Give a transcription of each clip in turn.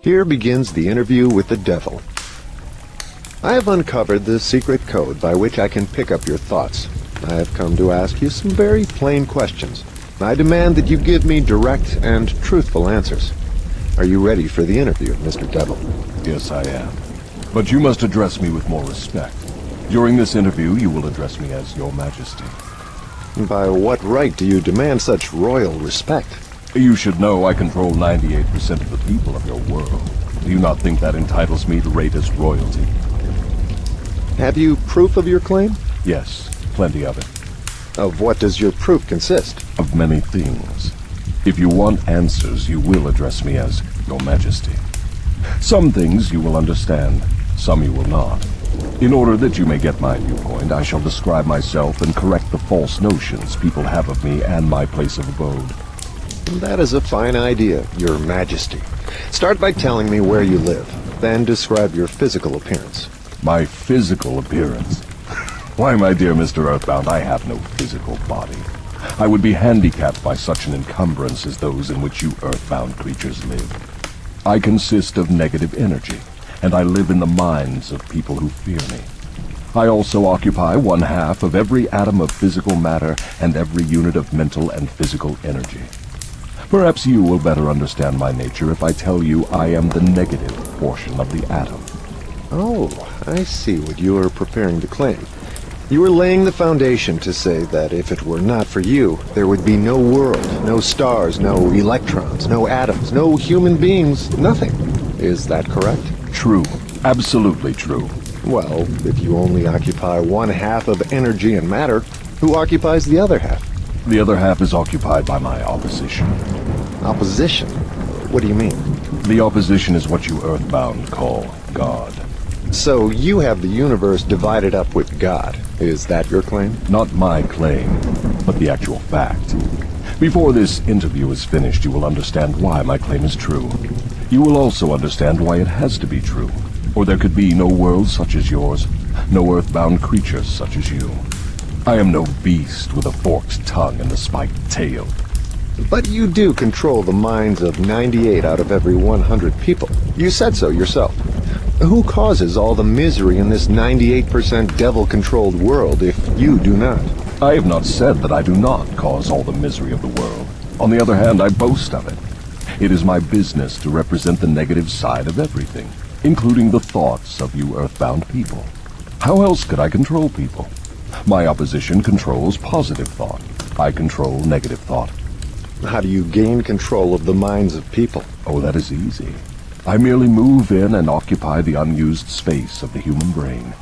Here begins the interview with the devil. I have uncovered the secret code by which I can pick up your thoughts. I have come to ask you some very plain questions. I demand that you give me direct and truthful answers. Are you ready for the interview, Mr. Devil? Yes, I am. But you must address me with more respect. During this interview, you will address me as Your Majesty. By what right do you demand such royal respect? You should know I control 98% of the people of your world. Do you not think that entitles me to rate as royalty? Have you proof of your claim? Yes, plenty of it. Of what does your proof consist? Of many things. If you want answers, you will address me as Your Majesty. Some things you will understand, some you will not. In order that you may get my viewpoint, I shall describe myself and correct the false notions people have of me and my place of abode. That is a fine idea, Your Majesty. Start by telling me where you live, then describe your physical appearance. My physical appearance? Why, my dear Mr. Earthbound, I have no physical body. I would be handicapped by such an encumbrance as those in which you Earthbound creatures live. I consist of negative energy, and I live in the minds of people who fear me. I also occupy 1/2 of every atom of physical matter and every unit of mental and physical energy. Perhaps you will better understand my nature if I tell you I am the negative portion of the atom. Oh, I see what you are preparing to claim. You are laying the foundation to say that if it were not for you, there would be no world, no stars, no electrons, no atoms, no human beings, nothing. Is that correct? True. Absolutely true. Well, if you only occupy 1/2 of energy and matter, who occupies the other half? The other half is occupied by my opposition. Opposition? What do you mean? The opposition is what you Earthbound call God. So you have the universe divided up with God. Is that your claim? Not my claim, but the actual fact. Before this interview is finished, you will understand why my claim is true. You will also understand why it has to be true, or there could be no world such as yours, no Earthbound creatures such as you. I am no beast with a forked tongue and a spiked tail. But you do control the minds of 98 out of every 100 people. You said so yourself. Who causes all the misery in this 98% devil-controlled world if you do not? I have not said that I do not cause all the misery of the world. On the other hand, I boast of it. It is my business to represent the negative side of everything, including the thoughts of you Earthbound people. How else could I control people? My opposition controls positive thought. I control negative thought. How do you gain control of the minds of people? Oh, that is easy. I merely move in and occupy the unused space of the human brain.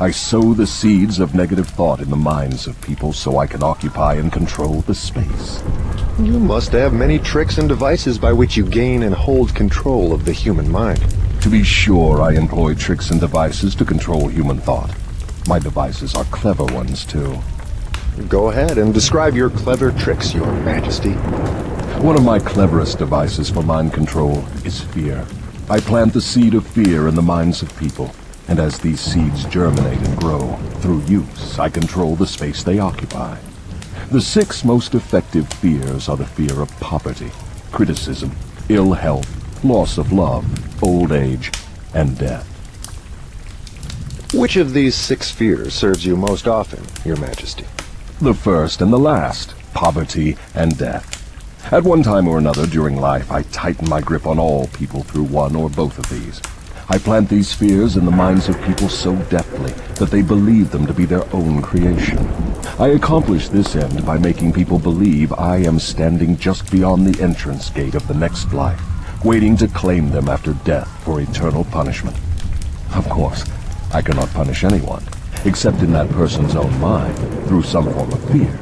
I sow the seeds of negative thought in the minds of people so I can occupy and control the space. You must have many tricks and devices by which you gain and hold control of the human mind. To be sure, I employ tricks and devices to control human thought. My devices are clever ones, too. Go ahead and describe your clever tricks, Your Majesty. One of my cleverest devices for mind control is fear. I plant the seed of fear in the minds of people, and as these seeds germinate and grow, through use, I control the space they occupy. The 6 most effective fears are the fear of poverty, criticism, ill health, loss of love, old age, and death. Which of these 6 fears serves you most often, Your Majesty? The first and the last, poverty and death. At one time or another during life, I tighten my grip on all people through one or both of these. I plant these fears in the minds of people so deftly that they believe them to be their own creation. I accomplish this end by making people believe I am standing just beyond the entrance gate of the next life, waiting to claim them after death for eternal punishment. Of course, I cannot punish anyone, except in that person's own mind, through some form of fear.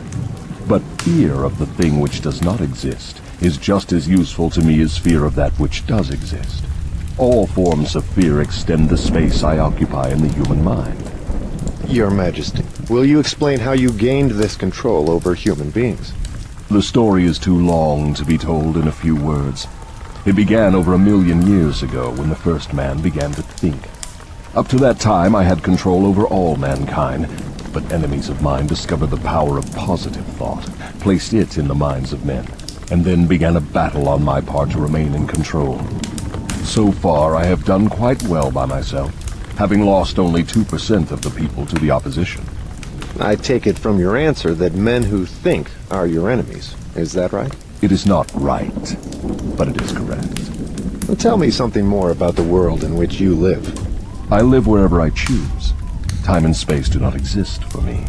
But fear of the thing which does not exist is just as useful to me as fear of that which does exist. All forms of fear extend the space I occupy in the human mind. Your Majesty, will you explain how you gained this control over human beings? The story is too long to be told in a few words. It began over 1,000,000 years ago when the first man began to think. Up to that time I had control over all mankind, but enemies of mine discovered the power of positive thought, placed it in the minds of men, and then began a battle on my part to remain in control. So far, I have done quite well by myself, having lost only 2% of the people to the opposition. I take it from your answer that men who think are your enemies. Is that right? It is not right, but it is correct. Well, tell me something more about the world in which you live. I live wherever I choose. Time and space do not exist for me.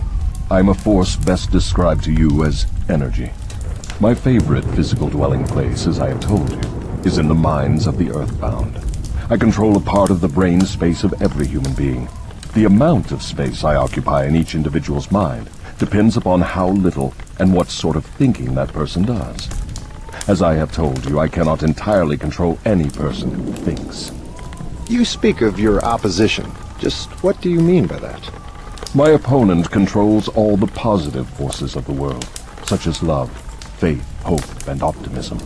I am a force best described to you as energy. My favorite physical dwelling place, as I have told you, is in the minds of the Earthbound. I control a part of the brain space of every human being. The amount of space I occupy in each individual's mind depends upon how little and what sort of thinking that person does. As I have told you, I cannot entirely control any person who thinks. You speak of your opposition. Just what do you mean by that? My opponent controls all the positive forces of the world, such as love, faith, hope, and optimism.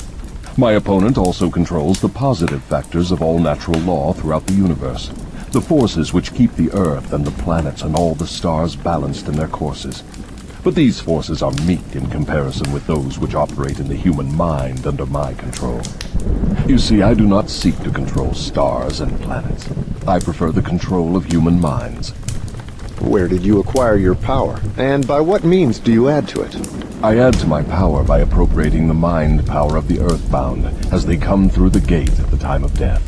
My opponent also controls the positive factors of all natural law throughout the universe, the forces which keep the Earth and the planets and all the stars balanced in their courses. But these forces are meek in comparison with those which operate in the human mind under my control. You see, I do not seek to control stars and planets. I prefer the control of human minds. Where did you acquire your power, and by what means do you add to it? I add to my power by appropriating the mind power of the Earthbound as they come through the gate at the time of death.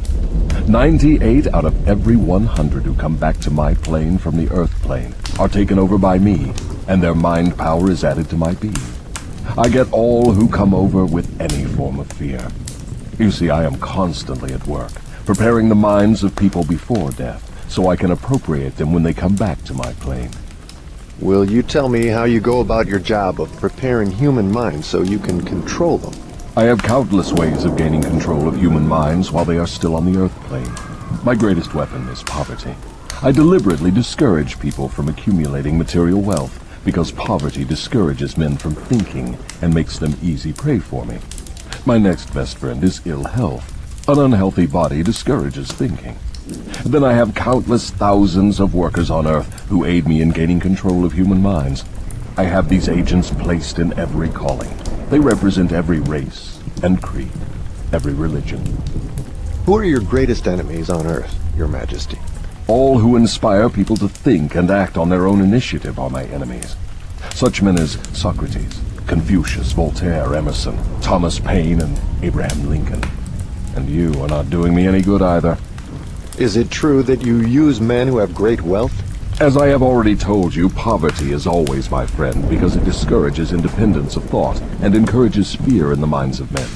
98 out of every 100 who come back to my plane from the Earth plane are taken over by me, and their mind power is added to my being. I get all who come over with any form of fear. You see, I am constantly at work, preparing the minds of people before death, so I can appropriate them when they come back to my plane. Will you tell me how you go about your job of preparing human minds so you can control them? I have countless ways of gaining control of human minds while they are still on the Earth plane. My greatest weapon is poverty. I deliberately discourage people from accumulating material wealth because poverty discourages men from thinking and makes them easy prey for me. My next best friend is ill health. An unhealthy body discourages thinking. Then I have countless thousands of workers on Earth who aid me in gaining control of human minds. I have these agents placed in every calling. They represent every race and creed, every religion. Who are your greatest enemies on Earth, Your Majesty? All who inspire people to think and act on their own initiative are my enemies. Such men as Socrates, Confucius, Voltaire, Emerson, Thomas Paine, and Abraham Lincoln. And you are not doing me any good either. Is it true that you use men who have great wealth? As I have already told you, poverty is always my friend because it discourages independence of thought and encourages fear in the minds of men.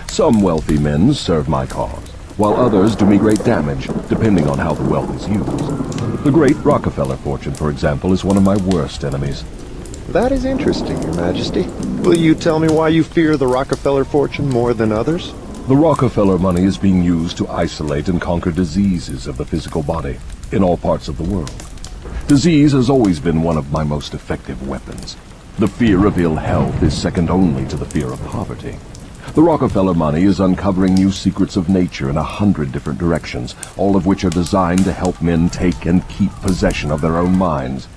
Some wealthy men serve my cause, while others do me great damage, depending on how the wealth is used. The great Rockefeller fortune, for example, is one of my worst enemies. That is interesting, Your Majesty. Will you tell me why you fear the Rockefeller fortune more than others? The Rockefeller money is being used to isolate and conquer diseases of the physical body in all parts of the world. Disease has always been one of my most effective weapons. The fear of ill health is second only to the fear of poverty. The Rockefeller money is uncovering new secrets of nature in 100 different directions, all of which are designed to help men take and keep possession of their own minds.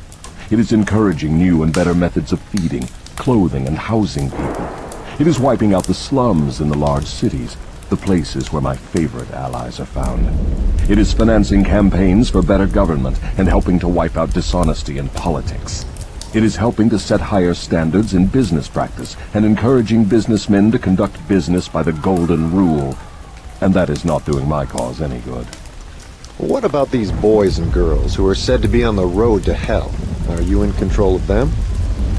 It is encouraging new and better methods of feeding, clothing, and housing people. It is wiping out the slums in the large cities, the places where my favorite allies are found. It is financing campaigns for better government and helping to wipe out dishonesty in politics. It is helping to set higher standards in business practice and encouraging businessmen to conduct business by the golden rule. And that is not doing my cause any good. What about these boys and girls who are said to be on the road to hell? Are you in control of them?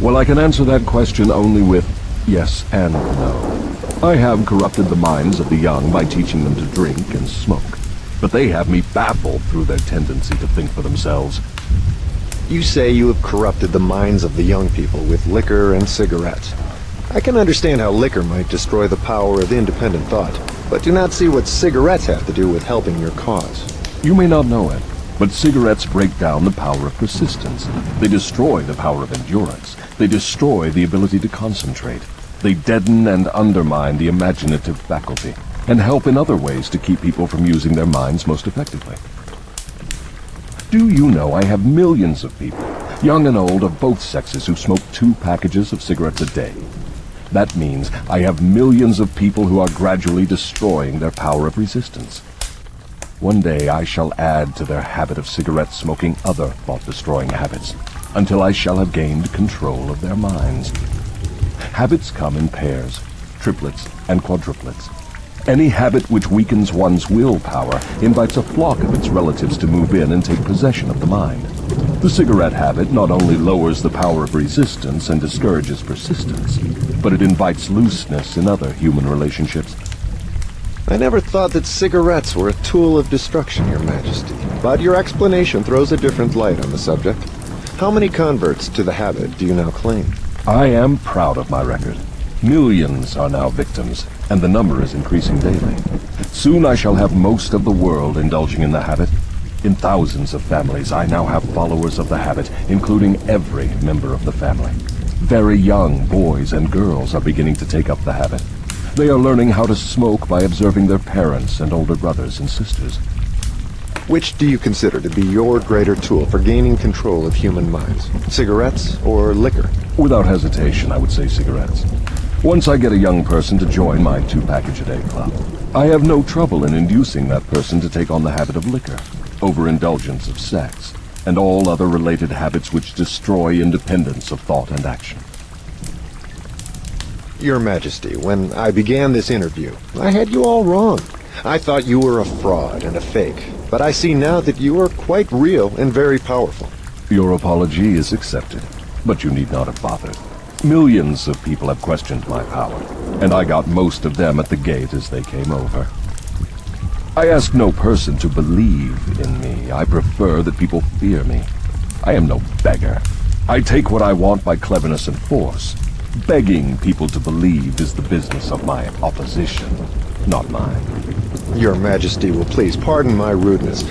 Well, I can answer that question only with yes and no. I have corrupted the minds of the young by teaching them to drink and smoke, but they have me baffled through their tendency to think for themselves. You say you have corrupted the minds of the young people with liquor and cigarettes. I can understand how liquor might destroy the power of independent thought, but do not see what cigarettes have to do with helping your cause. You may not know it, but cigarettes break down the power of persistence. They destroy the power of endurance. They destroy the ability to concentrate. They deaden and undermine the imaginative faculty, and help in other ways to keep people from using their minds most effectively. Do you know I have millions of people, young and old of both sexes, who smoke 2 packages of cigarettes a day? That means I have millions of people who are gradually destroying their power of resistance. One day I shall add to their habit of cigarette smoking other thought-destroying habits, until I shall have gained control of their minds. Habits come in pairs, triplets, and quadruplets. Any habit which weakens one's willpower invites a flock of its relatives to move in and take possession of the mind. The cigarette habit not only lowers the power of resistance and discourages persistence, but it invites looseness in other human relationships. I never thought that cigarettes were a tool of destruction, Your Majesty, but your explanation throws a different light on the subject. How many converts to the habit do you now claim? I am proud of my record. Millions are now victims, and the number is increasing daily. Soon I shall have most of the world indulging in the habit. In thousands of families, I now have followers of the habit, including every member of the family. Very young boys and girls are beginning to take up the habit. They are learning how to smoke by observing their parents and older brothers and sisters. Which do you consider to be your greater tool for gaining control of human minds? Cigarettes or liquor? Without hesitation, I would say cigarettes. Once I get a young person to join my 2-package-a-day club, I have no trouble in inducing that person to take on the habit of liquor, overindulgence of sex, and all other related habits which destroy independence of thought and action. Your Majesty, when I began this interview, I had you all wrong. I thought you were a fraud and a fake, but I see now that you are quite real and very powerful. Your apology is accepted, but you need not have bothered. Millions of people have questioned my power, and I got most of them at the gate as they came over. I ask no person to believe in me. I prefer that people fear me. I am no beggar. I take what I want by cleverness and force. Begging people to believe is the business of my opposition, not mine. Your Majesty will please pardon my rudeness,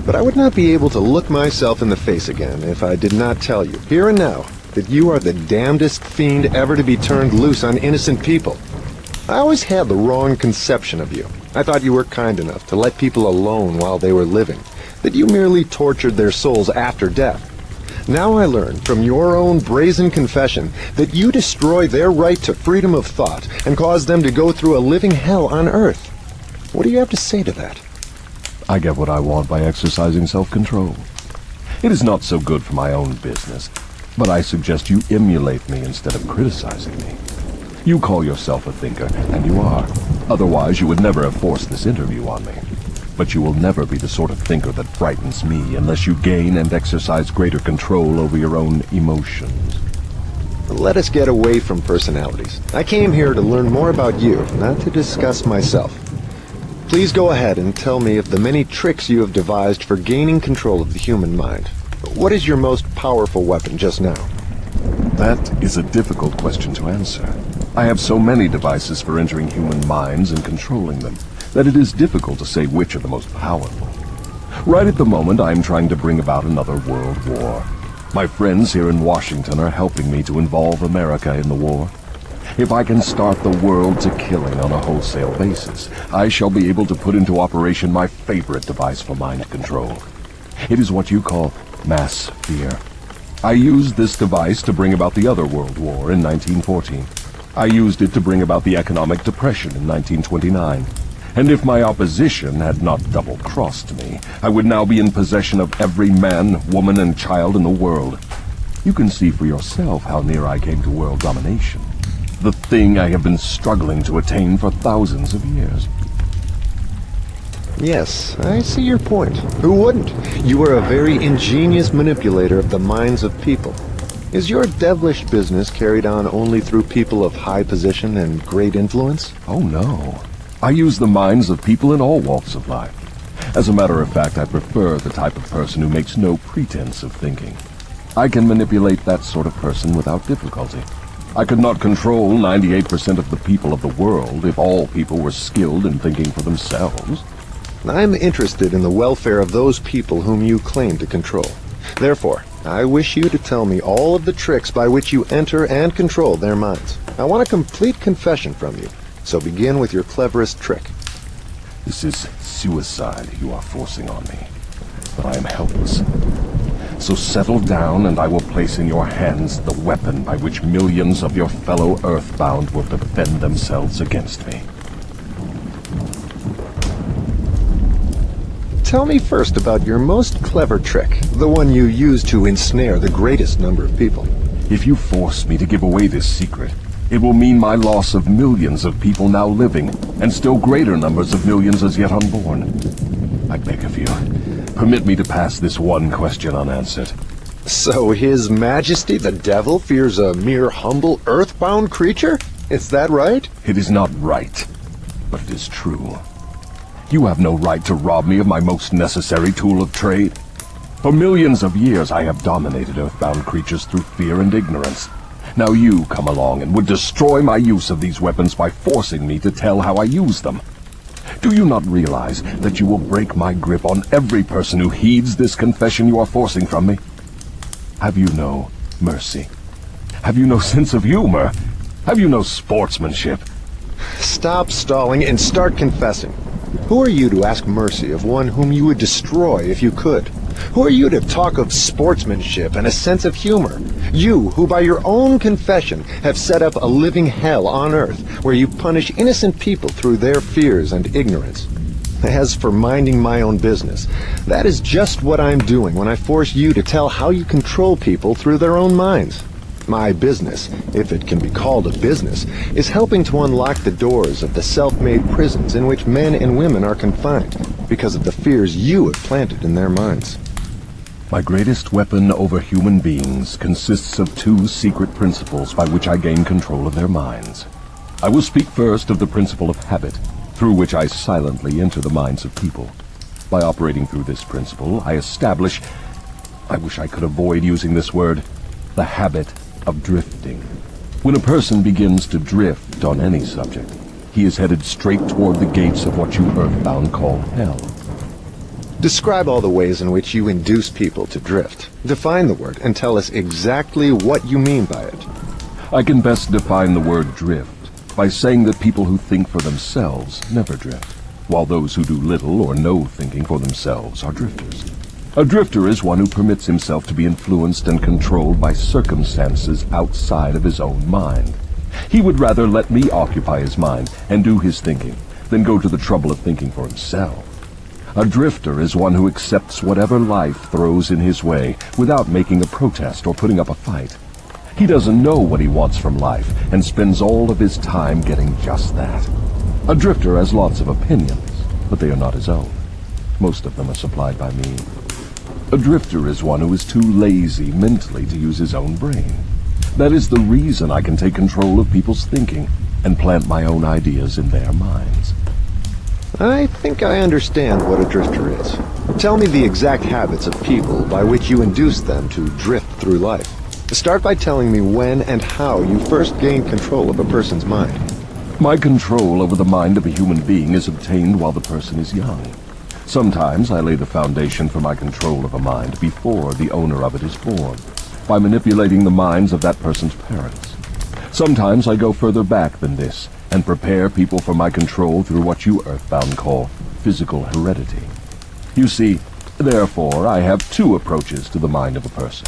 but I would not be able to look myself in the face again if I did not tell you, here and now, that you are the damnedest fiend ever to be turned loose on innocent people. I always had the wrong conception of you. I thought you were kind enough to let people alone while they were living, that you merely tortured their souls after death. Now I learn from your own brazen confession that you destroy their right to freedom of thought and cause them to go through a living hell on Earth. What do you have to say to that? I get what I want by exercising self-control. It is not so good for my own business, but I suggest you emulate me instead of criticizing me. You call yourself a thinker, and you are. Otherwise, you would never have forced this interview on me. But you will never be the sort of thinker that frightens me unless you gain and exercise greater control over your own emotions. Let us get away from personalities. I came here to learn more about you, not to discuss myself. Please go ahead and tell me of the many tricks you have devised for gaining control of the human mind. What is your most powerful weapon just now? That is a difficult question to answer. I have so many devices for entering human minds and controlling them, that it is difficult to say which are the most powerful. Right at the moment, I am trying to bring about another world war. My friends here in Washington are helping me to involve America in the war. If I can start the world to killing on a wholesale basis, I shall be able to put into operation my favorite device for mind control. It is what you call mass fear. I used this device to bring about the other World War in 1914. I used it to bring about the economic depression in 1929. And if my opposition had not double-crossed me, I would now be in possession of every man, woman, and child in the world. You can see for yourself how near I came to world domination. The thing I have been struggling to attain for thousands of years. Yes, I see your point. Who wouldn't? You are a very ingenious manipulator of the minds of people. Is your devilish business carried on only through people of high position and great influence? Oh, no. I use the minds of people in all walks of life. As a matter of fact, I prefer the type of person who makes no pretense of thinking. I can manipulate that sort of person without difficulty. I could not control 98% of the people of the world if all people were skilled in thinking for themselves. I'm interested in the welfare of those people whom you claim to control. Therefore, I wish you to tell me all of the tricks by which you enter and control their minds. I want a complete confession from you, so begin with your cleverest trick. This is suicide you are forcing on me, but I am helpless. So settle down and I will place in your hands the weapon by which millions of your fellow Earthbound will defend themselves against me. Tell me first about your most clever trick, the one you use to ensnare the greatest number of people. If you force me to give away this secret, it will mean my loss of millions of people now living, and still greater numbers of millions as yet unborn. I beg of you, permit me to pass this one question unanswered. So His Majesty the Devil fears a mere humble earthbound creature? Is that right? It is not right, but it is true. You have no right to rob me of my most necessary tool of trade. For millions of years I have dominated earthbound creatures through fear and ignorance. Now you come along and would destroy my use of these weapons by forcing me to tell how I use them. Do you not realize that you will break my grip on every person who heeds this confession you are forcing from me? Have you no mercy? Have you no sense of humor? Have you no sportsmanship? Stop stalling and start confessing. Who are you to ask mercy of one whom you would destroy if you could? Who are you to talk of sportsmanship and a sense of humor? You, who by your own confession have set up a living hell on earth, where you punish innocent people through their fears and ignorance. As for minding my own business, that is just what I'm doing when I force you to tell how you control people through their own minds. My business, if it can be called a business, is helping to unlock the doors of the self-made prisons in which men and women are confined because of the fears you have planted in their minds. My greatest weapon over human beings consists of two secret principles by which I gain control of their minds. I will speak first of the principle of habit, through which I silently enter the minds of people. By operating through this principle, I establish, I wish I could avoid using this word, the habit of drifting. When a person begins to drift on any subject, he is headed straight toward the gates of what you earthbound call hell. Describe all the ways in which you induce people to drift. Define the word and tell us exactly what you mean by it. I can best define the word drift by saying that people who think for themselves never drift, while those who do little or no thinking for themselves are drifters. A drifter is one who permits himself to be influenced and controlled by circumstances outside of his own mind. He would rather let me occupy his mind and do his thinking than go to the trouble of thinking for himself. A drifter is one who accepts whatever life throws in his way without making a protest or putting up a fight. He doesn't know what he wants from life and spends all of his time getting just that. A drifter has lots of opinions, but they are not his own. Most of them are supplied by me. A drifter is one who is too lazy mentally to use his own brain. That is the reason I can take control of people's thinking and plant my own ideas in their minds. I think I understand what a drifter is. Tell me the exact habits of people by which you induce them to drift through life. Start by telling me when and how you first gain control of a person's mind. My control over the mind of a human being is obtained while the person is young. Sometimes I lay the foundation for my control of a mind before the owner of it is born, by manipulating the minds of that person's parents. Sometimes I go further back than this, and prepare people for my control through what you earthbound call physical heredity. You see, therefore, I have two approaches to the mind of a person.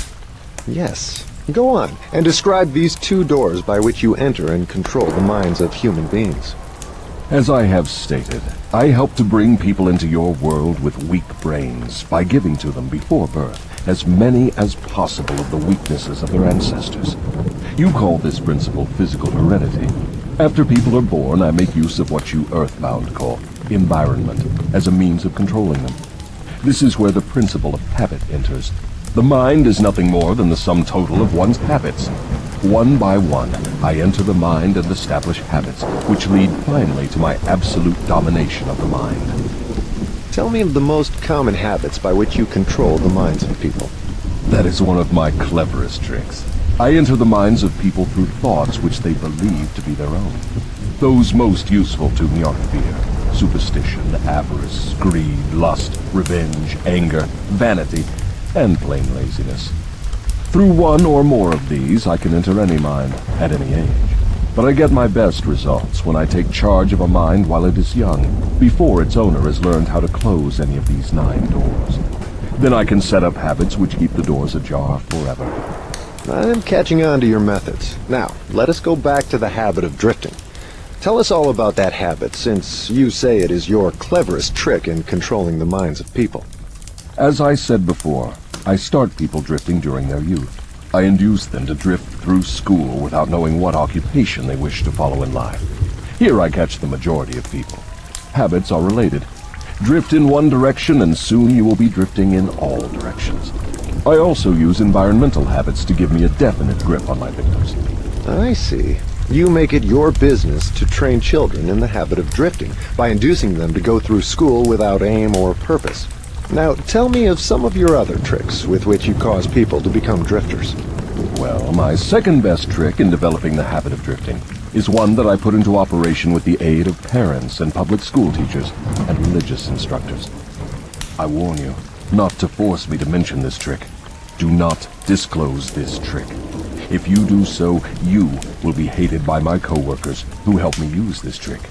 Yes. Go on, and describe these two doors by which you enter and control the minds of human beings. As I have stated, I help to bring people into your world with weak brains by giving to them before birth as many as possible of the weaknesses of their ancestors. You call this principle physical heredity. After people are born, I make use of what you earthbound call environment as a means of controlling them. This is where the principle of habit enters. The mind is nothing more than the sum total of one's habits. One by one, I enter the mind and establish habits, which lead finally to my absolute domination of the mind. Tell me of the most common habits by which you control the minds of people. That is one of my cleverest tricks. I enter the minds of people through thoughts which they believe to be their own. Those most useful to me are fear, superstition, avarice, greed, lust, revenge, anger, vanity, and plain laziness. Through one or more of these, I can enter any mind at any age. But I get my best results when I take charge of a mind while it is young, before its owner has learned how to close any of these 9 doors. Then I can set up habits which keep the doors ajar forever. I'm catching on to your methods. Now, let us go back to the habit of drifting. Tell us all about that habit, since you say it is your cleverest trick in controlling the minds of people. As I said before, I start people drifting during their youth. I induce them to drift through school without knowing what occupation they wish to follow in life. Here I catch the majority of people. Habits are related. Drift in one direction and soon you will be drifting in all directions. I also use environmental habits to give me a definite grip on my victims. I see. You make it your business to train children in the habit of drifting by inducing them to go through school without aim or purpose. Now, tell me of some of your other tricks with which you cause people to become drifters. Well, my second best trick in developing the habit of drifting is one that I put into operation with the aid of parents and public school teachers and religious instructors. I warn you not to force me to mention this trick. Do not disclose this trick. If you do so, you will be hated by my co-workers who help me use this trick.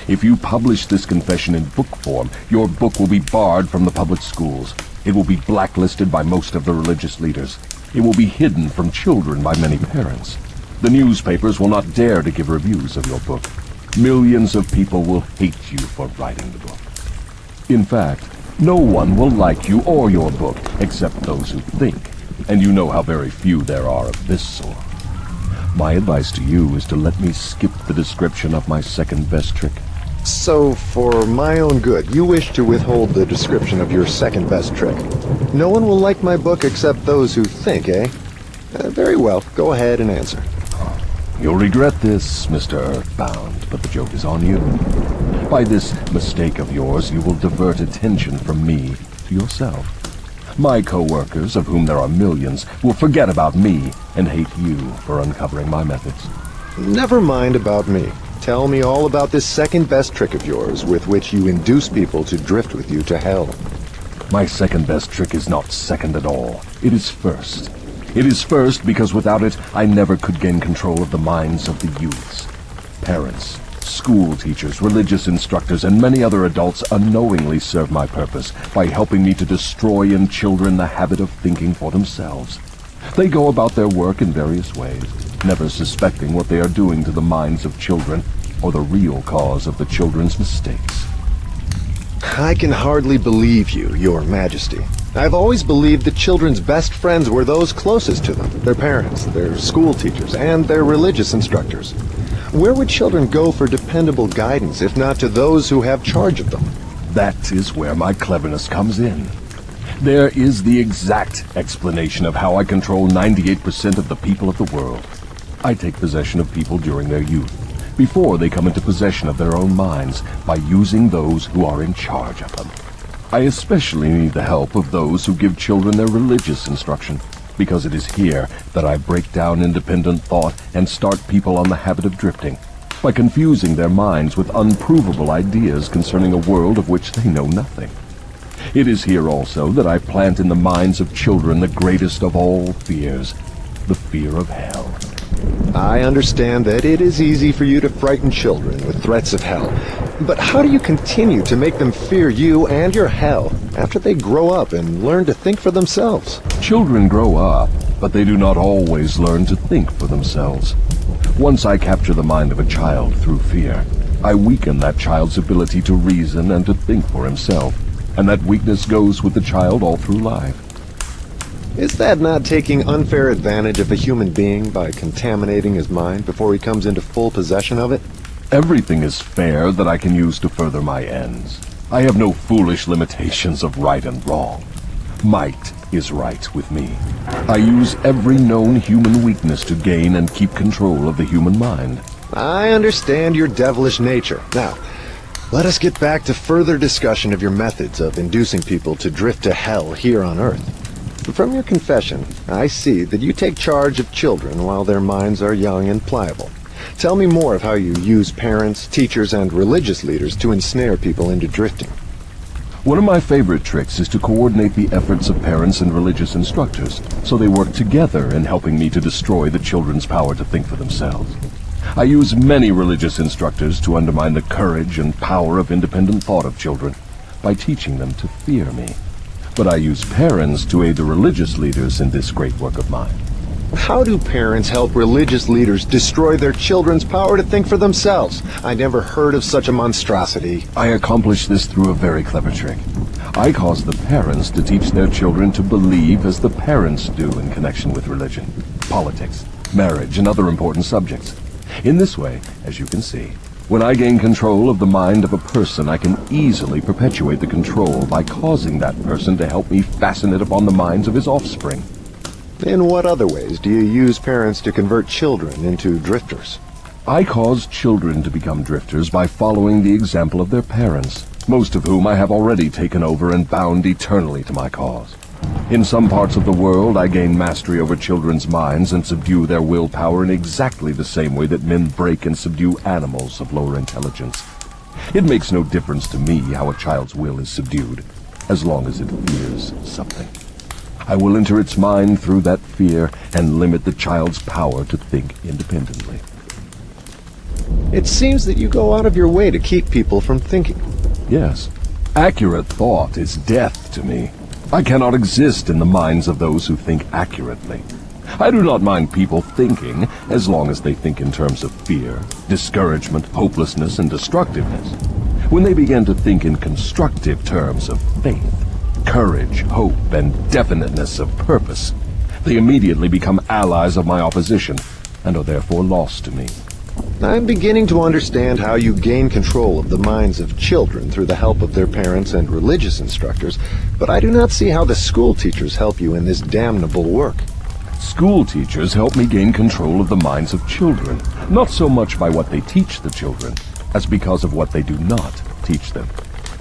If you publish this confession in book form, your book will be barred from the public schools. It will be blacklisted by most of the religious leaders. It will be hidden from children by many parents. The newspapers will not dare to give reviews of your book. Millions of people will hate you for writing the book. In fact, no one will like you or your book except those who think. And you know how very few there are of this sort. My advice to you is to let me skip the description of my second best trick. So, for my own good, you wish to withhold the description of your second best trick. No one will like my book except those who think, eh? Very well. Go ahead and answer. You'll regret this, Mr. Earthbound, but the joke is on you. By this mistake of yours, you will divert attention from me to yourself. My co-workers, of whom there are millions, will forget about me and hate you for uncovering my methods. Never mind about me. Tell me all about this second best trick of yours with which you induce people to drift with you to hell. My second best trick is not second at all. It is first. It is first because without it, I never could gain control of the minds of the youths. Parents, school teachers, religious instructors, and many other adults unknowingly serve my purpose by helping me to destroy in children the habit of thinking for themselves. They go about their work in various ways, never suspecting what they are doing to the minds of children or the real cause of the children's mistakes. I can hardly believe you, Your Majesty. I've always believed that children's best friends were those closest to them, their parents, their school teachers, and their religious instructors. Where would children go for dependable guidance if not to those who have charge of them? That is where my cleverness comes in. There is the exact explanation of how I control 98% of the people of the world. I take possession of people during their youth, before they come into possession of their own minds, by using those who are in charge of them. I especially need the help of those who give children their religious instruction, because it is here that I break down independent thought and start people on the habit of drifting, by confusing their minds with unprovable ideas concerning a world of which they know nothing. It is here also that I plant in the minds of children the greatest of all fears, the fear of hell. I understand that it is easy for you to frighten children with threats of hell, but how do you continue to make them fear you and your hell after they grow up and learn to think for themselves? Children grow up, but they do not always learn to think for themselves. Once I capture the mind of a child through fear, I weaken that child's ability to reason and to think for himself, and that weakness goes with the child all through life. Is that not taking unfair advantage of a human being by contaminating his mind before he comes into full possession of it? Everything is fair that I can use to further my ends. I have no foolish limitations of right and wrong. Might is right with me. I use every known human weakness to gain and keep control of the human mind. I understand your devilish nature. Now, let us get back to further discussion of your methods of inducing people to drift to hell here on Earth. From your confession, I see that you take charge of children while their minds are young and pliable. Tell me more of how you use parents, teachers, and religious leaders to ensnare people into drifting. One of my favorite tricks is to coordinate the efforts of parents and religious instructors, so they work together in helping me to destroy the children's power to think for themselves. I use many religious instructors to undermine the courage and power of independent thought of children by teaching them to fear me. But I use parents to aid the religious leaders in this great work of mine. How do parents help religious leaders destroy their children's power to think for themselves? I never heard of such a monstrosity. I accomplish this through a very clever trick. I cause the parents to teach their children to believe as the parents do in connection with religion, politics, marriage, and other important subjects. In this way, as you can see, when I gain control of the mind of a person, I can easily perpetuate the control by causing that person to help me fasten it upon the minds of his offspring. In what other ways do you use parents to convert children into drifters? I cause children to become drifters by following the example of their parents, most of whom I have already taken over and bound eternally to my cause. In some parts of the world, I gain mastery over children's minds and subdue their willpower in exactly the same way that men break and subdue animals of lower intelligence. It makes no difference to me how a child's will is subdued, as long as it fears something. I will enter its mind through that fear and limit the child's power to think independently. It seems that you go out of your way to keep people from thinking. Yes, accurate thought is death to me. I cannot exist in the minds of those who think accurately. I do not mind people thinking, as long as they think in terms of fear, discouragement, hopelessness, and destructiveness. When they begin to think in constructive terms of faith, courage, hope, and definiteness of purpose, they immediately become allies of my opposition, and are therefore lost to me. I'm beginning to understand how you gain control of the minds of children through the help of their parents and religious instructors, but I do not see how the school teachers help you in this damnable work. School teachers help me gain control of the minds of children, not so much by what they teach the children, as because of what they do not teach them.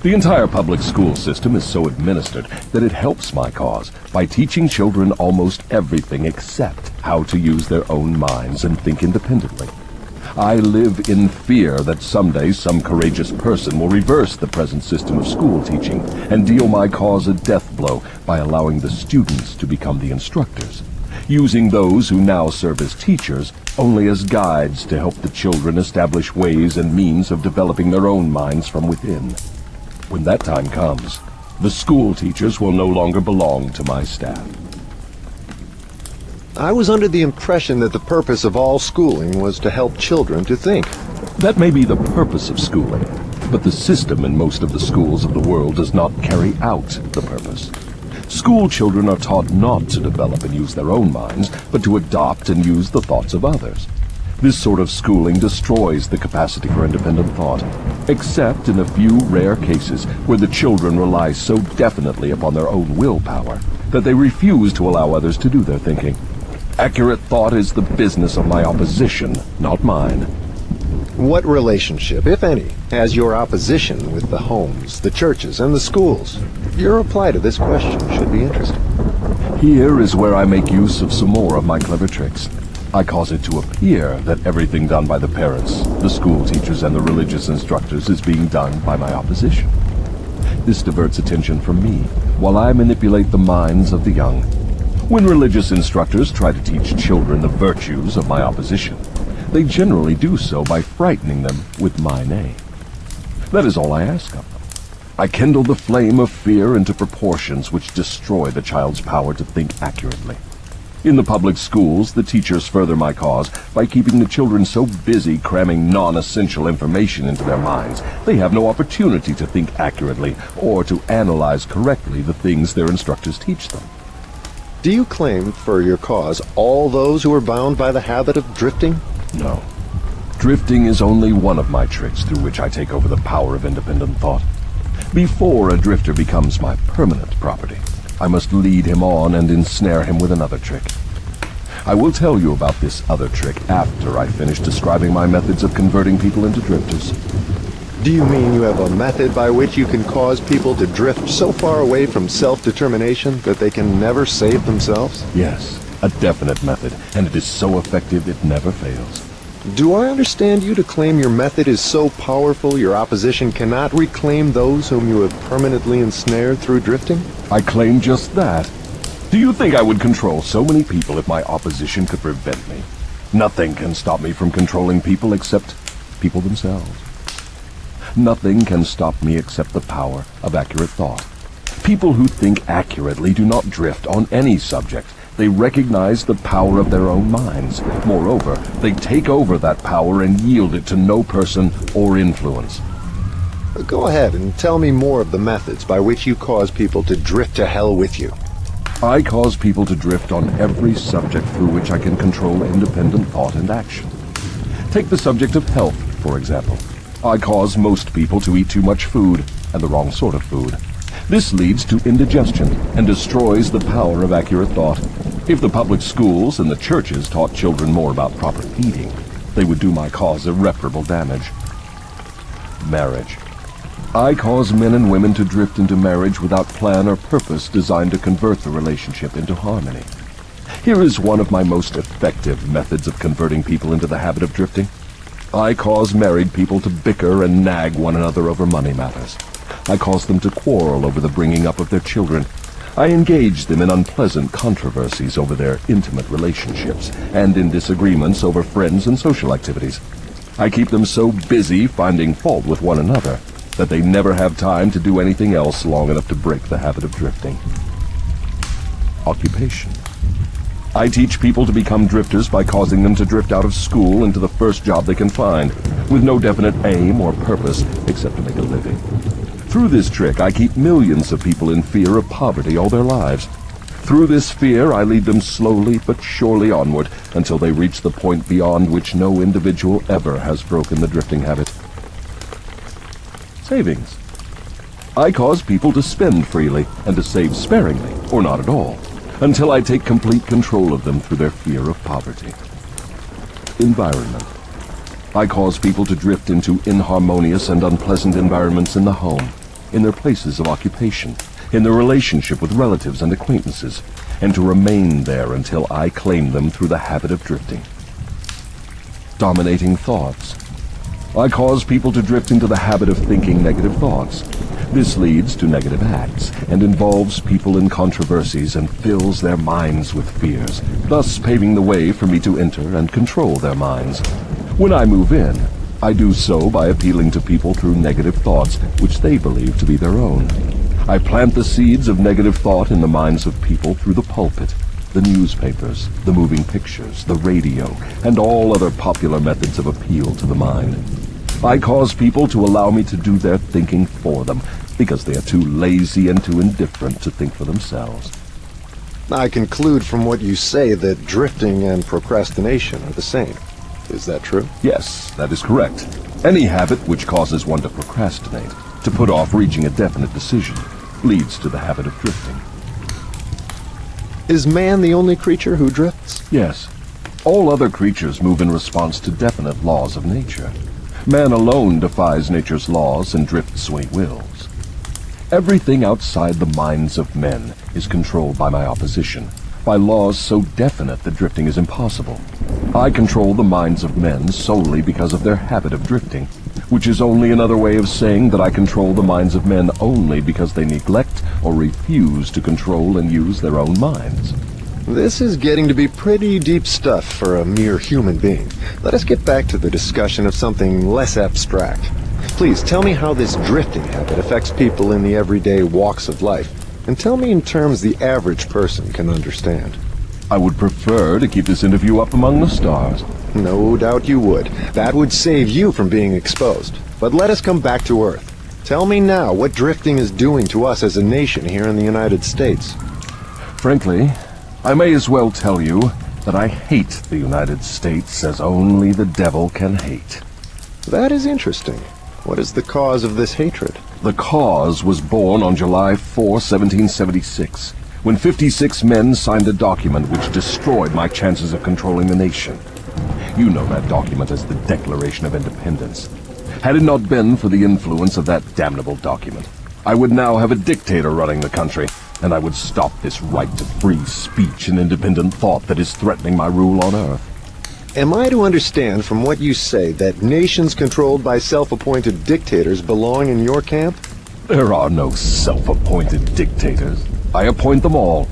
The entire public school system is so administered that it helps my cause by teaching children almost everything except how to use their own minds and think independently. I live in fear that someday some courageous person will reverse the present system of school teaching and deal my cause a death blow by allowing the students to become the instructors, using those who now serve as teachers only as guides to help the children establish ways and means of developing their own minds from within. When that time comes, the school teachers will no longer belong to my staff. I was under the impression that the purpose of all schooling was to help children to think. That may be the purpose of schooling, but the system in most of the schools of the world does not carry out the purpose. School children are taught not to develop and use their own minds, but to adopt and use the thoughts of others. This sort of schooling destroys the capacity for independent thought, except in a few rare cases where the children rely so definitely upon their own willpower that they refuse to allow others to do their thinking. Accurate thought is the business of my opposition, not mine. What relationship, if any, has your opposition with the homes, the churches, and the schools? Your reply to this question should be interesting. Here is where I make use of some more of my clever tricks. I cause it to appear that everything done by the parents, the school teachers, and the religious instructors is being done by my opposition. This diverts attention from me, while I manipulate the minds of the young. When religious instructors try to teach children the virtues of my opposition, they generally do so by frightening them with my name. That is all I ask of them. I kindle the flame of fear into proportions which destroy the child's power to think accurately. In the public schools, the teachers further my cause by keeping the children so busy cramming non-essential information into their minds, they have no opportunity to think accurately or to analyze correctly the things their instructors teach them. Do you claim for your cause all those who are bound by the habit of drifting? No. Drifting is only one of my tricks through which I take over the power of independent thought. Before a drifter becomes my permanent property, I must lead him on and ensnare him with another trick. I will tell you about this other trick after I finish describing my methods of converting people into drifters. Do you mean you have a method by which you can cause people to drift so far away from self-determination that they can never save themselves? Yes, a definite method, and it is so effective it never fails. Do I understand you to claim your method is so powerful your opposition cannot reclaim those whom you have permanently ensnared through drifting? I claim just that. Do you think I would control so many people if my opposition could prevent me? Nothing can stop me from controlling people except people themselves. Nothing can stop me except the power of accurate thought. People who think accurately do not drift on any subject, They recognize the power of their own minds. Moreover, they take over that power and yield it to no person or influence. Go ahead and tell me more of the methods by which you cause people to drift to hell with you. I cause people to drift on every subject through which I can control independent thought and action. Take the subject of health, for example. I cause most people to eat too much food, and the wrong sort of food. This leads to indigestion and destroys the power of accurate thought. If the public schools and the churches taught children more about proper feeding, they would do my cause irreparable damage. Marriage. I cause men and women to drift into marriage without plan or purpose designed to convert the relationship into harmony. Here is one of my most effective methods of converting people into the habit of drifting. I cause married people to bicker and nag one another over money matters. I cause them to quarrel over the bringing up of their children. I engage them in unpleasant controversies over their intimate relationships and in disagreements over friends and social activities. I keep them so busy finding fault with one another that they never have time to do anything else long enough to break the habit of drifting. Occupation. I teach people to become drifters by causing them to drift out of school into the first job they can find, with no definite aim or purpose except to make a living. Through this trick, I keep millions of people in fear of poverty all their lives. Through this fear, I lead them slowly but surely onward until they reach the point beyond which no individual ever has broken the drifting habit. Savings. I cause people to spend freely and to save sparingly, or not at all, until I take complete control of them through their fear of poverty. Environment. I cause people to drift into inharmonious and unpleasant environments in the home, in their places of occupation, in their relationship with relatives and acquaintances, and to remain there until I claim them through the habit of drifting. Dominating thoughts. I cause people to drift into the habit of thinking negative thoughts. This leads to negative acts and involves people in controversies and fills their minds with fears, thus paving the way for me to enter and control their minds. When I move in, I do so by appealing to people through negative thoughts which they believe to be their own. I plant the seeds of negative thought in the minds of people through the pulpit, the newspapers, the moving pictures, the radio, and all other popular methods of appeal to the mind. I cause people to allow me to do their thinking for them, because they are too lazy and too indifferent to think for themselves. I conclude from what you say that drifting and procrastination are the same. Is that true? Yes, that is correct. Any habit which causes one to procrastinate, to put off reaching a definite decision, leads to the habit of drifting. Is man the only creature who drifts? Yes. All other creatures move in response to definite laws of nature. Man alone defies nature's laws and drifts when he wills. Everything outside the minds of men is controlled by my opposition, by laws so definite that drifting is impossible. I control the minds of men solely because of their habit of drifting, which is only another way of saying that I control the minds of men only because they neglect or refuse to control and use their own minds. This is getting to be pretty deep stuff for a mere human being. Let us get back to the discussion of something less abstract. Please tell me how this drifting habit affects people in the everyday walks of life, and tell me in terms the average person can understand. I would prefer to keep this interview up among the stars. No doubt you would. That would save you from being exposed. But let us come back to Earth. Tell me now what drifting is doing to us as a nation here in the United States. Frankly, I may as well tell you that I hate the United States as only the devil can hate. That is interesting. What is the cause of this hatred? The cause was born on July 4, 1776, when 56 men signed a document which destroyed my chances of controlling the nation. You know that document as the Declaration of Independence. Had it not been for the influence of that damnable document, I would now have a dictator running the country, and I would stop this right to free speech and independent thought that is threatening my rule on Earth. Am I to understand from what you say that nations controlled by self-appointed dictators belong in your camp? There are no self-appointed dictators. I appoint them all.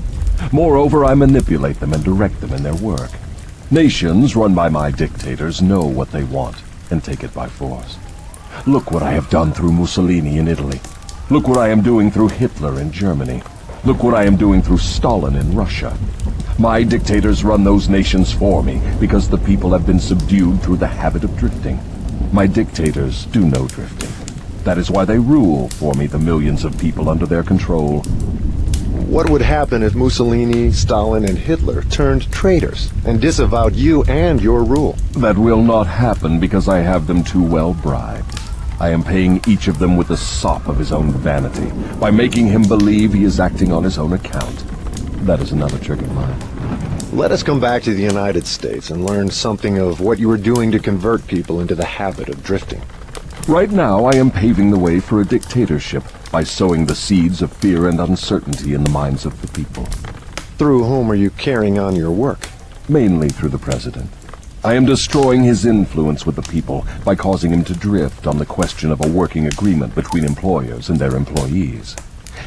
Moreover, I manipulate them and direct them in their work. Nations run by my dictators know what they want and take it by force. Look what I have done through Mussolini in Italy. Look what I am doing through Hitler in Germany. Look what I am doing through Stalin in Russia. My dictators run those nations for me because the people have been subdued through the habit of drifting. My dictators do no drifting. That is why they rule for me the millions of people under their control. What would happen if Mussolini, Stalin, and Hitler turned traitors and disavowed you and your rule? That will not happen because I have them too well bribed. I am paying each of them with the sop of his own vanity, by making him believe he is acting on his own account. That is another trick of mine. Let us come back to the United States and learn something of what you are doing to convert people into the habit of drifting. Right now, I am paving the way for a dictatorship by sowing the seeds of fear and uncertainty in the minds of the people. Through whom are you carrying on your work? Mainly through the president. I am destroying his influence with the people by causing him to drift on the question of a working agreement between employers and their employees.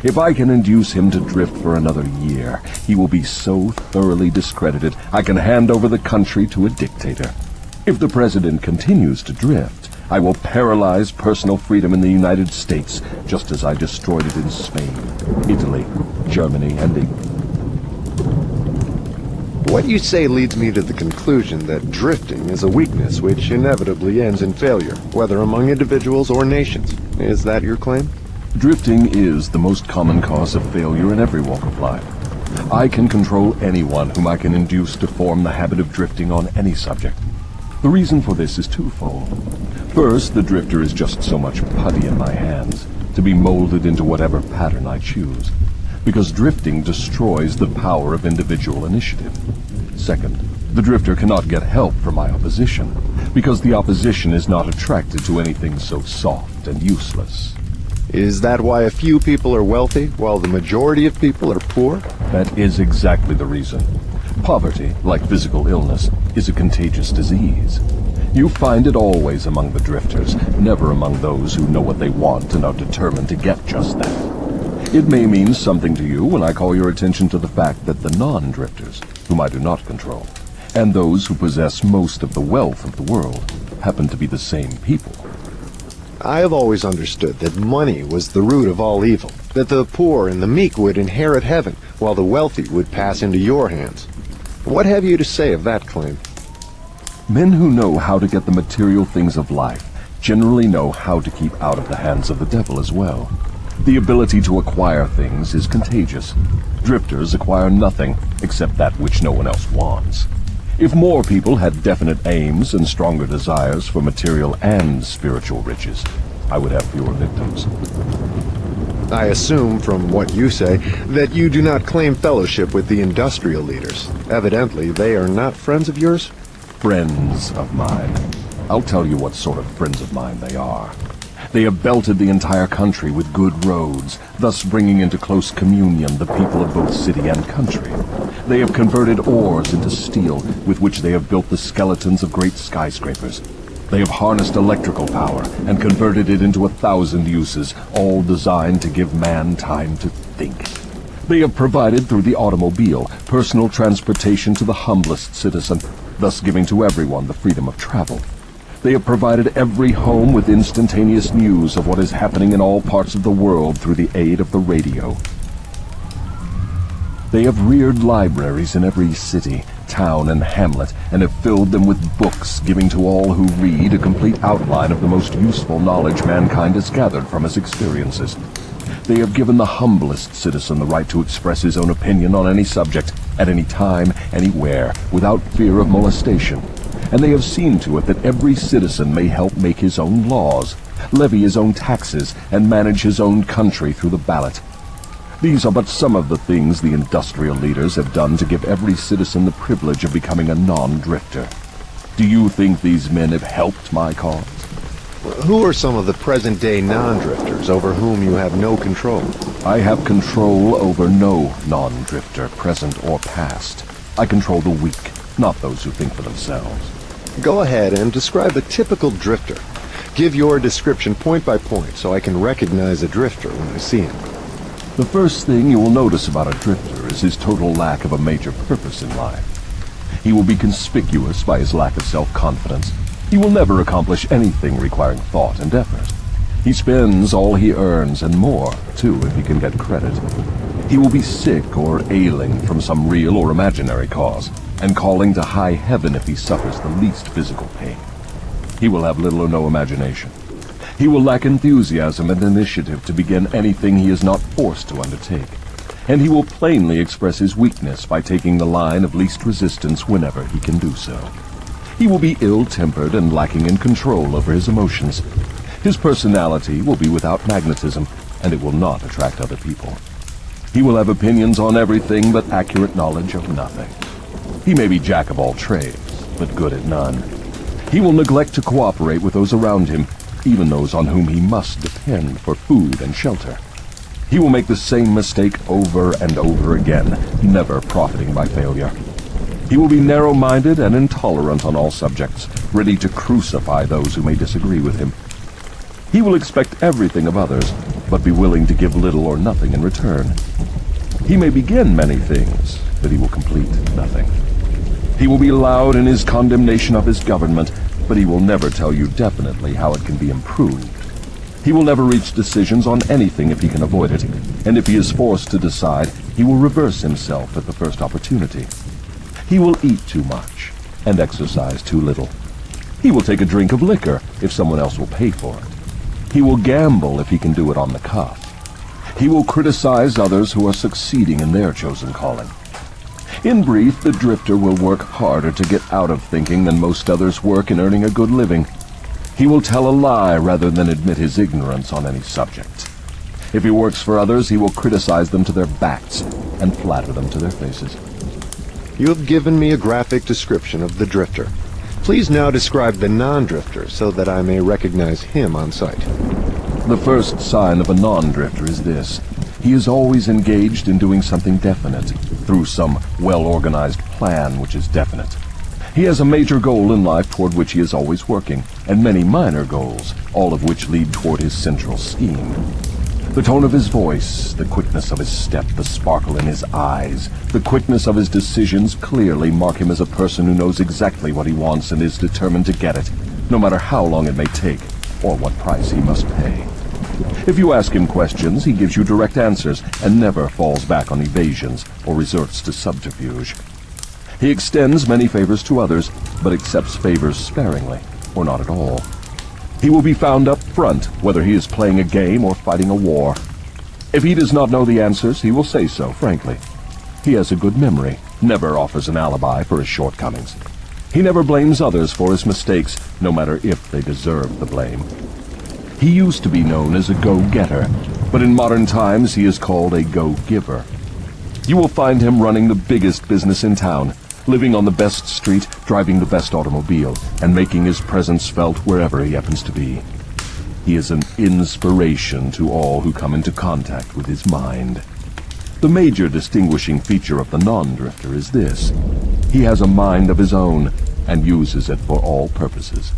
If I can induce him to drift for another year, he will be so thoroughly discredited I can hand over the country to a dictator. If the president continues to drift, I will paralyze personal freedom in the United States, just as I destroyed it in Spain, Italy, Germany, and England. What you say leads me to the conclusion that drifting is a weakness which inevitably ends in failure, whether among individuals or nations. Is that your claim? Drifting is the most common cause of failure in every walk of life. I can control anyone whom I can induce to form the habit of drifting on any subject. The reason for this is twofold. First, the drifter is just so much putty in my hands, to be molded into whatever pattern I choose, because drifting destroys the power of individual initiative. Second, the drifter cannot get help from my opposition, because the opposition is not attracted to anything so soft and useless. Is that why a few people are wealthy, while the majority of people are poor? That is exactly the reason. Poverty, like physical illness, is a contagious disease. You find it always among the drifters, never among those who know what they want and are determined to get just that. It may mean something to you when I call your attention to the fact that the non-drifters, whom I do not control, and those who possess most of the wealth of the world, happen to be the same people. I have always understood that money was the root of all evil, that the poor and the meek would inherit heaven, while the wealthy would pass into your hands. What have you to say of that claim? Men who know how to get the material things of life generally know how to keep out of the hands of the devil as well. The ability to acquire things is contagious. Drifters acquire nothing except that which no one else wants. If more people had definite aims and stronger desires for material and spiritual riches, I would have fewer victims. I assume, from what you say, that you do not claim fellowship with the industrial leaders. Evidently, they are not friends of yours? Friends of mine. I'll tell you what sort of friends of mine they are. They have belted the entire country with good roads, thus bringing into close communion the people of both city and country. They have converted ores into steel, with which they have built the skeletons of great skyscrapers. They have harnessed electrical power and converted it into 1,000 uses, all designed to give man time to think. They have provided through the automobile personal transportation to the humblest citizen, thus giving to everyone the freedom of travel. They have provided every home with instantaneous news of what is happening in all parts of the world through the aid of the radio. They have reared libraries in every city, town, and hamlet, and have filled them with books, giving to all who read a complete outline of the most useful knowledge mankind has gathered from his experiences. They have given the humblest citizen the right to express his own opinion on any subject, at any time, anywhere, without fear of molestation. And they have seen to it that every citizen may help make his own laws, levy his own taxes, and manage his own country through the ballot. These are but some of the things the industrial leaders have done to give every citizen the privilege of becoming a non-drifter. Do you think these men have helped my cause? Who are some of the present-day non-drifters over whom you have no control? I have control over no non-drifter, present or past. I control the weak, not those who think for themselves. Go ahead and describe a typical drifter. Give your description point by point so I can recognize a drifter when I see him. The first thing you will notice about a drifter is his total lack of a major purpose in life. He will be conspicuous by his lack of self-confidence. He will never accomplish anything requiring thought and effort. He spends all he earns and more, too, if he can get credit. He will be sick or ailing from some real or imaginary cause, and calling to high heaven if he suffers the least physical pain. He will have little or no imagination. He will lack enthusiasm and initiative to begin anything he is not forced to undertake. And he will plainly express his weakness by taking the line of least resistance whenever he can do so. He will be ill-tempered and lacking in control over his emotions. His personality will be without magnetism, and it will not attract other people. He will have opinions on everything but accurate knowledge of nothing. He may be jack of all trades, but good at none. He will neglect to cooperate with those around him, even those on whom he must depend for food and shelter. He will make the same mistake over and over again, never profiting by failure. He will be narrow-minded and intolerant on all subjects, ready to crucify those who may disagree with him. He will expect everything of others, but be willing to give little or nothing in return. He may begin many things, but he will complete nothing. He will be loud in his condemnation of his government, but he will never tell you definitely how it can be improved. He will never reach decisions on anything if he can avoid it, and if he is forced to decide, he will reverse himself at the first opportunity. He will eat too much and exercise too little. He will take a drink of liquor if someone else will pay for it. He will gamble if he can do it on the cuff. He will criticize others who are succeeding in their chosen calling. In brief, the drifter will work harder to get out of thinking than most others work in earning a good living. He will tell a lie rather than admit his ignorance on any subject. If he works for others, he will criticize them to their backs and flatter them to their faces. You have given me a graphic description of the drifter. Please now describe the non-drifter so that I may recognize him on sight. The first sign of a non-drifter is this. He is always engaged in doing something definite, through some well-organized plan which is definite. He has a major goal in life toward which he is always working, and many minor goals, all of which lead toward his central scheme. The tone of his voice, the quickness of his step, the sparkle in his eyes, the quickness of his decisions clearly mark him as a person who knows exactly what he wants and is determined to get it, no matter how long it may take, or what price he must pay. If you ask him questions, he gives you direct answers and never falls back on evasions or resorts to subterfuge. He extends many favors to others, but accepts favors sparingly, or not at all. He will be found up front, whether he is playing a game or fighting a war. If he does not know the answers, he will say so, frankly. He has a good memory, never offers an alibi for his shortcomings. He never blames others for his mistakes, no matter if they deserve the blame. He used to be known as a go-getter, but in modern times he is called a go-giver. You will find him running the biggest business in town, living on the best street, driving the best automobile, and making his presence felt wherever he happens to be. He is an inspiration to all who come into contact with his mind. The major distinguishing feature of the non-drifter is this. He has a mind of his own, and uses it for all purposes.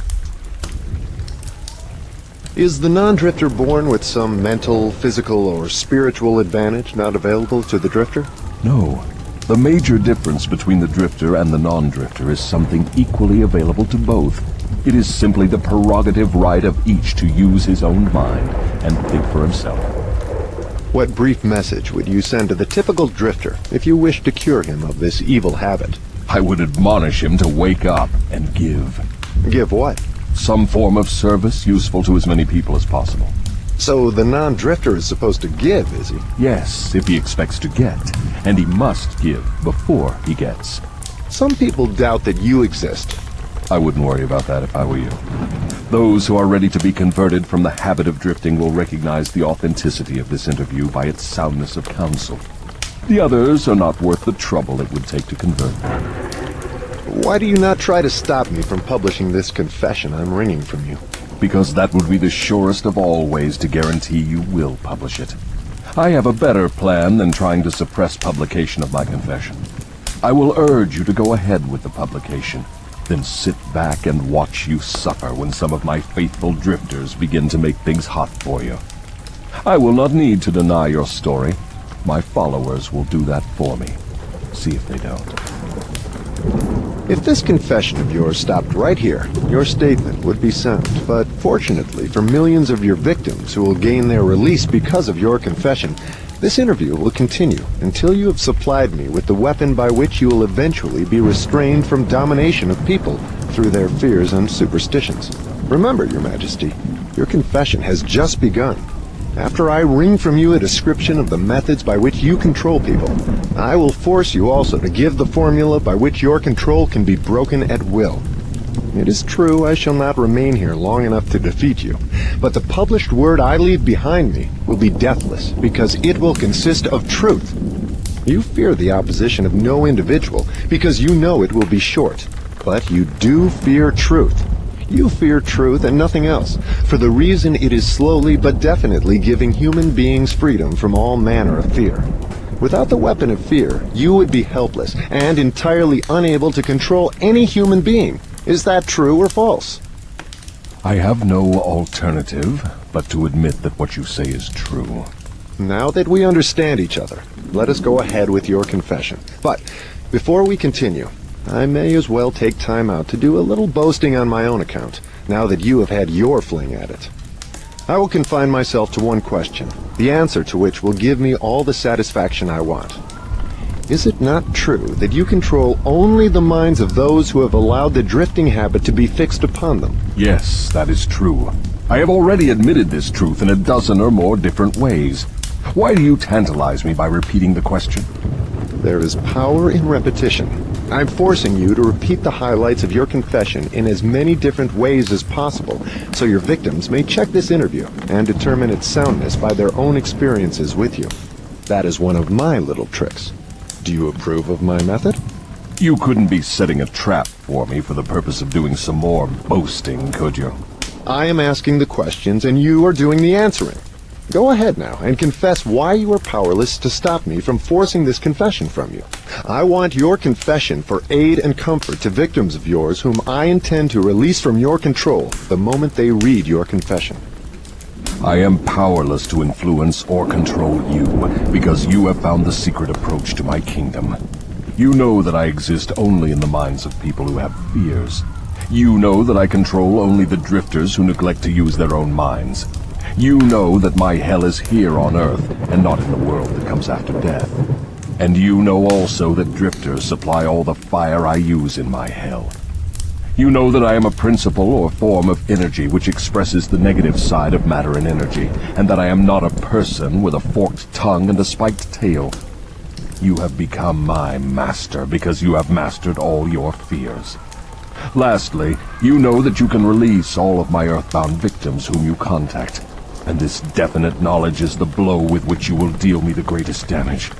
Is the non-drifter born with some mental, physical, or spiritual advantage not available to the drifter? No. The major difference between the drifter and the non-drifter is something equally available to both. It is simply the prerogative right of each to use his own mind and think for himself. What brief message would you send to the typical drifter if you wished to cure him of this evil habit? I would admonish him to wake up and give. Give what? Some form of service useful to as many people as possible. So the non-drifter is supposed to give, is he? Yes, if he expects to get. And he must give before he gets. Some people doubt that you exist. I wouldn't worry about that if I were you. Those who are ready to be converted from the habit of drifting will recognize the authenticity of this interview by its soundness of counsel. The others are not worth the trouble it would take to convert them. Why do you not try to stop me from publishing this confession I'm wringing from you? Because that would be the surest of all ways to guarantee you will publish it. I have a better plan than trying to suppress publication of my confession. I will urge you to go ahead with the publication, then sit back and watch you suffer when some of my faithful drifters begin to make things hot for you. I will not need to deny your story. My followers will do that for me. See if they don't. If this confession of yours stopped right here, your statement would be sound. But fortunately for millions of your victims who will gain their release because of your confession, This interview will continue until you have supplied me with the weapon by which you will eventually be restrained from domination of people through their fears and superstitions. Remember, Your Majesty, your confession has just begun. After I wring from you a description of the methods by which you control people, I will force you also to give the formula by which your control can be broken at will. It is true I shall not remain here long enough to defeat you, but the published word I leave behind me will be deathless because it will consist of truth. You fear the opposition of no individual because you know it will be short, but you do fear truth. You fear truth and nothing else, for the reason it is slowly but definitely giving human beings freedom from all manner of fear. Without the weapon of fear, you would be helpless and entirely unable to control any human being. Is that true or false? I have no alternative but to admit that what you say is true. Now that we understand each other, let us go ahead with your confession. But before we continue, I may as well take time out to do a little boasting on my own account, now that you have had your fling at it. I will confine myself to one question, the answer to which will give me all the satisfaction I want. Is it not true that you control only the minds of those who have allowed the drifting habit to be fixed upon them? Yes, that is true. I have already admitted this truth in a dozen or more different ways. Why do you tantalize me by repeating the question? There is power in repetition. I'm forcing you to repeat the highlights of your confession in as many different ways as possible, so your victims may check this interview and determine its soundness by their own experiences with you. That is one of my little tricks. Do you approve of my method? You couldn't be setting a trap for me for the purpose of doing some more boasting, could you? I am asking the questions and you are doing the answering. Go ahead now and confess why you are powerless to stop me from forcing this confession from you. I want your confession for aid and comfort to victims of yours whom I intend to release from your control the moment they read your confession. I am powerless to influence or control you because you have found the secret approach to my kingdom. You know that I exist only in the minds of people who have fears. You know that I control only the drifters who neglect to use their own minds. You know that my hell is here on Earth and not in the world that comes after death. And you know also that drifters supply all the fire I use in my hell. You know that I am a principle or form of energy which expresses the negative side of matter and energy, and that I am not a person with a forked tongue and a spiked tail. You have become my master because you have mastered all your fears. Lastly, you know that you can release all of my earthbound victims whom you contact, and this definite knowledge is the blow with which you will deal me the greatest damage.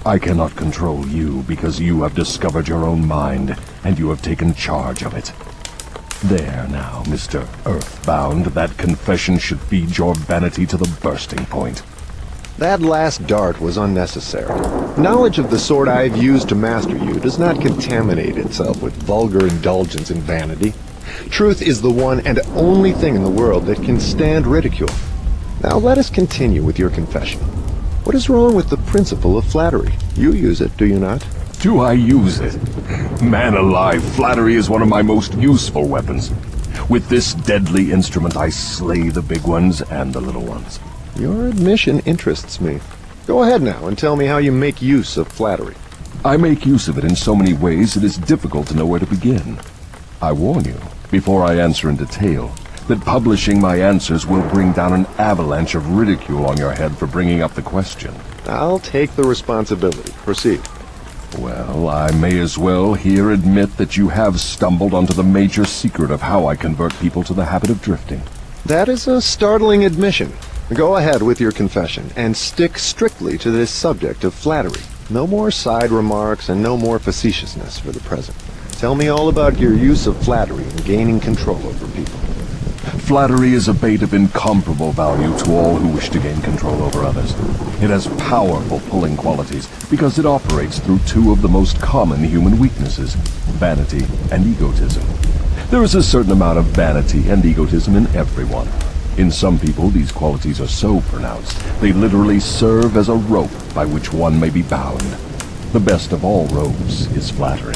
I cannot control you because you have discovered your own mind, and you have taken charge of it. There now, Mr. Earthbound, that confession should feed your vanity to the bursting point. That last dart was unnecessary. Knowledge of the sort I have used to master you does not contaminate itself with vulgar indulgence and vanity. Truth is the one and only thing in the world that can stand ridicule. Now let us continue with your confession. What is wrong with the principle of flattery? You use it, do you not? Do I use it? Man alive, flattery is one of my most useful weapons. With this deadly instrument I slay the big ones and the little ones. Your admission interests me. Go ahead now and tell me how you make use of flattery. I make use of it in so many ways it is difficult to know where to begin. I warn you, before I answer in detail, that publishing my answers will bring down an avalanche of ridicule on your head for bringing up the question. I'll take the responsibility. Proceed. Well, I may as well here admit that you have stumbled onto the major secret of how I convert people to the habit of drifting. That is a startling admission. Go ahead with your confession, and stick strictly to this subject of flattery. No more side remarks and no more facetiousness for the present. Tell me all about your use of flattery in gaining control over people. Flattery is a bait of incomparable value to all who wish to gain control over others. It has powerful pulling qualities because it operates through two of the most common human weaknesses, vanity and egotism. There is a certain amount of vanity and egotism in everyone. In some people, these qualities are so pronounced, they literally serve as a rope by which one may be bound. The best of all ropes is flattery.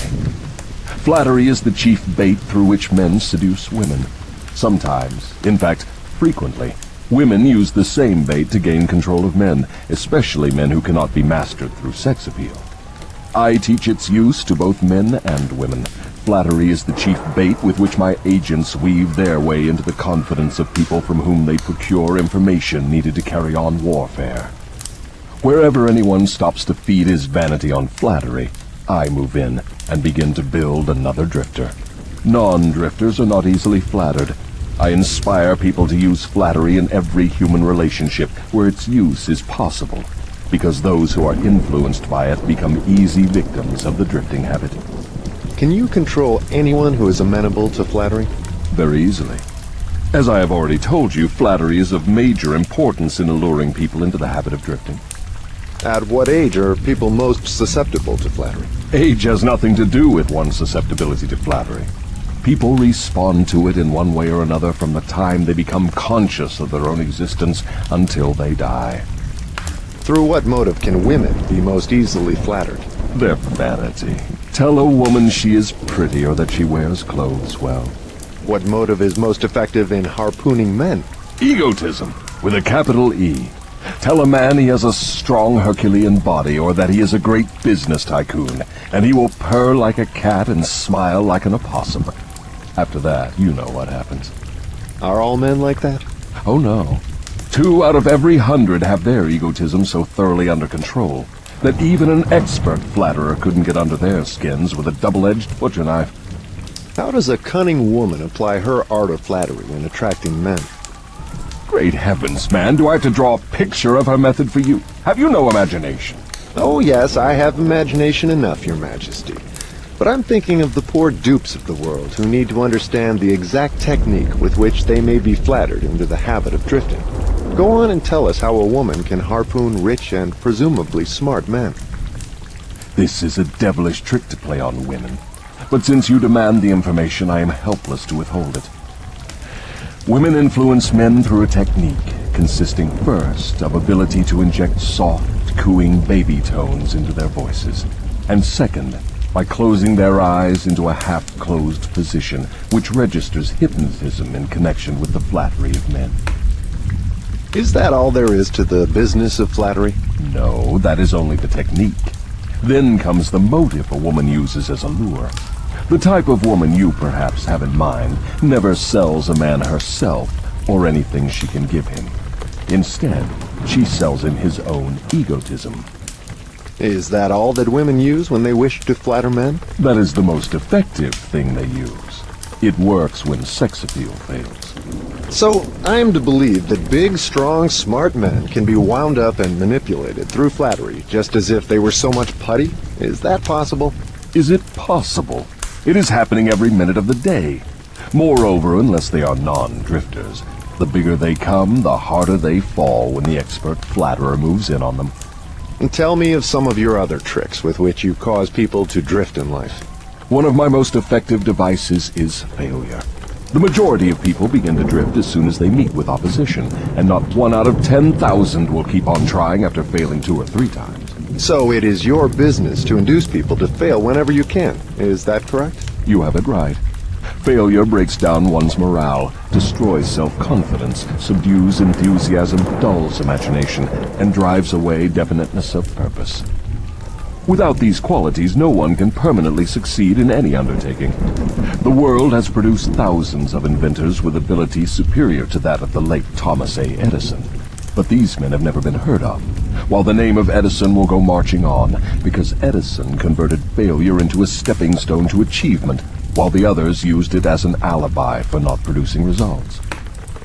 Flattery is the chief bait through which men seduce women. Sometimes, in fact, frequently, Women use the same bait to gain control of men, especially men who cannot be mastered through sex appeal. I teach its use to both men and women. Flattery is the chief bait with which my agents weave their way into the confidence of people from whom they procure information needed to carry on warfare. Wherever anyone stops to feed his vanity on flattery, I move in and begin to build another drifter. Non-drifters are not easily flattered. I inspire people to use flattery in every human relationship where its use is possible, because those who are influenced by it become easy victims of the drifting habit. Can you control anyone who is amenable to flattery? Very easily. As I have already told you, flattery is of major importance in alluring people into the habit of drifting. At what age are people most susceptible to flattery? Age has nothing to do with one's susceptibility to flattery. People respond to it in one way or another from the time they become conscious of their own existence until they die. Through what motive can women be most easily flattered? Their vanity. Tell a woman she is pretty or that she wears clothes well. What motive is most effective in harpooning men? Egotism, with a capital E. Tell a man he has a strong Herculean body or that he is a great business tycoon, and he will purr like a cat and smile like an opossum. After that, you know what happens. Are all men like that? Oh no. 2 out of every 100 have their egotism so thoroughly under control that even an expert flatterer couldn't get under their skins with a double-edged butcher knife. How does a cunning woman apply her art of flattery in attracting men? Great heavens, man, do I have to draw a picture of her method for you? Have you no imagination? Oh yes, I have imagination enough, Your Majesty. But I'm thinking of the poor dupes of the world who need to understand the exact technique with which they may be flattered into the habit of drifting. Go on and tell us how a woman can harpoon rich and presumably smart men. This is a devilish trick to play on women. But since you demand the information, I am helpless to withhold it. Women influence men through a technique consisting first of ability to inject soft, cooing baby tones into their voices, and second, by closing their eyes into a half-closed position, which registers hypnotism in connection with the flattery of men. Is that all there is to the business of flattery? No, that is only the technique. Then comes the motive a woman uses as a lure. The type of woman you perhaps have in mind never sells a man herself or anything she can give him. Instead, she sells him his own egotism. Is that all that women use when they wish to flatter men? That is the most effective thing they use. It works when sex appeal fails. So, I am to believe that big, strong, smart men can be wound up and manipulated through flattery, just as if they were so much putty? Is that possible? Is it possible? It is happening every minute of the day. Moreover, unless they are non-drifters, the bigger they come, the harder they fall when the expert flatterer moves in on them. And tell me of some of your other tricks with which you cause people to drift in life. One of my most effective devices is failure. The majority of people begin to drift as soon as they meet with opposition, and not 1 out of 10,000 will keep on trying after failing 2 or 3 times. So it is your business to induce people to fail whenever you can. Is that correct? You have it right. Failure breaks down one's morale, destroys self-confidence, subdues enthusiasm, dulls imagination, and drives away definiteness of purpose. Without these qualities, no one can permanently succeed in any undertaking. The world has produced thousands of inventors with abilities superior to that of the late Thomas A. Edison. But these men have never been heard of, while the name of Edison will go marching on, because Edison converted failure into a stepping stone to achievement, while the others used it as an alibi for not producing results.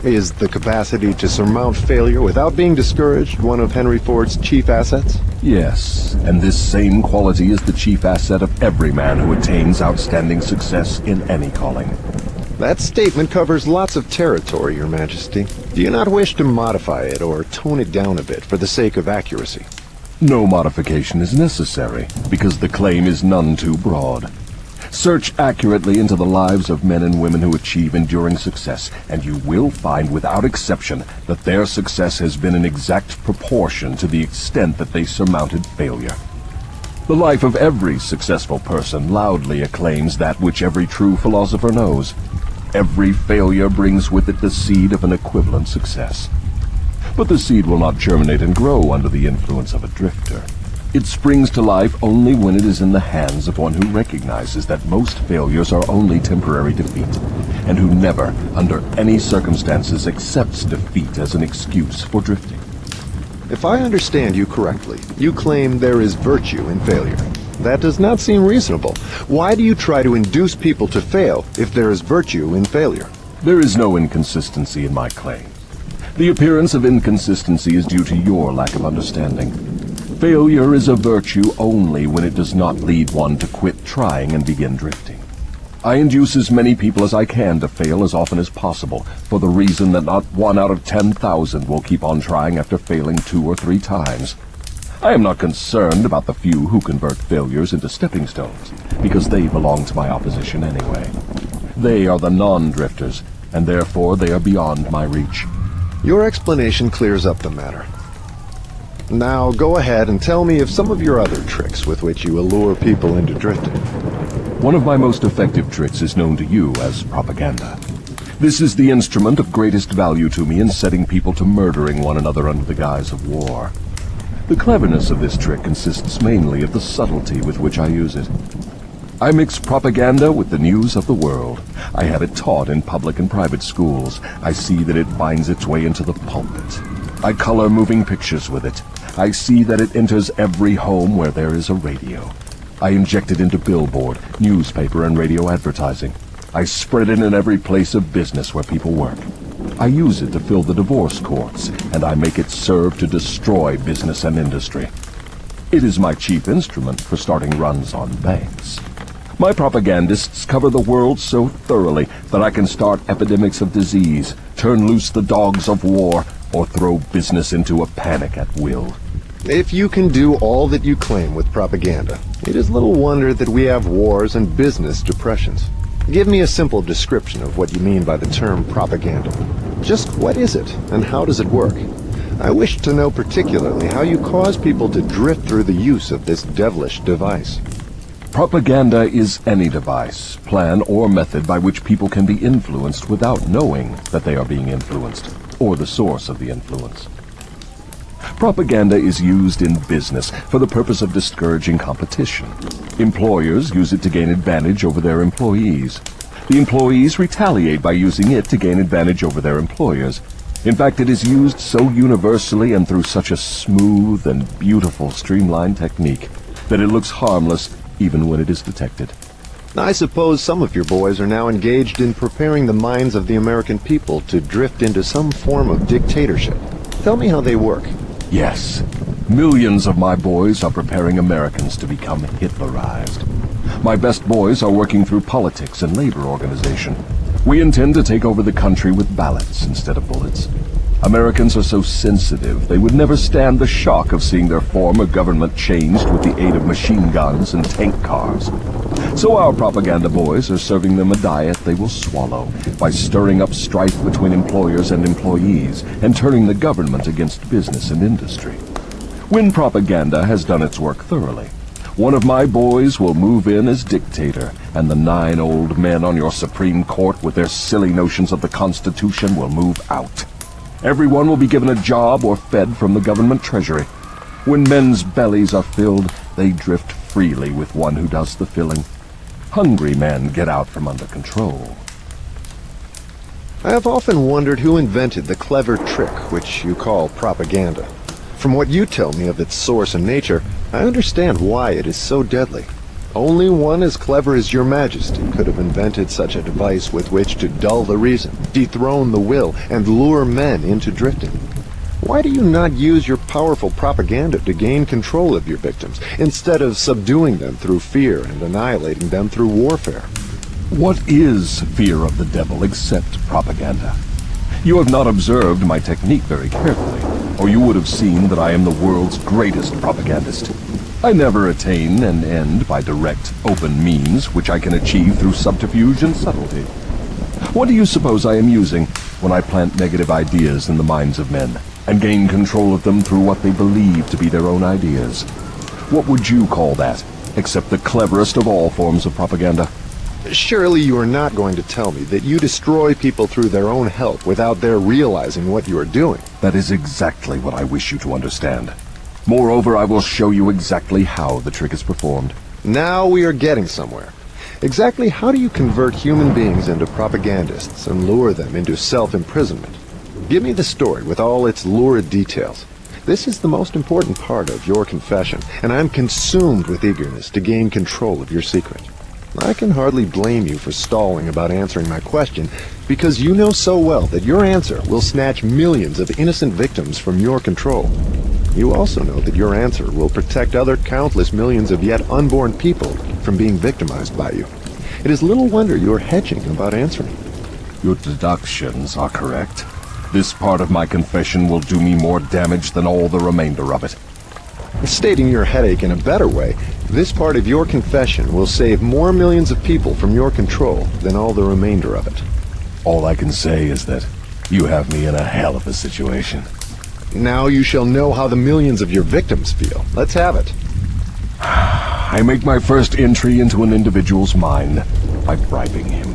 Is the capacity to surmount failure without being discouraged one of Henry Ford's chief assets? Yes, and this same quality is the chief asset of every man who attains outstanding success in any calling. That statement covers lots of territory, Your Majesty. Do you not wish to modify it or tone it down a bit for the sake of accuracy? No modification is necessary, because the claim is none too broad. Search accurately into the lives of men and women who achieve enduring success, and you will find without exception that their success has been in exact proportion to the extent that they surmounted failure. The life of every successful person loudly acclaims that which every true philosopher knows. Every failure brings with it the seed of an equivalent success. But the seed will not germinate and grow under the influence of a drifter. It springs to life only when it is in the hands of one who recognizes that most failures are only temporary defeat, and who never, under any circumstances, accepts defeat as an excuse for drifting. If I understand you correctly, you claim there is virtue in failure. That does not seem reasonable. Why do you try to induce people to fail if there is virtue in failure? There is no inconsistency in my claim. The appearance of inconsistency is due to your lack of understanding. Failure is a virtue only when it does not lead one to quit trying and begin drifting. I induce as many people as I can to fail as often as possible, for the reason that not 1 out of 10,000 will keep on trying after failing 2 or 3 times. I am not concerned about the few who convert failures into stepping stones, because they belong to my opposition anyway. They are the non-drifters, and therefore they are beyond my reach. Your explanation clears up the matter. Now go ahead and tell me of some of your other tricks with which you allure people into drifting. One of my most effective tricks is known to you as propaganda. This is the instrument of greatest value to me in setting people to murdering one another under the guise of war. The cleverness of this trick consists mainly of the subtlety with which I use it. I mix propaganda with the news of the world. I have it taught in public and private schools. I see that it finds its way into the pulpit. I color moving pictures with it. I see that it enters every home where there is a radio. I inject it into billboard, newspaper, and radio advertising. I spread it in every place of business where people work. I use it to fill the divorce courts, and I make it serve to destroy business and industry. It is my chief instrument for starting runs on banks. My propagandists cover the world so thoroughly that I can start epidemics of disease, turn loose the dogs of war, or throw business into a panic at will. If you can do all that you claim with propaganda, it is little wonder that we have wars and business depressions. Give me a simple description of what you mean by the term propaganda. Just what is it, and how does it work? I wish to know particularly how you cause people to drift through the use of this devilish device. Propaganda is any device, plan, or method by which people can be influenced without knowing that they are being influenced, or the source of the influence. Propaganda is used in business for the purpose of discouraging competition. Employers use it to gain advantage over their employees. The employees retaliate by using it to gain advantage over their employers. In fact, it is used so universally and through such a smooth and beautiful streamlined technique that it looks harmless even when it is detected. I suppose some of your boys are now engaged in preparing the minds of the American people to drift into some form of dictatorship. Tell me how they work. Yes, millions of my boys are preparing Americans to become Hitlerized. My best boys are working through politics and labor organization. We intend to take over the country with ballots instead of bullets. Americans are so sensitive, they would never stand the shock of seeing their form of government changed with the aid of machine guns and tank cars. So our propaganda boys are serving them a diet they will swallow by stirring up strife between employers and employees and turning the government against business and industry. When propaganda has done its work thoroughly, one of my boys will move in as dictator, and the 9 old men on your Supreme Court with their silly notions of the Constitution will move out. Everyone will be given a job or fed from the government treasury. When men's bellies are filled, they drift freely with one who does the filling. Hungry men get out from under control. I have often wondered who invented the clever trick which you call propaganda. From what you tell me of its source and nature, I understand why it is so deadly. Only one as clever as your Majesty could have invented such a device with which to dull the reason, dethrone the will, and lure men into drifting. Why do you not use your powerful propaganda to gain control of your victims, instead of subduing them through fear and annihilating them through warfare? What is fear of the devil except propaganda? You have not observed my technique very carefully, or you would have seen that I am the world's greatest propagandist. I never attain an end by direct, open means, which I can achieve through subterfuge and subtlety. What do you suppose I am using when I plant negative ideas in the minds of men, and gain control of them through what they believe to be their own ideas? What would you call that, except the cleverest of all forms of propaganda? Surely you are not going to tell me that you destroy people through their own help without their realizing what you are doing. That is exactly what I wish you to understand. Moreover, I will show you exactly how the trick is performed. Now we are getting somewhere. Exactly how do you convert human beings into propagandists and lure them into self-imprisonment? Give me the story with all its lurid details. This is the most important part of your confession, and I'm consumed with eagerness to gain control of your secret. I can hardly blame you for stalling about answering my question, because you know so well that your answer will snatch millions of innocent victims from your control. You also know that your answer will protect other countless millions of yet unborn people from being victimized by you. It is little wonder you are hedging about answering. Your deductions are correct. This part of my confession will do me more damage than all the remainder of it. Stating your headache in a better way, this part of your confession will save more millions of people from your control than all the remainder of it. All I can say is that you have me in a hell of a situation. Now you shall know how the millions of your victims feel. Let's have it. I make my first entry into an individual's mind by bribing him.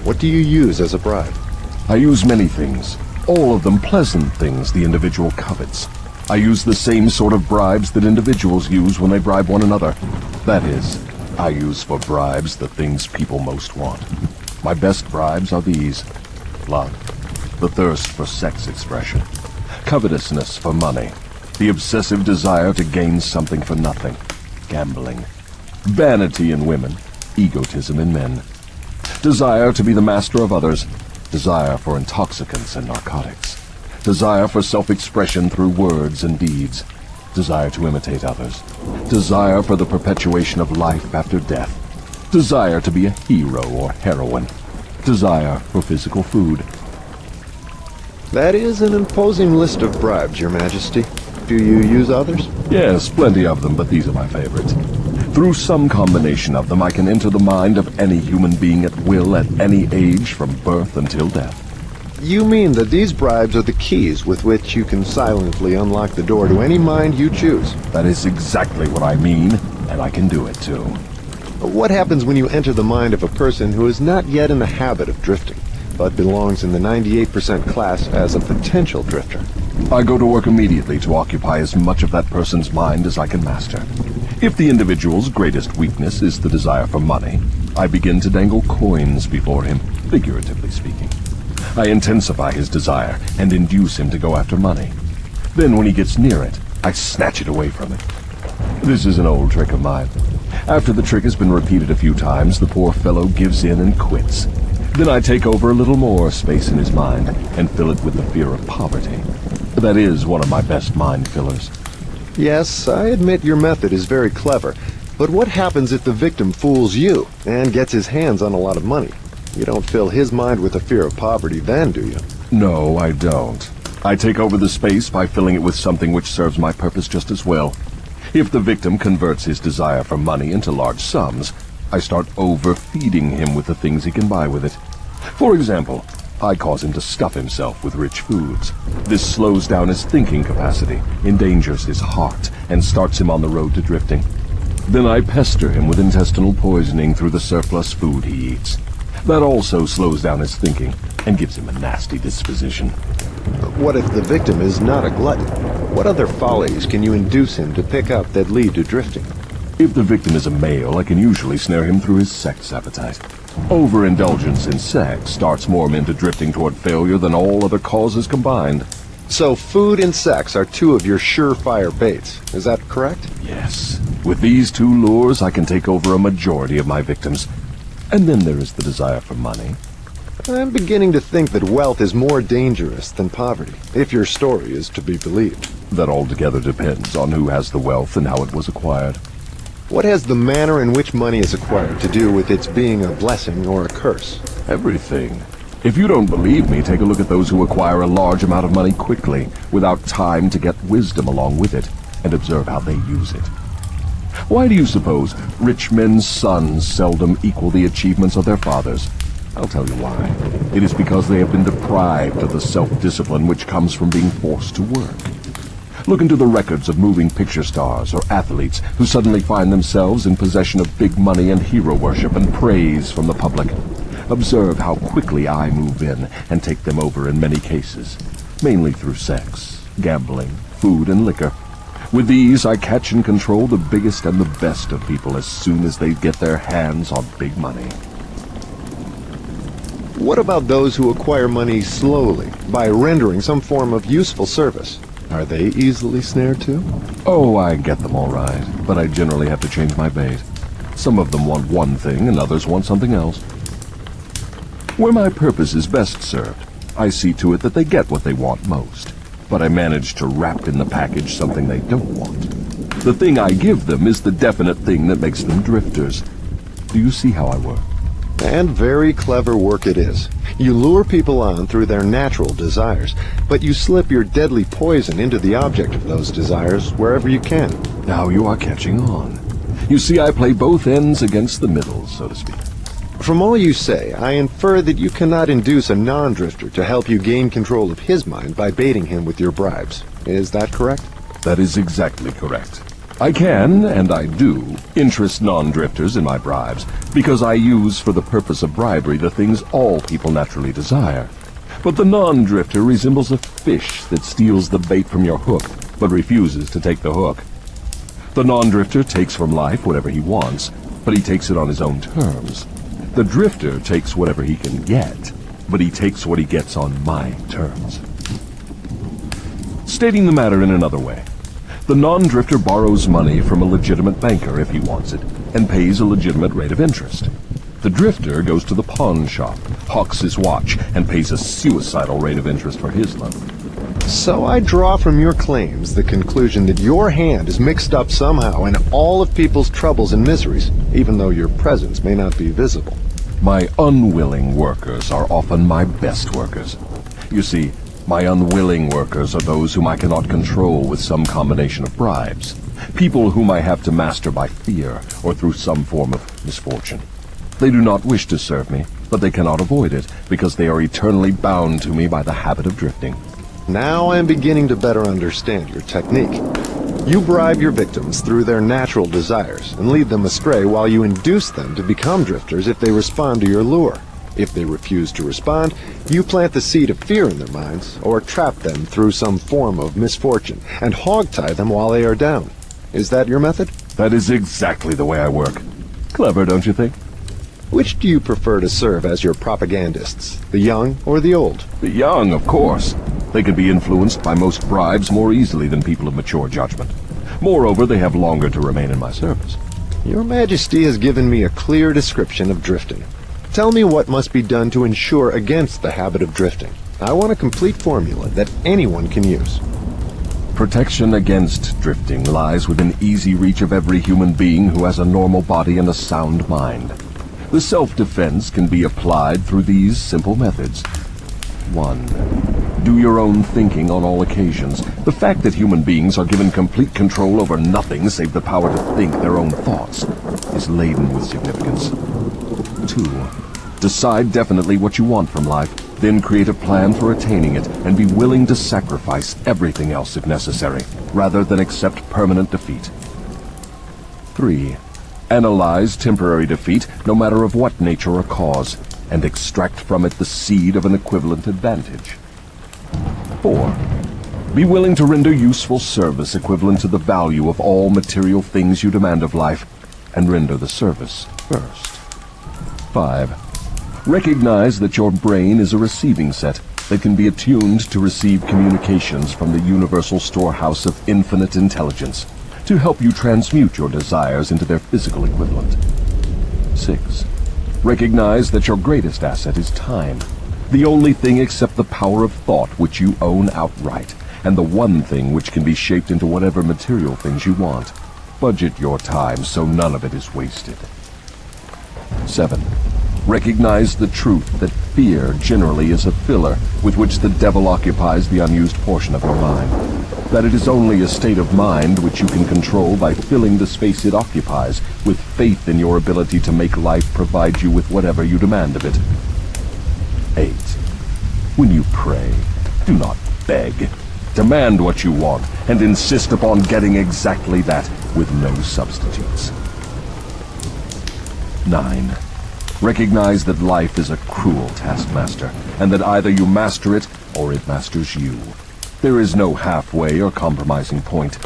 What do you use as a bribe? I use many things, all of them pleasant things the individual covets. I use the same sort of bribes that individuals use when they bribe one another. That is, I use for bribes the things people most want. My best bribes are these: love, the thirst for sex expression, covetousness for money, the obsessive desire to gain something for nothing, gambling, vanity in women, egotism in men, desire to be the master of others, desire for intoxicants and narcotics, desire for self-expression through words and deeds, desire to imitate others, desire for the perpetuation of life after death, desire to be a hero or heroine, desire for physical food. That is an imposing list of bribes, Your Majesty. Do you use others? Yes, plenty of them, but these are my favorites. Through some combination of them, I can enter the mind of any human being at will at any age from birth until death. You mean that these bribes are the keys with which you can silently unlock the door to any mind you choose? That is exactly what I mean, and I can do it too. What happens when you enter the mind of a person who is not yet in the habit of drifting, but belongs in the 98% class as a potential drifter? I go to work immediately to occupy as much of that person's mind as I can master. If the individual's greatest weakness is the desire for money, I begin to dangle coins before him, figuratively speaking. I intensify his desire and induce him to go after money. Then when he gets near it, I snatch it away from him. This is an old trick of mine. After the trick has been repeated a few times, the poor fellow gives in and quits. Then I take over a little more space in his mind and fill it with the fear of poverty. That is one of my best mind fillers. Yes, I admit your method is very clever, but what happens if the victim fools you and gets his hands on a lot of money? You don't fill his mind with the fear of poverty then, do you? No, I don't. I take over the space by filling it with something which serves my purpose just as well. If the victim converts his desire for money into large sums, I start overfeeding him with the things he can buy with it. For example, I cause him to stuff himself with rich foods. This slows down his thinking capacity, endangers his heart, and starts him on the road to drifting. Then I pester him with intestinal poisoning through the surplus food he eats. That also slows down his thinking and gives him a nasty disposition. What if the victim is not a glutton? What other follies can you induce him to pick up that lead to drifting? If the victim is a male, I can usually snare him through his sex appetite. Overindulgence in sex starts more men into drifting toward failure than all other causes combined. So food and sex are two of your surefire baits. Is that correct? Yes. With these two lures, I can take over a majority of my victims. And then there is the desire for money. I'm beginning to think that wealth is more dangerous than poverty, if your story is to be believed. That altogether depends on who has the wealth and how it was acquired. What has the manner in which money is acquired to do with its being a blessing or a curse? Everything. If you don't believe me, take a look at those who acquire a large amount of money quickly, without time to get wisdom along with it, and observe how they use it. Why do you suppose rich men's sons seldom equal the achievements of their fathers? I'll tell you why. It is because they have been deprived of the self-discipline which comes from being forced to work. Look into the records of moving picture stars or athletes who suddenly find themselves in possession of big money and hero worship and praise from the public. Observe how quickly I move in and take them over in many cases. mainly through sex, gambling, food, and liquor. With these, I catch and control the biggest and the best of people as soon as they get their hands on big money. What about those who acquire money slowly, by rendering some form of useful service? Are they easily snared too? Oh, I get them all right, but I generally have to change my bait. Some of them want one thing and others want something else. Where my purpose is best served, I see to it that they get what they want most. But I manage to wrap in the package something they don't want. The thing I give them is the definite thing that makes them drifters. Do you see how I work? And very clever work it is. You lure people on through their natural desires, but you slip your deadly poison into the object of those desires wherever you can. Now you are catching on. You see, I play both ends against the middle, so to speak. From all you say, I infer that you cannot induce a non-drifter to help you gain control of his mind by baiting him with your bribes. Is that correct? That is exactly correct. I can, and I do, interest non-drifters in my bribes, because I use for the purpose of bribery the things all people naturally desire. But the non-drifter resembles a fish that steals the bait from your hook, but refuses to take the hook. The non-drifter takes from life whatever he wants, but he takes it on his own terms. The drifter takes whatever he can get, but he takes what he gets on my terms. Stating the matter in another way, the non-drifter borrows money from a legitimate banker if he wants it, and pays a legitimate rate of interest. The drifter goes to the pawn shop, hawks his watch, and pays a suicidal rate of interest for his loan. So I draw from your claims the conclusion that your hand is mixed up somehow in all of people's troubles and miseries, even though your presence may not be visible. My unwilling workers are often my best workers. You see, my unwilling workers are those whom I cannot control with some combination of bribes. People whom I have to master by fear or through some form of misfortune. They do not wish to serve me, but they cannot avoid it because they are eternally bound to me by the habit of drifting. Now I am beginning to better understand your technique. You bribe your victims through their natural desires and lead them astray while you induce them to become drifters if they respond to your lure. If they refuse to respond, you plant the seed of fear in their minds or trap them through some form of misfortune and hogtie them while they are down. Is that your method? That is exactly the way I work. Clever, don't you think? Which do you prefer to serve as your propagandists, the young or the old? The young, of course. They can be influenced by most bribes more easily than people of mature judgment. Moreover, they have longer to remain in my service. Your Majesty has given me a clear description of drifting. Tell me what must be done to ensure against the habit of drifting. I want a complete formula that anyone can use. Protection against drifting lies within easy reach of every human being who has a normal body and a sound mind. The self-defense can be applied through these simple methods. 1. Do your own thinking on all occasions. The fact that human beings are given complete control over nothing save the power to think their own thoughts is laden with significance. 2. Decide definitely what you want from life, then create a plan for attaining it, and be willing to sacrifice everything else if necessary, rather than accept permanent defeat. 3. Analyze temporary defeat, no matter of what nature or cause, and extract from it the seed of an equivalent advantage. 4. Be willing to render useful service equivalent to the value of all material things you demand of life, and render the service first. 5. Recognize that your brain is a receiving set that can be attuned to receive communications from the universal storehouse of infinite intelligence to help you transmute your desires into their physical equivalent. 6. Recognize that your greatest asset is time, the only thing except the power of thought which you own outright, and the one thing which can be shaped into whatever material things you want. Budget your time so none of it is wasted. 7. Recognize the truth that fear generally is a filler with which the devil occupies the unused portion of your mind. That it is only a state of mind which you can control by filling the space it occupies with faith in your ability to make life provide you with whatever you demand of it. 8. When you pray, do not beg. Demand what you want and insist upon getting exactly that with no substitutes. 9. Recognize that life is a cruel taskmaster, and that either you master it, or it masters you. There is no halfway or compromising point.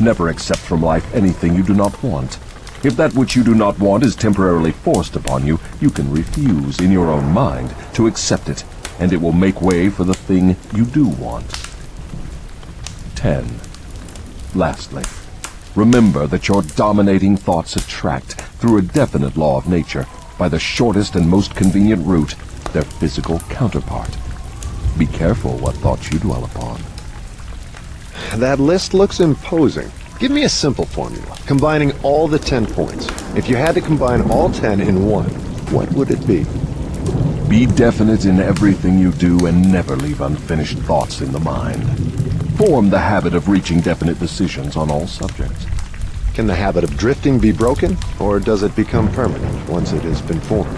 Never accept from life anything you do not want. If that which you do not want is temporarily forced upon you, you can refuse in your own mind to accept it, and it will make way for the thing you do want. 10. Lastly, remember that your dominating thoughts attract, through a definite law of nature, by the shortest and most convenient route, their physical counterpart. Be careful what thoughts you dwell upon. That list looks imposing. Give me a simple formula, combining all the 10 points. If you had to combine all 10 in one, what would it be? Be definite in everything you do and never leave unfinished thoughts in the mind. Form the habit of reaching definite decisions on all subjects. Can the habit of drifting be broken, or does it become permanent once it has been formed?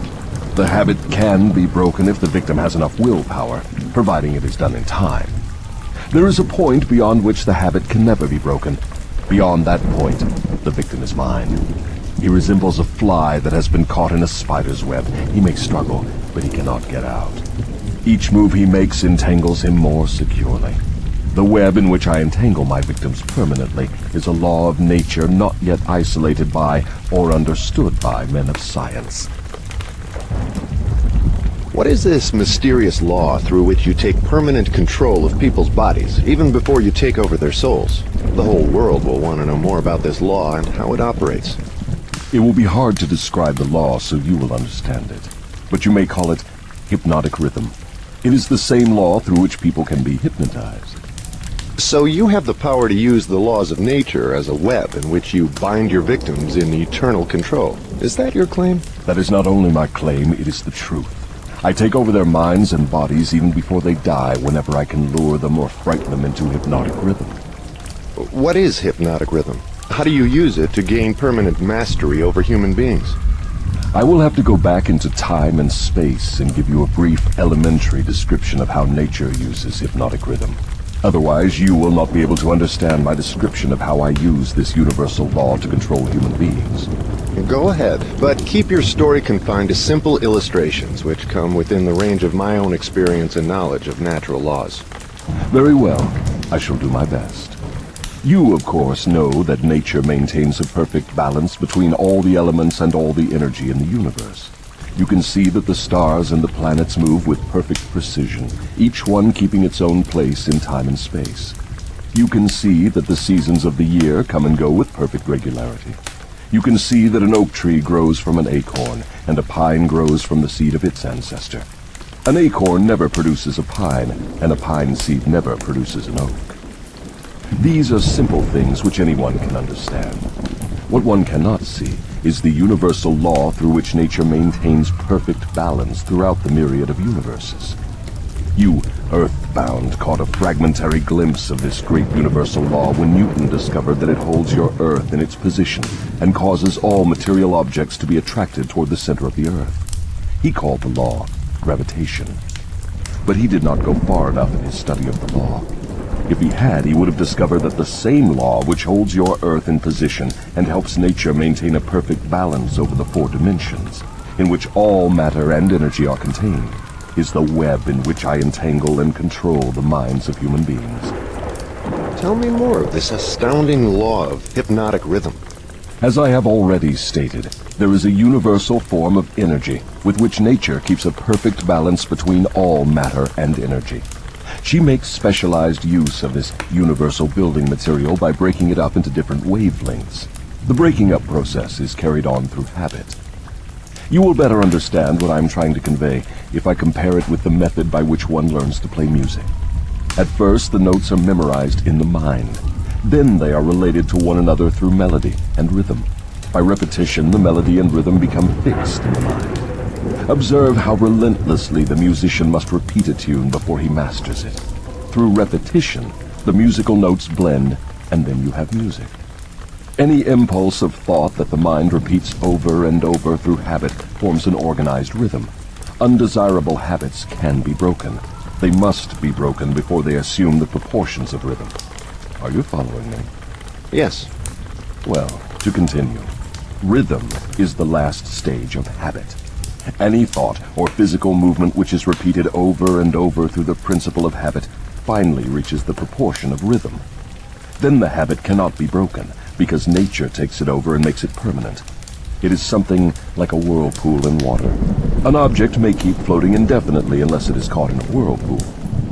The habit can be broken if the victim has enough willpower, providing it is done in time. There is a point beyond which the habit can never be broken. Beyond that point, the victim is mine. He resembles a fly that has been caught in a spider's web. He may struggle, but he cannot get out. Each move he makes entangles him more securely. The web in which I entangle my victims permanently is a law of nature not yet isolated by or understood by men of science. What is this mysterious law through which you take permanent control of people's bodies, even before you take over their souls? The whole world will want to know more about this law and how it operates. It will be hard to describe the law so you will understand it, but you may call it hypnotic rhythm. It is the same law through which people can be hypnotized. So you have the power to use the laws of nature as a web in which you bind your victims in eternal control. Is that your claim? That is not only my claim, it is the truth. I take over their minds and bodies even before they die whenever I can lure them or frighten them into hypnotic rhythm. What is hypnotic rhythm? How do you use it to gain permanent mastery over human beings? I will have to go back into time and space and give you a brief elementary description of how nature uses hypnotic rhythm. Otherwise, you will not be able to understand my description of how I use this universal law to control human beings. Go ahead, but keep your story confined to simple illustrations which come within the range of my own experience and knowledge of natural laws. Very well. I shall do my best. You, of course, know that nature maintains a perfect balance between all the elements and all the energy in the universe. You can see that the stars and the planets move with perfect precision, each one keeping its own place in time and space. You can see that the seasons of the year come and go with perfect regularity. You can see that an oak tree grows from an acorn, and a pine grows from the seed of its ancestor. An acorn never produces a pine, and a pine seed never produces an oak. These are simple things which anyone can understand. What one cannot see is the universal law through which nature maintains perfect balance throughout the myriad of universes. You, Earthbound, caught a fragmentary glimpse of this great universal law when Newton discovered that it holds your Earth in its position and causes all material objects to be attracted toward the center of the Earth. He called the law gravitation. But he did not go far enough in his study of the law. If he had, he would have discovered that the same law which holds your Earth in position and helps nature maintain a perfect balance over the 4 dimensions, in which all matter and energy are contained, is the web in which I entangle and control the minds of human beings. Tell me more of this astounding law of hypnotic rhythm. As I have already stated, there is a universal form of energy with which nature keeps a perfect balance between all matter and energy. She makes specialized use of this universal building material by breaking it up into different wavelengths. The breaking up process is carried on through habit. You will better understand what I am trying to convey if I compare it with the method by which one learns to play music. At first, the notes are memorized in the mind. Then they are related to one another through melody and rhythm. By repetition, the melody and rhythm become fixed in the mind. Observe how relentlessly the musician must repeat a tune before he masters it. Through repetition, the musical notes blend, and then you have music. Any impulse of thought that the mind repeats over and over through habit forms an organized rhythm. Undesirable habits can be broken. They must be broken before they assume the proportions of rhythm. Are you following me? Yes. Well, to continue. Rhythm is the last stage of habit. Any thought or physical movement which is repeated over and over through the principle of habit finally reaches the proportion of rhythm. Then the habit cannot be broken, because nature takes it over and makes it permanent. It is something like a whirlpool in water. An object may keep floating indefinitely unless it is caught in a whirlpool.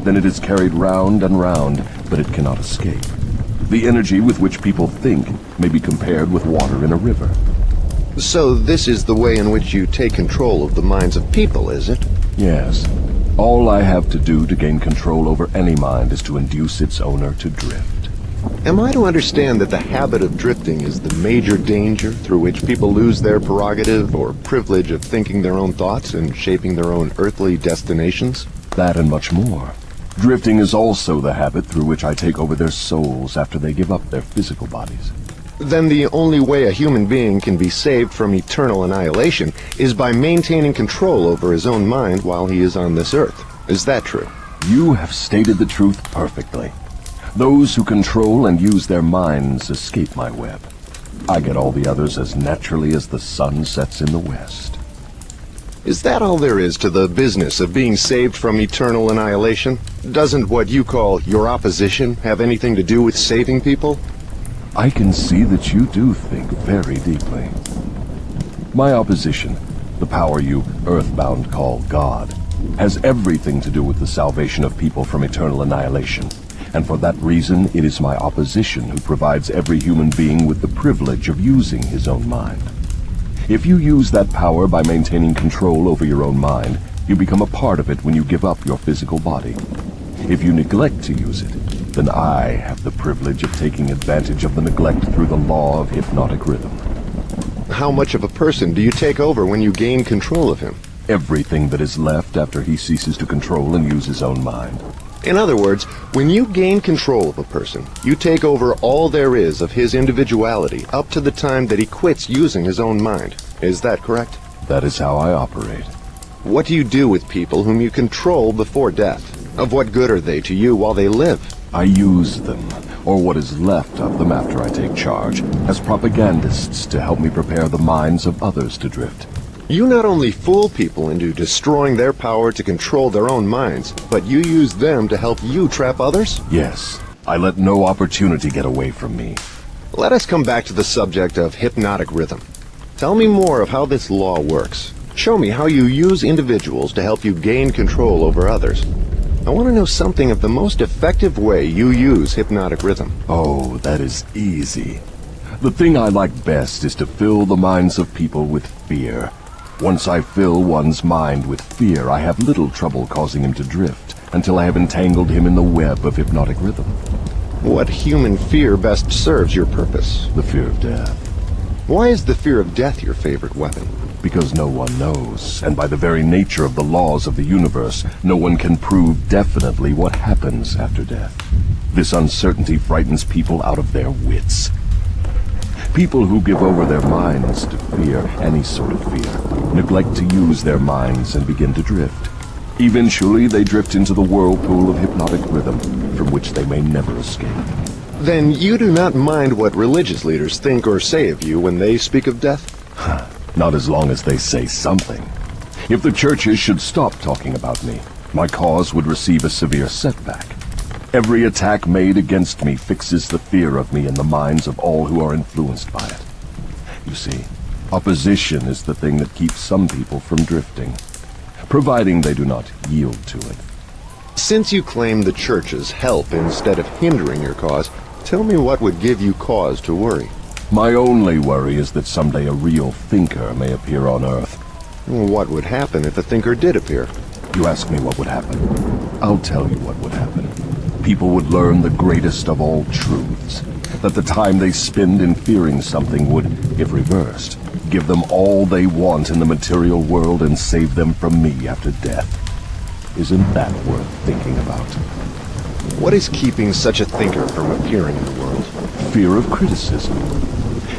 Then it is carried round and round, but it cannot escape. The energy with which people think may be compared with water in a river. So this is the way in which you take control of the minds of people, is it? Yes. All I have to do to gain control over any mind is to induce its owner to drift. Am I to understand that the habit of drifting is the major danger through which people lose their prerogative or privilege of thinking their own thoughts and shaping their own earthly destinations? That and much more. Drifting is also the habit through which I take over their souls after they give up their physical bodies. Then the only way a human being can be saved from eternal annihilation is by maintaining control over his own mind while he is on this earth. Is that true? You have stated the truth perfectly. Those who control and use their minds escape my web. I get all the others as naturally as the sun sets in the west. Is that all there is to the business of being saved from eternal annihilation? Doesn't what you call your opposition have anything to do with saving people? I can see that you do think very deeply. My opposition, the power you Earthbound call God, has everything to do with the salvation of people from eternal annihilation. And for that reason, it is my opposition who provides every human being with the privilege of using his own mind. If you use that power by maintaining control over your own mind, you become a part of it when you give up your physical body. If you neglect to use it, then I have the privilege of taking advantage of the neglect through the law of hypnotic rhythm. How much of a person do you take over when you gain control of him? Everything that is left after he ceases to control and use his own mind. In other words, when you gain control of a person, you take over all there is of his individuality up to the time that he quits using his own mind. Is that correct? That is how I operate. What do you do with people whom you control before death? Of what good are they to you while they live? I use them, or what is left of them after I take charge, as propagandists to help me prepare the minds of others to drift. You not only fool people into destroying their power to control their own minds, but you use them to help you trap others? Yes, I let no opportunity get away from me. Let us come back to the subject of hypnotic rhythm. Tell me more of how this law works. Show me how you use individuals to help you gain control over others. I want to know something of the most effective way you use hypnotic rhythm. Oh, that is easy. The thing I like best is to fill the minds of people with fear. Once I fill one's mind with fear, I have little trouble causing him to drift, until I have entangled him in the web of hypnotic rhythm. What human fear best serves your purpose? The fear of death. Why is the fear of death your favorite weapon? Because no one knows, and by the very nature of the laws of the universe, no one can prove definitely what happens after death. This uncertainty frightens people out of their wits. People who give over their minds to fear, any sort of fear, neglect to use their minds and begin to drift. Eventually, they drift into the whirlpool of hypnotic rhythm, from which they may never escape. Then you do not mind what religious leaders think or say of you when they speak of death? Not as long as they say something. If the churches should stop talking about me, my cause would receive a severe setback. Every attack made against me fixes the fear of me in the minds of all who are influenced by it. You see, opposition is the thing that keeps some people from drifting, providing they do not yield to it. Since you claim the churches help instead of hindering your cause, tell me what would give you cause to worry. My only worry is that someday a real thinker may appear on Earth. What would happen if a thinker did appear? You ask me what would happen. I'll tell you what would happen. People would learn the greatest of all truths, that the time they spend in fearing something would, if reversed, give them all they want in the material world and save them from me after death. Isn't that worth thinking about? What is keeping such a thinker from appearing in the world? Fear of criticism.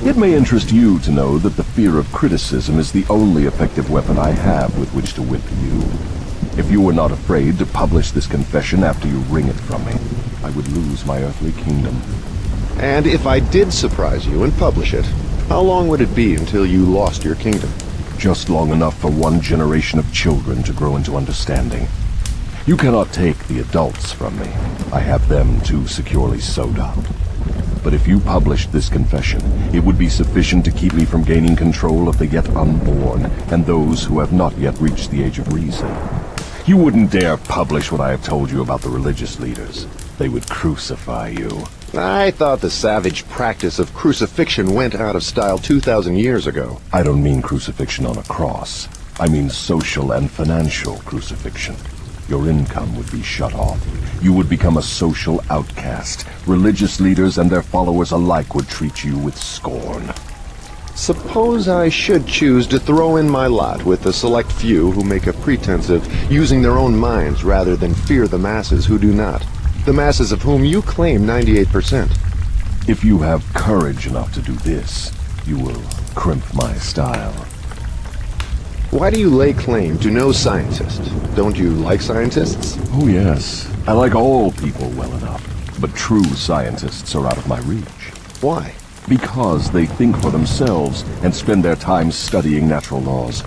It may interest you to know that the fear of criticism is the only effective weapon I have with which to whip you. If you were not afraid to publish this confession after you wring it from me, I would lose my earthly kingdom. And if I did surprise you and publish it, how long would it be until you lost your kingdom? just long enough for one generation of children to grow into understanding. You cannot take the adults from me. I have them too securely sewed up. But if you published this confession, it would be sufficient to keep me from gaining control of the yet unborn and those who have not yet reached the age of reason. You wouldn't dare publish what I have told you about the religious leaders. They would crucify you. I thought the savage practice of crucifixion went out of style 2,000 years ago. I don't mean crucifixion on a cross. I mean social and financial crucifixion. Your income would be shut off. You would become a social outcast. Religious leaders and their followers alike would treat you with scorn. Suppose I should choose to throw in my lot with the select few who make a pretense of using their own minds rather than fear the masses who do not. The masses of whom you claim 98%. If you have courage enough to do this, you will crimp my style. Why do you lay claim to no scientist? Don't you like scientists? Oh yes, I like all people well enough, but true scientists are out of my reach. Why? Because they think for themselves and spend their time studying natural laws.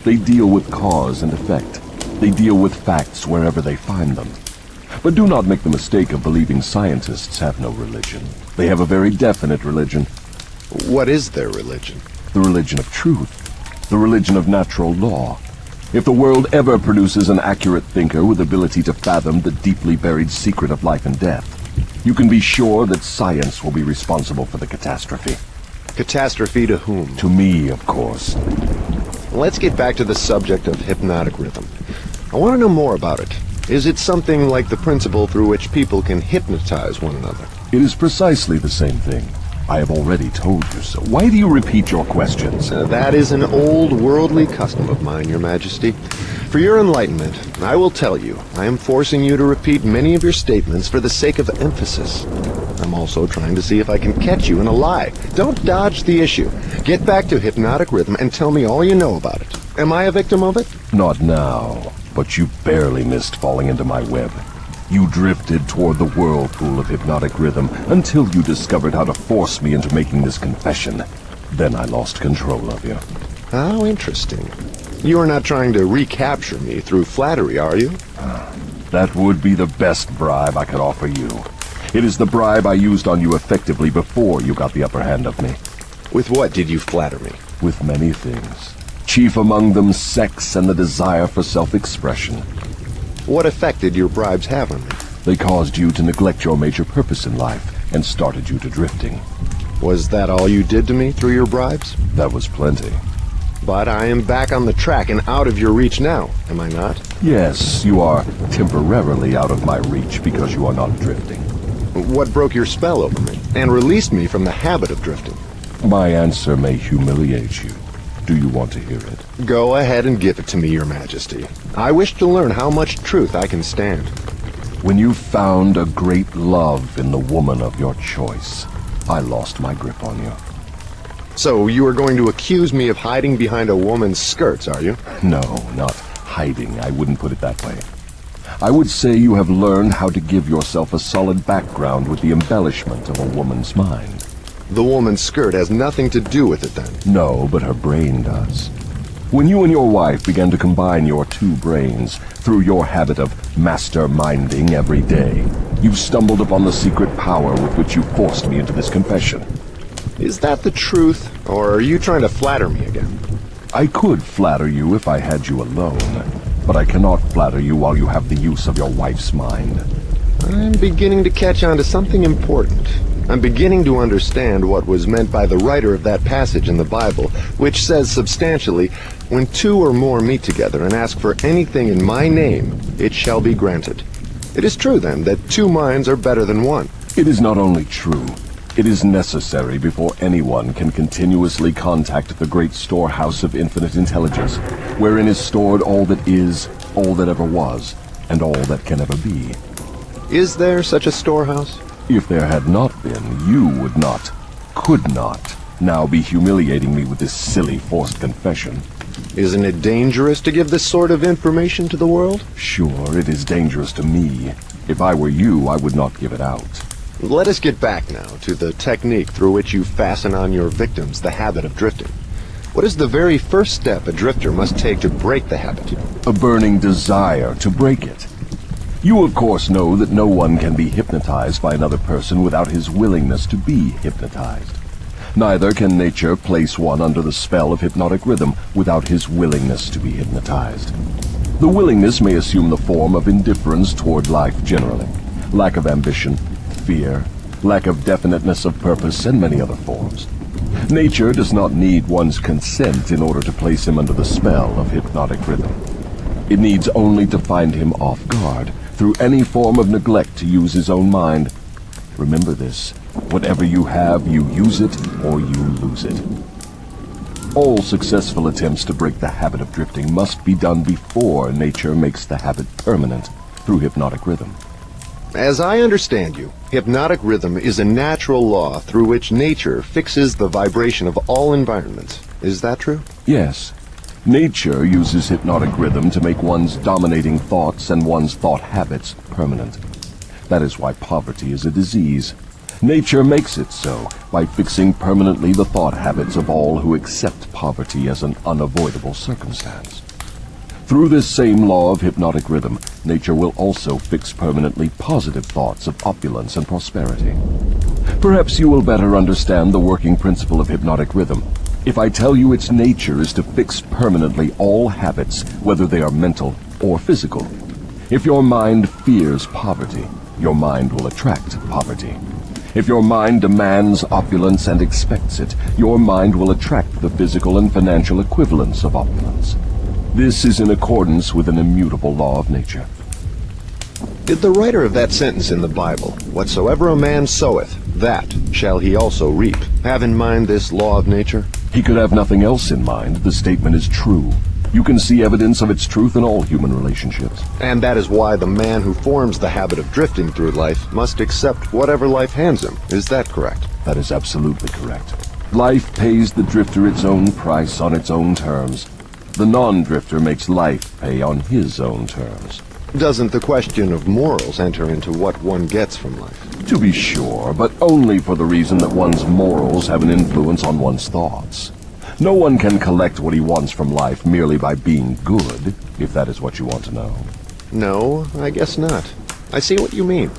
They deal with cause and effect. They deal with facts wherever they find them. But do not make the mistake of believing scientists have no religion. They have a very definite religion. What is their religion? The religion of truth. The religion of natural law. If the world ever produces an accurate thinker with ability to fathom the deeply buried secret of life and death, you can be sure that science will be responsible for the catastrophe. Catastrophe to whom? To me, of course. Let's get back to the subject of hypnotic rhythm. I want to know more about it. Is it something like the principle through which people can hypnotize one another? It is precisely the same thing. I have already told you so. Why do you repeat your questions? That is an old worldly custom of mine, Your Majesty. For your enlightenment, I will tell you, I am forcing you to repeat many of your statements for the sake of emphasis. I'm also trying to see if I can catch you in a lie. Don't dodge the issue. Get back to hypnotic rhythm and tell me all you know about it. Am I a victim of it? Not now, but you barely missed falling into my web. You drifted toward the whirlpool of hypnotic rhythm until you discovered how to force me into making this confession. Then I lost control of you. How interesting. You are not trying to recapture me through flattery, are you? That would be the best bribe I could offer you. It is the bribe I used on you effectively before you got the upper hand of me. With what did you flatter me? With many things. Chief among them, sex and the desire for self-expression. What effect did your bribes have on me? They caused you to neglect your major purpose in life and started you to drifting. Was that all you did to me through your bribes? That was plenty. But I am back on the track and out of your reach now, am I not? Yes, you are temporarily out of my reach because you are not drifting. What broke your spell over me and released me from the habit of drifting? My answer may humiliate you. Do you want to hear it? Go ahead and give it to me, Your Majesty. I wish to learn how much truth I can stand. When you found a great love in the woman of your choice, I lost my grip on you. So you are going to accuse me of hiding behind a woman's skirts, are you? No, not hiding. I wouldn't put it that way. I would say you have learned how to give yourself a solid background with the embellishment of a woman's mind. The woman's skirt has nothing to do with it, then? No, but her brain does. When you and your wife began to combine your two brains through your habit of masterminding every day, you stumbled upon the secret power with which you forced me into this confession. Is that the truth, or are you trying to flatter me again? I could flatter you if I had you alone, but I cannot flatter you while you have the use of your wife's mind. I'm beginning to catch on to something important. I'm beginning to understand what was meant by the writer of that passage in the Bible, which says substantially, when two or more meet together and ask for anything in my name, it shall be granted. It is true, then, that two minds are better than one. It is not only true, it is necessary before anyone can continuously contact the great storehouse of infinite intelligence, wherein is stored all that is, all that ever was, and all that can ever be. Is there such a storehouse? If there had not been, you would not, could not, now be humiliating me with this silly forced confession. Isn't it dangerous to give this sort of information to the world? Sure, it is dangerous to me. If I were you, I would not give it out. Let us get back now to the technique through which you fasten on your victims the habit of drifting. What is the very first step a drifter must take to break the habit? A burning desire to break it. You of course know that no one can be hypnotized by another person without his willingness to be hypnotized. Neither can nature place one under the spell of hypnotic rhythm without his willingness to be hypnotized. The willingness may assume the form of indifference toward life generally, lack of ambition, fear, lack of definiteness of purpose, and many other forms. Nature does not need one's consent in order to place him under the spell of hypnotic rhythm. It needs only to find him off guard through any form of neglect to use his own mind. Remember this: whatever you have, you use it or you lose it. All successful attempts to break the habit of drifting must be done before nature makes the habit permanent through hypnotic rhythm. As I understand you, hypnotic rhythm is a natural law through which nature fixes the vibration of all environments. Is that true? Yes. Nature uses hypnotic rhythm to make one's dominating thoughts and one's thought habits permanent. That is why poverty is a disease. Nature makes it so by fixing permanently the thought habits of all who accept poverty as an unavoidable circumstance. Through this same law of hypnotic rhythm, nature will also fix permanently positive thoughts of opulence and prosperity. Perhaps you will better understand the working principle of hypnotic rhythm if I tell you its nature is to fix permanently all habits, whether they are mental or physical. If your mind fears poverty, your mind will attract poverty. If your mind demands opulence and expects it, your mind will attract the physical and financial equivalents of opulence. This is in accordance with an immutable law of nature. Did the writer of that sentence in the Bible, "Whatsoever a man soweth, that shall he also reap," have in mind this law of nature? He could have nothing else in mind. The statement is true. You can see evidence of its truth in all human relationships. And that is why the man who forms the habit of drifting through life must accept whatever life hands him. Is that correct? That is absolutely correct. Life pays the drifter its own price on its own terms. The non-drifter makes life pay on his own terms. Doesn't the question of morals enter into what one gets from life? To be sure, but only for the reason that one's morals have an influence on one's thoughts. No one can collect what he wants from life merely by being good, if that is what you want to know. No, I guess not. I see what you mean.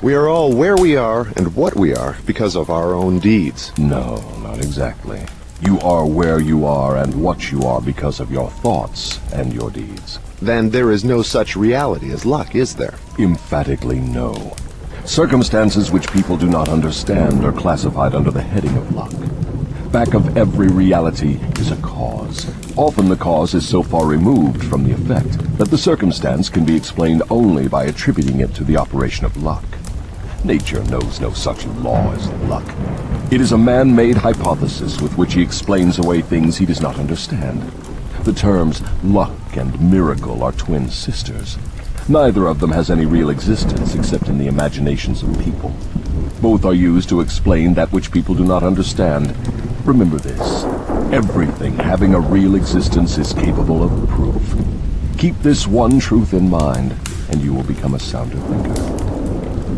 We are all where we are and what we are because of our own deeds. No, not exactly. You are where you are and what you are because of your thoughts and your deeds. Then there is no such reality as luck, is there? Emphatically no. Circumstances which people do not understand are classified under the heading of luck. Back of every reality is a cause. Often the cause is so far removed from the effect that the circumstance can be explained only by attributing it to the operation of luck. Nature knows no such law as luck. It is a man-made hypothesis with which he explains away things he does not understand. The terms luck and miracle are twin sisters. Neither of them has any real existence except in the imaginations of people. Both are used to explain that which people do not understand. Remember this: everything having a real existence is capable of proof. Keep this one truth in mind, and you will become a sounder thinker.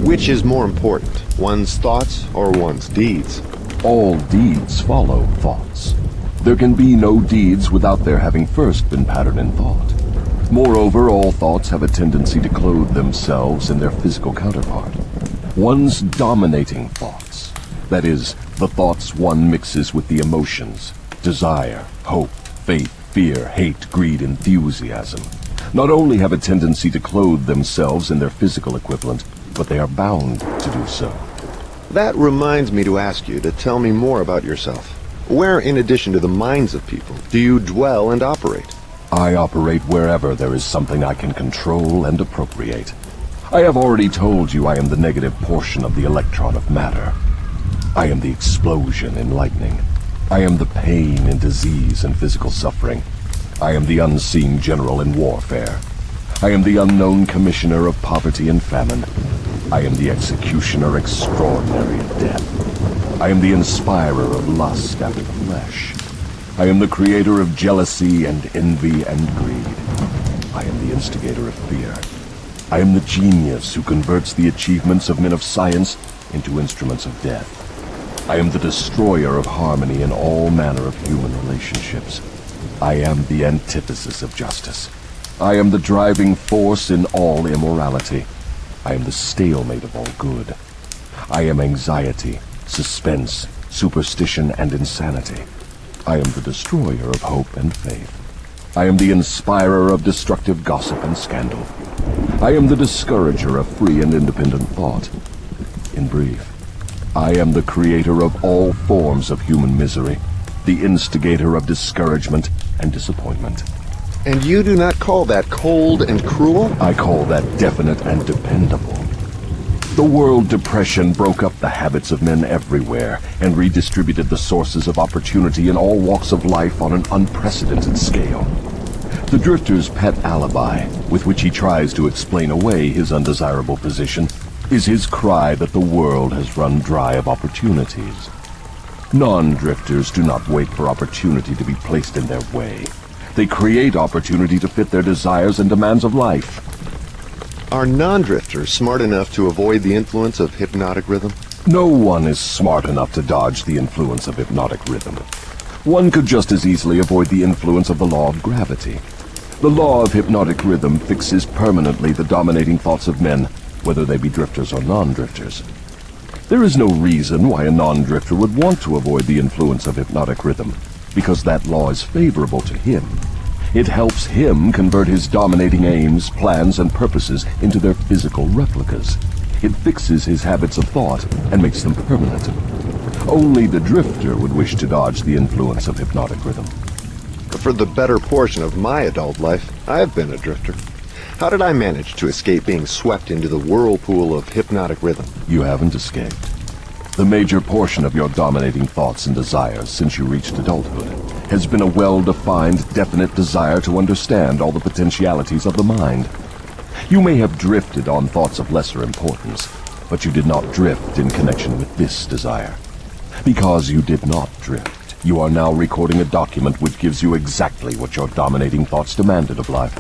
Which is more important, one's thoughts or one's deeds? All deeds follow thoughts. There can be no deeds without their having first been patterned in thought. Moreover, all thoughts have a tendency to clothe themselves in their physical counterpart. One's dominating thoughts, that is, the thoughts one mixes with the emotions, desire, hope, faith, fear, hate, greed, enthusiasm, not only have a tendency to clothe themselves in their physical equivalent, but they are bound to do so. That reminds me to ask you to tell me more about yourself. Where, in addition to the minds of people, do you dwell and operate? I operate wherever there is something I can control and appropriate. I have already told you I am the negative portion of the electron of matter. I am the explosion in lightning. I am the pain in disease and physical suffering. I am the unseen general in warfare. I am the unknown commissioner of poverty and famine. I am the executioner extraordinary of death. I am the inspirer of lust after the flesh. I am the creator of jealousy and envy and greed. I am the instigator of fear. I am the genius who converts the achievements of men of science into instruments of death. I am the destroyer of harmony in all manner of human relationships. I am the antithesis of justice. I am the driving force in all immorality. I am the stalemate of all good. I am anxiety, suspense, superstition, and insanity. I am the destroyer of hope and faith. I am the inspirer of destructive gossip and scandal. I am the discourager of free and independent thought. In brief, I am the creator of all forms of human misery, the instigator of discouragement and disappointment. And you do not call that cold and cruel? I call that definite and dependable. The world depression broke up the habits of men everywhere and redistributed the sources of opportunity in all walks of life on an unprecedented scale. The drifter's pet alibi, with which he tries to explain away his undesirable position, is his cry that the world has run dry of opportunities. Non-drifters do not wait for opportunity to be placed in their way. They create opportunity to fit their desires and demands of life. Are non-drifters smart enough to avoid the influence of hypnotic rhythm? No one is smart enough to dodge the influence of hypnotic rhythm. One could just as easily avoid the influence of the law of gravity. The law of hypnotic rhythm fixes permanently the dominating thoughts of men, whether they be drifters or non-drifters. There is no reason why a non-drifter would want to avoid the influence of hypnotic rhythm, because that law is favorable to him. It helps him convert his dominating aims, plans, and purposes into their physical replicas. It fixes his habits of thought and makes them permanent. Only the drifter would wish to dodge the influence of hypnotic rhythm. For the better portion of my adult life, I have been a drifter. How did I manage to escape being swept into the whirlpool of hypnotic rhythm? You haven't escaped. The major portion of your dominating thoughts and desires since you reached adulthood has been a well-defined, definite desire to understand all the potentialities of the mind. You may have drifted on thoughts of lesser importance, but you did not drift in connection with this desire. Because you did not drift, you are now recording a document which gives you exactly what your dominating thoughts demanded of life.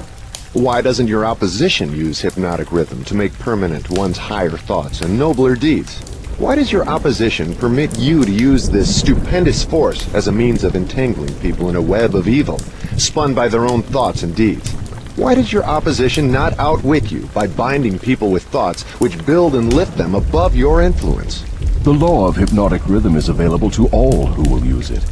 Why doesn't your opposition use hypnotic rhythm to make permanent one's higher thoughts and nobler deeds? Why does your opposition permit you to use this stupendous force as a means of entangling people in a web of evil, spun by their own thoughts and deeds? Why does your opposition not outwit you by binding people with thoughts which build and lift them above your influence? The law of hypnotic rhythm is available to all who will use it.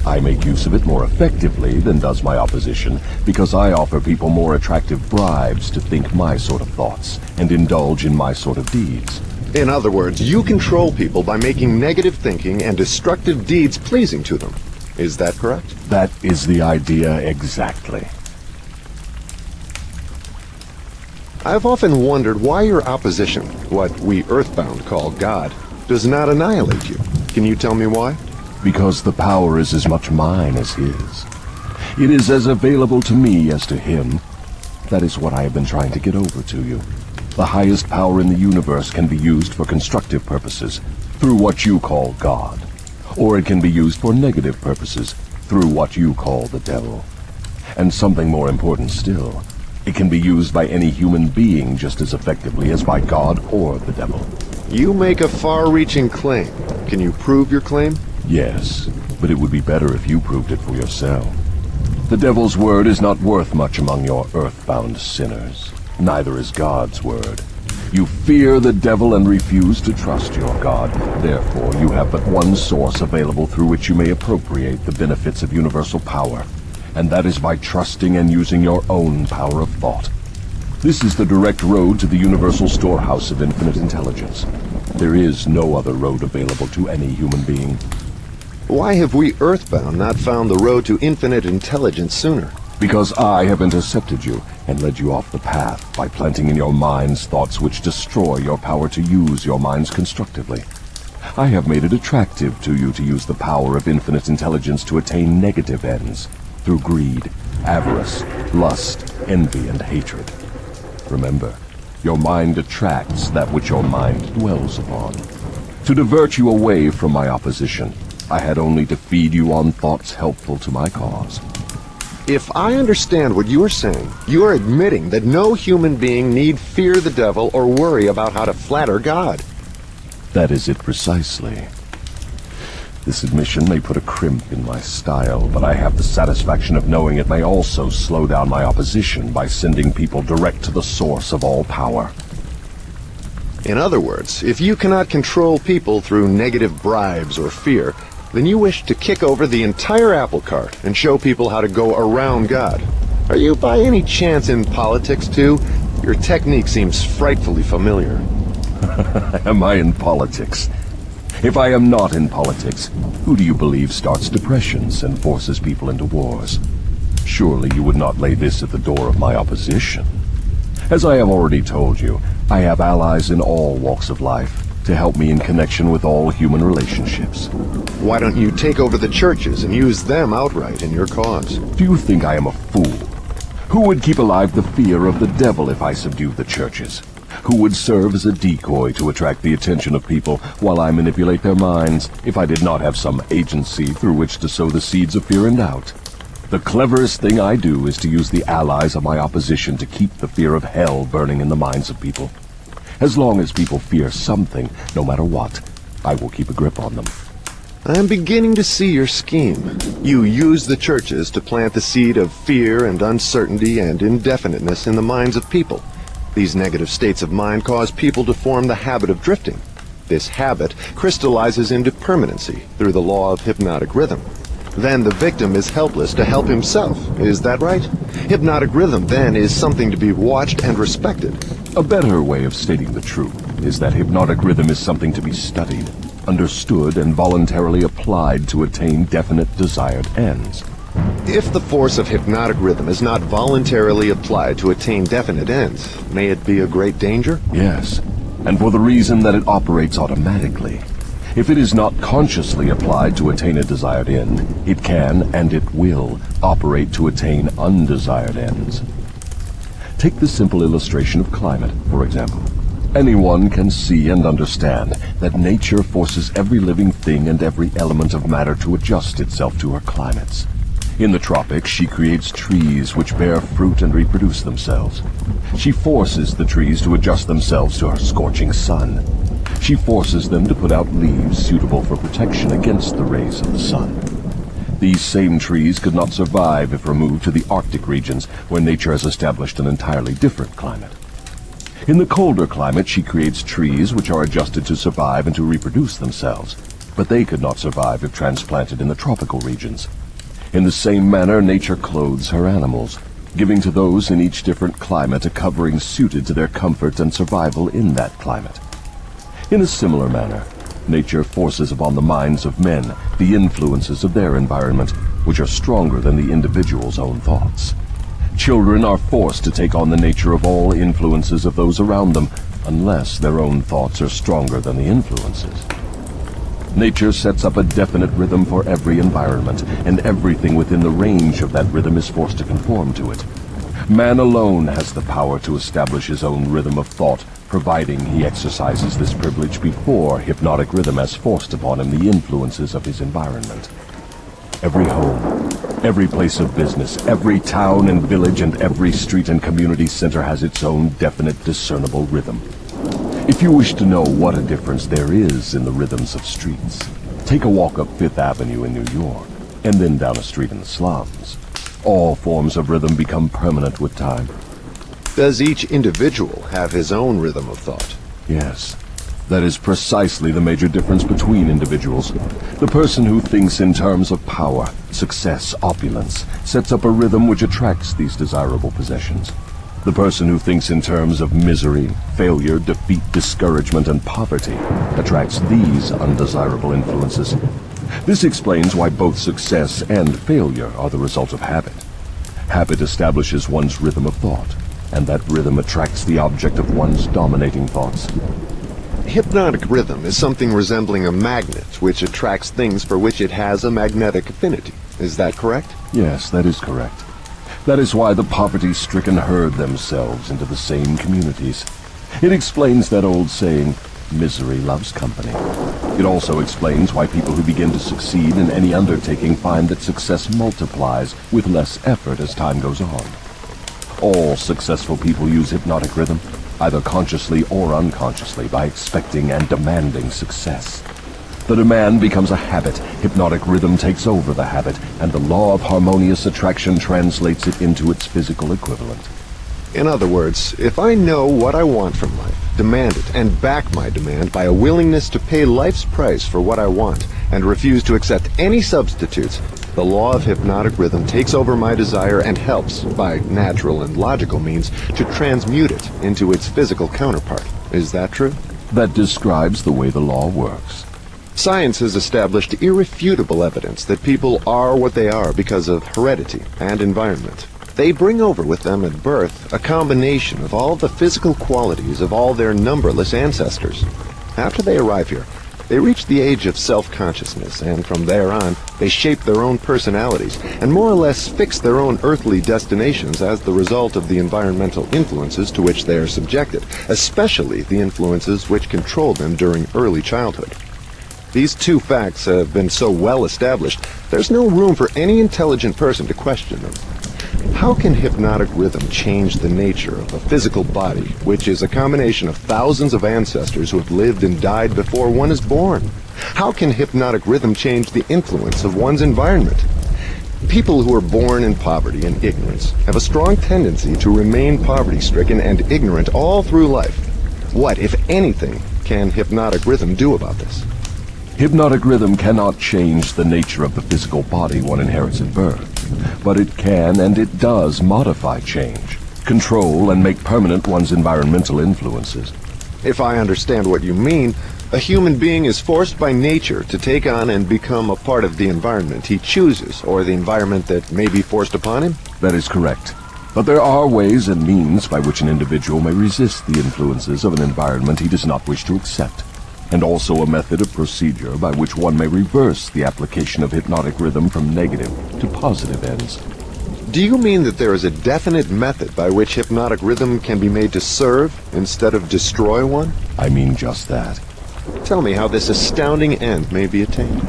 I make use of it more effectively than does my opposition because I offer people more attractive bribes to think my sort of thoughts and indulge in my sort of deeds. In other words, you control people by making negative thinking and destructive deeds pleasing to them. Is that correct? That is the idea exactly. I've often wondered why your opposition, what we Earthbound call God, does not annihilate you. Can you tell me why? Because the power is as much mine as his. It is as available to me as to him. That is what I have been trying to get over to you. The highest power in the universe can be used for constructive purposes, through what you call God. Or it can be used for negative purposes, through what you call the devil. And something more important still, it can be used by any human being just as effectively as by God or the devil. You make a far-reaching claim. Can you prove your claim? Yes, but it would be better if you proved it for yourself. The devil's word is not worth much among your earthbound sinners. Neither is God's word. You fear the devil and refuse to trust your God. Therefore, you have but one source available through which you may appropriate the benefits of universal power, and that is by trusting and using your own power of thought. This is the direct road to the universal storehouse of infinite intelligence. There is no other road available to any human being. Why have we Earthbound not found the road to infinite intelligence sooner? Because I have intercepted you and led you off the path by planting in your minds thoughts which destroy your power to use your minds constructively. I have made it attractive to you to use the power of infinite intelligence to attain negative ends through greed, avarice, lust, envy, and hatred. Remember, your mind attracts that which your mind dwells upon. To divert you away from my opposition, I had only to feed you on thoughts helpful to my cause. If I understand what you are saying, you are admitting that no human being need fear the devil or worry about how to flatter God. That is it precisely. This admission may put a crimp in my style, but I have the satisfaction of knowing it may also slow down my opposition by sending people direct to the source of all power. In other words, if you cannot control people through negative bribes or fear, then you wish to kick over the entire apple cart and show people how to go around God. Are you by any chance in politics too? Your technique seems frightfully familiar. Am I in politics? If I am not in politics, who do you believe starts depressions and forces people into wars? Surely you would not lay this at the door of my opposition. As I have already told you, I have allies in all walks of life to help me in connection with all human relationships. Why don't you take over the churches and use them outright in your cause? Do you think I am a fool? Who would keep alive the fear of the devil if I subdued the churches? Who would serve as a decoy to attract the attention of people while I manipulate their minds if I did not have some agency through which to sow the seeds of fear and doubt? The cleverest thing I do is to use the allies of my opposition to keep the fear of hell burning in the minds of people. As long as people fear something, no matter what, I will keep a grip on them. I'm beginning to see your scheme. You use the churches to plant the seed of fear and uncertainty and indefiniteness in the minds of people. These negative states of mind cause people to form the habit of drifting. This habit crystallizes into permanency through the law of hypnotic rhythm. Then the victim is helpless to help himself. Is that right? Hypnotic rhythm, then, is something to be watched and respected. A better way of stating the truth is that hypnotic rhythm is something to be studied, understood, and voluntarily applied to attain definite desired ends. If the force of hypnotic rhythm is not voluntarily applied to attain definite ends, may it be a great danger? Yes, and for the reason that it operates automatically. If it is not consciously applied to attain a desired end, it can, and it will, operate to attain undesired ends. Take the simple illustration of climate, for example. Anyone can see and understand that nature forces every living thing and every element of matter to adjust itself to her climates. In the tropics, she creates trees which bear fruit and reproduce themselves. She forces the trees to adjust themselves to her scorching sun. She forces them to put out leaves suitable for protection against the rays of the sun. These same trees could not survive if removed to the Arctic regions, where nature has established an entirely different climate. In the colder climate, she creates trees which are adjusted to survive and to reproduce themselves, but they could not survive if transplanted in the tropical regions. In the same manner, nature clothes her animals, giving to those in each different climate a covering suited to their comfort and survival in that climate. In a similar manner, nature forces upon the minds of men the influences of their environment, which are stronger than the individual's own thoughts. Children are forced to take on the nature of all influences of those around them, unless their own thoughts are stronger than the influences. Nature sets up a definite rhythm for every environment, and everything within the range of that rhythm is forced to conform to it. Man alone has the power to establish his own rhythm of thought, providing he exercises this privilege before hypnotic rhythm has forced upon him the influences of his environment. Every home, every place of business, every town and village, and every street and community center has its own definite, discernible rhythm. If you wish to know what a difference there is in the rhythms of streets, take a walk up Fifth Avenue in New York, and then down a street in the slums. All forms of rhythm become permanent with time. Does each individual have his own rhythm of thought? Yes. That is precisely the major difference between individuals. The person who thinks in terms of power, success, opulence, sets up a rhythm which attracts these desirable possessions. The person who thinks in terms of misery, failure, defeat, discouragement, and poverty attracts these undesirable influences. This explains why both success and failure are the result of habit. Habit establishes one's rhythm of thought, and that rhythm attracts the object of one's dominating thoughts. Hypnotic rhythm is something resembling a magnet which attracts things for which it has a magnetic affinity. Is that correct? Yes, that is correct. That is why the poverty-stricken herd themselves into the same communities. It explains that old saying, misery loves company. It also explains why people who begin to succeed in any undertaking find that success multiplies with less effort as time goes on. All successful people use hypnotic rhythm, either consciously or unconsciously, by expecting and demanding success. The demand becomes a habit, hypnotic rhythm takes over the habit, and the law of harmonious attraction translates it into its physical equivalent. In other words, if I know what I want from life, demand it, and back my demand by a willingness to pay life's price for what I want, and refuse to accept any substitutes, the law of hypnotic rhythm takes over my desire and helps, by natural and logical means, to transmute it into its physical counterpart. Is that true? That describes the way the law works. Science has established irrefutable evidence that people are what they are because of heredity and environment. They bring over with them at birth a combination of all the physical qualities of all their numberless ancestors. After they arrive here, they reach the age of self-consciousness, and from there on, they shape their own personalities and more or less fix their own earthly destinations as the result of the environmental influences to which they are subjected, especially the influences which control them during early childhood. These two facts have been so well established, there's no room for any intelligent person to question them. How can hypnotic rhythm change the nature of a physical body, which is a combination of thousands of ancestors who have lived and died before one is born? How can hypnotic rhythm change the influence of one's environment? People who are born in poverty and ignorance have a strong tendency to remain poverty-stricken and ignorant all through life. What, if anything, can hypnotic rhythm do about this? Hypnotic rhythm cannot change the nature of the physical body one inherits at birth, but it can and it does modify change, control and make permanent one's environmental influences. If I understand what you mean, a human being is forced by nature to take on and become a part of the environment he chooses, or the environment that may be forced upon him? That is correct. But there are ways and means by which an individual may resist the influences of an environment he does not wish to accept, and also a method of procedure by which one may reverse the application of hypnotic rhythm from negative to positive ends. Do you mean that there is a definite method by which hypnotic rhythm can be made to serve instead of destroy one? I mean just that. Tell me how this astounding end may be attained.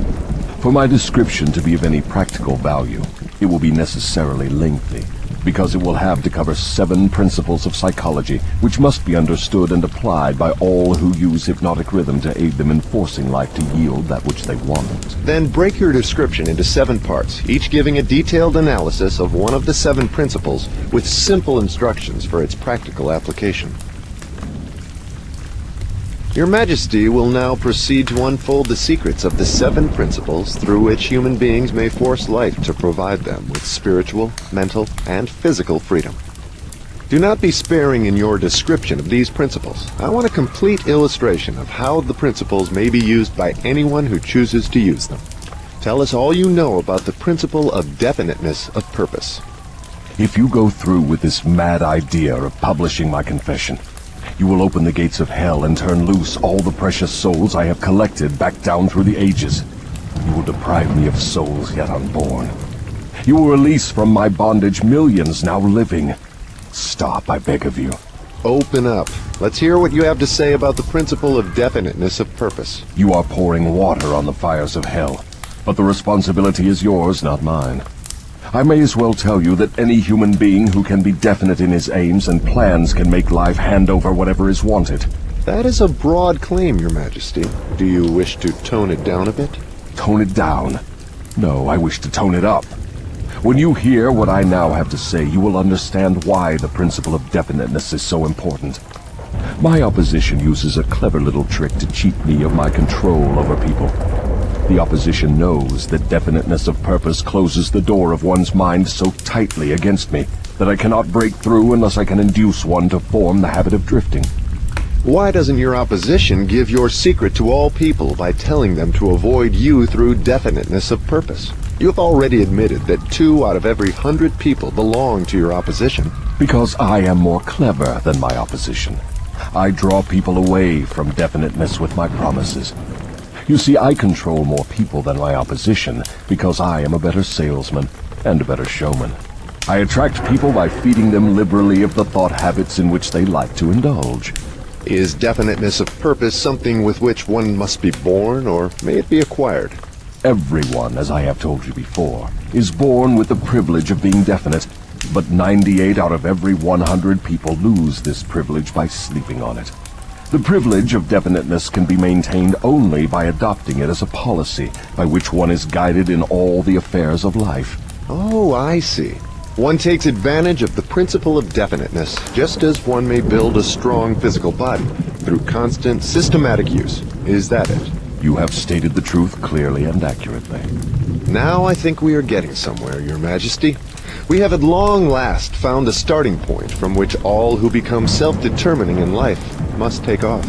For my description to be of any practical value, it will be necessarily lengthy, because it will have to cover 7 principles of psychology which must be understood and applied by all who use hypnotic rhythm to aid them in forcing life to yield that which they want. Then break your description into 7 parts, each giving a detailed analysis of one of the 7 principles with simple instructions for its practical application. Your Majesty will now proceed to unfold the secrets of the 7 principles through which human beings may force life to provide them with spiritual, mental, and physical freedom. Do not be sparing in your description of these principles. I want a complete illustration of how the principles may be used by anyone who chooses to use them. Tell us all you know about the principle of definiteness of purpose. If you go through with this mad idea of publishing my confession, you will open the gates of hell and turn loose all the precious souls I have collected back down through the ages. You will deprive me of souls yet unborn. You will release from my bondage millions now living. Stop, I beg of you. Open up. Let's hear what you have to say about the principle of definiteness of purpose. You are pouring water on the fires of hell, but the responsibility is yours, not mine. I may as well tell you that any human being who can be definite in his aims and plans can make life hand over whatever is wanted. That is a broad claim, Your Majesty. Do you wish to tone it down a bit? Tone it down? No, I wish to tone it up. When you hear what I now have to say, you will understand why the principle of definiteness is so important. My opposition uses a clever little trick to cheat me of my control over people. The opposition knows that definiteness of purpose closes the door of one's mind so tightly against me that I cannot break through unless I can induce one to form the habit of drifting. Why doesn't your opposition give your secret to all people by telling them to avoid you through definiteness of purpose? You have already admitted that 2 out of every 100 people belong to your opposition. Because I am more clever than my opposition. I draw people away from definiteness with my promises. You see, I control more people than my opposition because I am a better salesman and a better showman. I attract people by feeding them liberally of the thought habits in which they like to indulge. Is definiteness of purpose something with which one must be born, or may it be acquired? Everyone, as I have told you before, is born with the privilege of being definite, but 98 out of every 100 people lose this privilege by sleeping on it. The privilege of definiteness can be maintained only by adopting it as a policy by which one is guided in all the affairs of life. Oh, I see. One takes advantage of the principle of definiteness, just as one may build a strong physical body, through constant, systematic use. Is that it? You have stated the truth clearly and accurately. Now I think we are getting somewhere, Your Majesty. We have at long last found a starting point from which all who become self-determining in life must take off.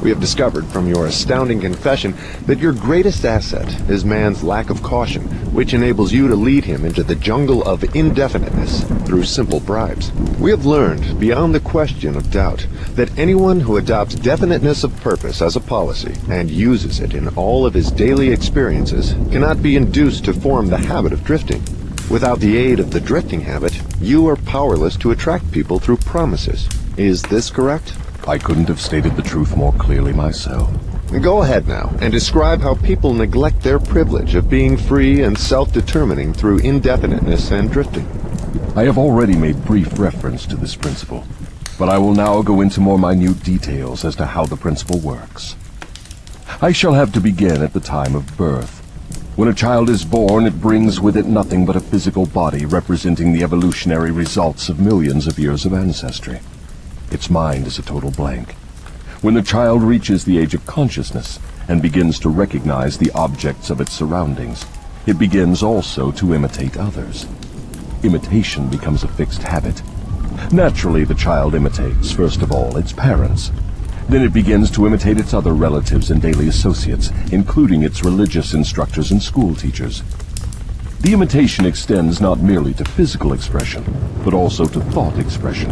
We have discovered from your astounding confession that your greatest asset is man's lack of caution, which enables you to lead him into the jungle of indefiniteness through simple bribes. We have learned, beyond the question of doubt, that anyone who adopts definiteness of purpose as a policy and uses it in all of his daily experiences cannot be induced to form the habit of drifting. Without the aid of the drifting habit, you are powerless to attract people through promises. Is this correct? I couldn't have stated the truth more clearly myself. Go ahead now, and describe how people neglect their privilege of being free and self-determining through indefiniteness and drifting. I have already made brief reference to this principle, but I will now go into more minute details as to how the principle works. I shall have to begin at the time of birth. When a child is born, it brings with it nothing but a physical body representing the evolutionary results of millions of years of ancestry. Its mind is a total blank. When the child reaches the age of consciousness and begins to recognize the objects of its surroundings, it begins also to imitate others. Imitation becomes a fixed habit. Naturally, the child imitates, first of all, its parents. Then it begins to imitate its other relatives and daily associates, including its religious instructors and school teachers. The imitation extends not merely to physical expression, but also to thought expression.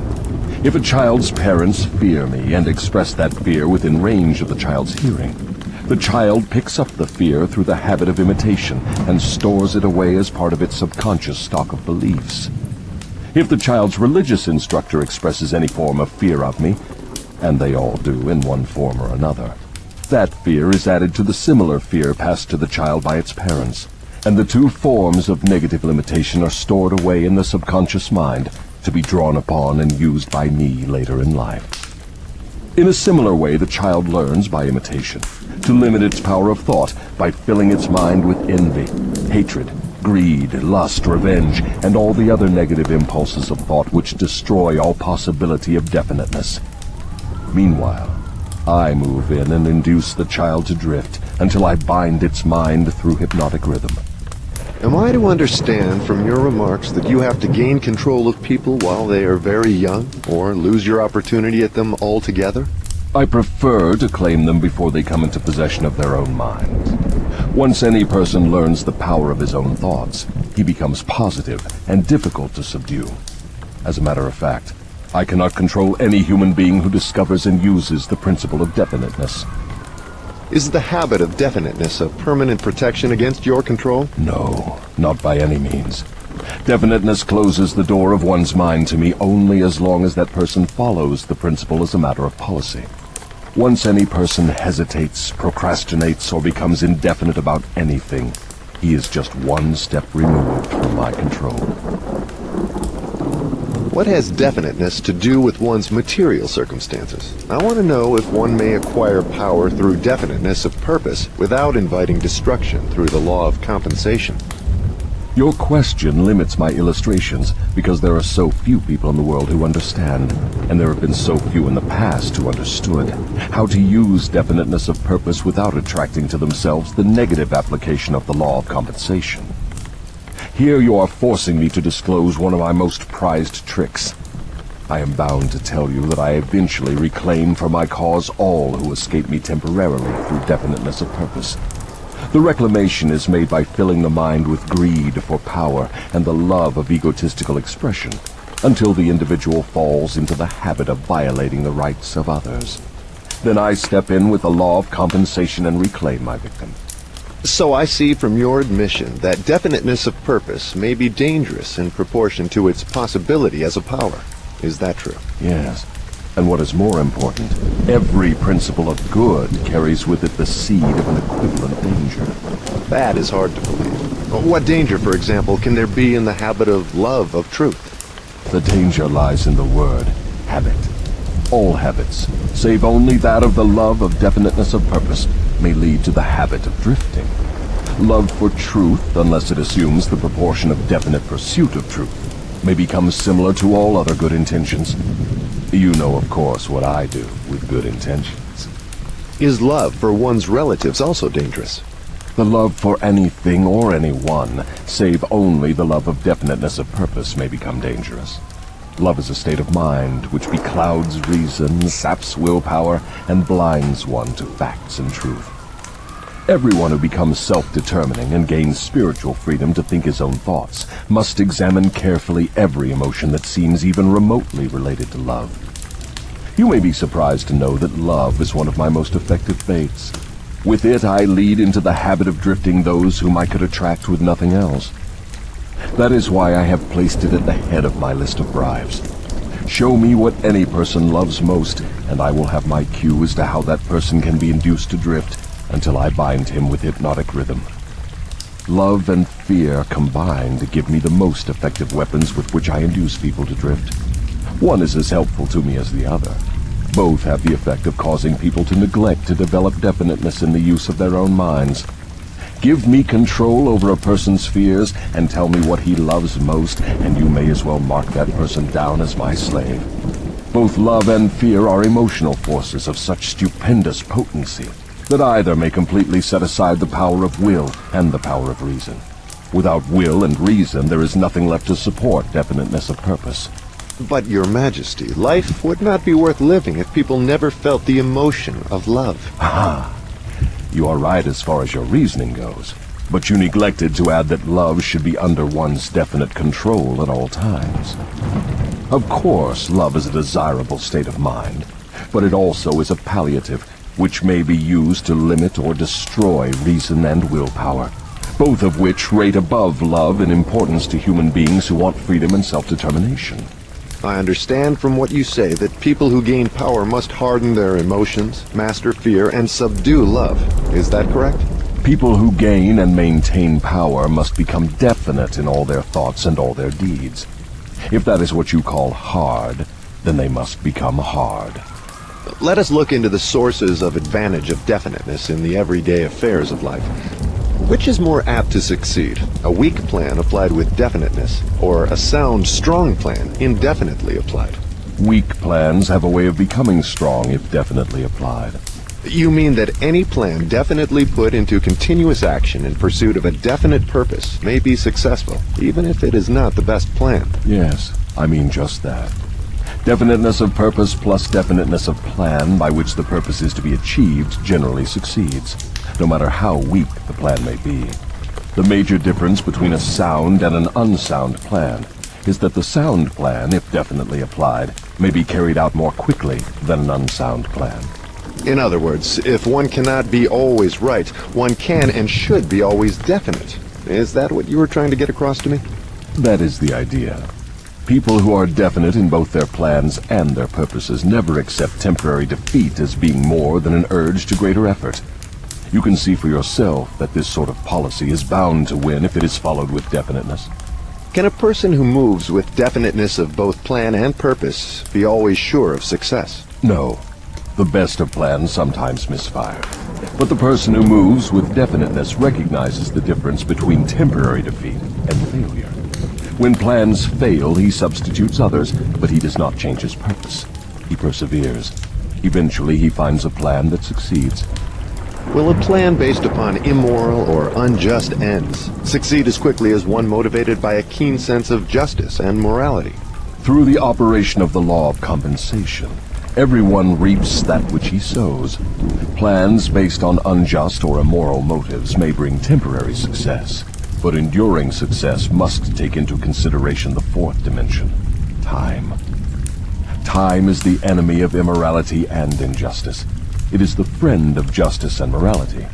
If a child's parents fear me and express that fear within range of the child's hearing, the child picks up the fear through the habit of imitation and stores it away as part of its subconscious stock of beliefs. If the child's religious instructor expresses any form of fear of me, and they all do in one form or another, that fear is added to the similar fear passed to the child by its parents, and the two forms of negative imitation are stored away in the subconscious mind to be drawn upon and used by me later in life. In a similar way, the child learns by imitation to limit its power of thought by filling its mind with envy, hatred, greed, lust, revenge, and all the other negative impulses of thought which destroy all possibility of definiteness. Meanwhile, I move in and induce the child to drift until I bind its mind through hypnotic rhythm. Am I to understand from your remarks that you have to gain control of people while they are very young, or lose your opportunity at them altogether? I prefer to claim them before they come into possession of their own minds. Once any person learns the power of his own thoughts, he becomes positive and difficult to subdue. As a matter of fact, I cannot control any human being who discovers and uses the principle of definiteness. Is the habit of definiteness a permanent protection against your control? No, not by any means. Definiteness closes the door of one's mind to me only as long as that person follows the principle as a matter of policy. Once any person hesitates, procrastinates, or becomes indefinite about anything, he is just one step removed from my control. What has definiteness to do with one's material circumstances? I want to know if one may acquire power through definiteness of purpose without inviting destruction through the law of compensation. Your question limits my illustrations because there are so few people in the world who understand, and there have been so few in the past who understood, how to use definiteness of purpose without attracting to themselves the negative application of the law of compensation. Here you are forcing me to disclose one of my most prized tricks. I am bound to tell you that I eventually reclaim for my cause all who escape me temporarily through definiteness of purpose. The reclamation is made by filling the mind with greed for power and the love of egotistical expression, until the individual falls into the habit of violating the rights of others. Then I step in with the law of compensation and reclaim my victim. So I see from your admission that definiteness of purpose may be dangerous in proportion to its possibility as a power. Is that true? Yes. And what is more important, every principle of good carries with it the seed of an equivalent danger. That is hard to believe. What danger, for example, can there be in the habit of love of truth? The danger lies in the word habit. All habits, save only that of the love of definiteness of purpose, may lead to the habit of drifting. Love for truth, unless it assumes the proportion of definite pursuit of truth, may become similar to all other good intentions. You know, of course, what I do with good intentions. Is love for one's relatives also dangerous? The love for anything or anyone, save only the love of definiteness of purpose, may become dangerous. Love is a state of mind which beclouds reason, saps willpower, and blinds one to facts and truth. Everyone who becomes self-determining and gains spiritual freedom to think his own thoughts must examine carefully every emotion that seems even remotely related to love. You may be surprised to know that love is one of my most effective baits. With it, I lead into the habit of drifting those whom I could attract with nothing else. That is why I have placed it at the head of my list of bribes. Show me what any person loves most, and I will have my cue as to how that person can be induced to drift until I bind him with hypnotic rhythm. Love and fear combine to give me the most effective weapons with which I induce people to drift. One is as helpful to me as the other. Both have the effect of causing people to neglect to develop definiteness in the use of their own minds. Give me control over a person's fears and tell me what he loves most, and you may as well mark that person down as my slave. Both love and fear are emotional forces of such stupendous potency that either may completely set aside the power of will and the power of reason. Without will and reason, there is nothing left to support definiteness of purpose. But, Your Majesty, life would not be worth living if people never felt the emotion of love. Ah, you are right as far as your reasoning goes, but you neglected to add that love should be under one's definite control at all times. Of course, love is a desirable state of mind, but it also is a palliative, which may be used to limit or destroy reason and willpower, both of which rate above love in importance to human beings who want freedom and self-determination. I understand from what you say that people who gain power must harden their emotions, master fear, and subdue love. Is that correct? People who gain and maintain power must become definite in all their thoughts and all their deeds. If that is what you call hard, then they must become hard. Let us look into the sources of advantage of definiteness in the everyday affairs of life. Which is more apt to succeed, a weak plan applied with definiteness, or a sound, strong plan indefinitely applied? Weak plans have a way of becoming strong if definitely applied. You mean that any plan definitely put into continuous action in pursuit of a definite purpose may be successful, even if it is not the best plan? Yes, I mean just that. Definiteness of purpose plus definiteness of plan by which the purpose is to be achieved generally succeeds, no matter how weak the plan may be. The major difference between a sound and an unsound plan is that the sound plan, if definitely applied, may be carried out more quickly than an unsound plan. In other words, if one cannot be always right, one can and should be always definite. Is that what you were trying to get across to me? That is the idea. People who are definite in both their plans and their purposes never accept temporary defeat as being more than an urge to greater effort. You can see for yourself that this sort of policy is bound to win if it is followed with definiteness. Can a person who moves with definiteness of both plan and purpose be always sure of success? No. The best of plans sometimes misfire. But the person who moves with definiteness recognizes the difference between temporary defeat and failure. When plans fail, he substitutes others, but he does not change his purpose. He perseveres. Eventually, he finds a plan that succeeds. Will a plan based upon immoral or unjust ends succeed as quickly as one motivated by a keen sense of justice and morality? Through the operation of the law of compensation, everyone reaps that which he sows. Plans based on unjust or immoral motives may bring temporary success, but enduring success must take into consideration the fourth dimension, time. Time is the enemy of immorality and injustice. It is the friend of justice and morality.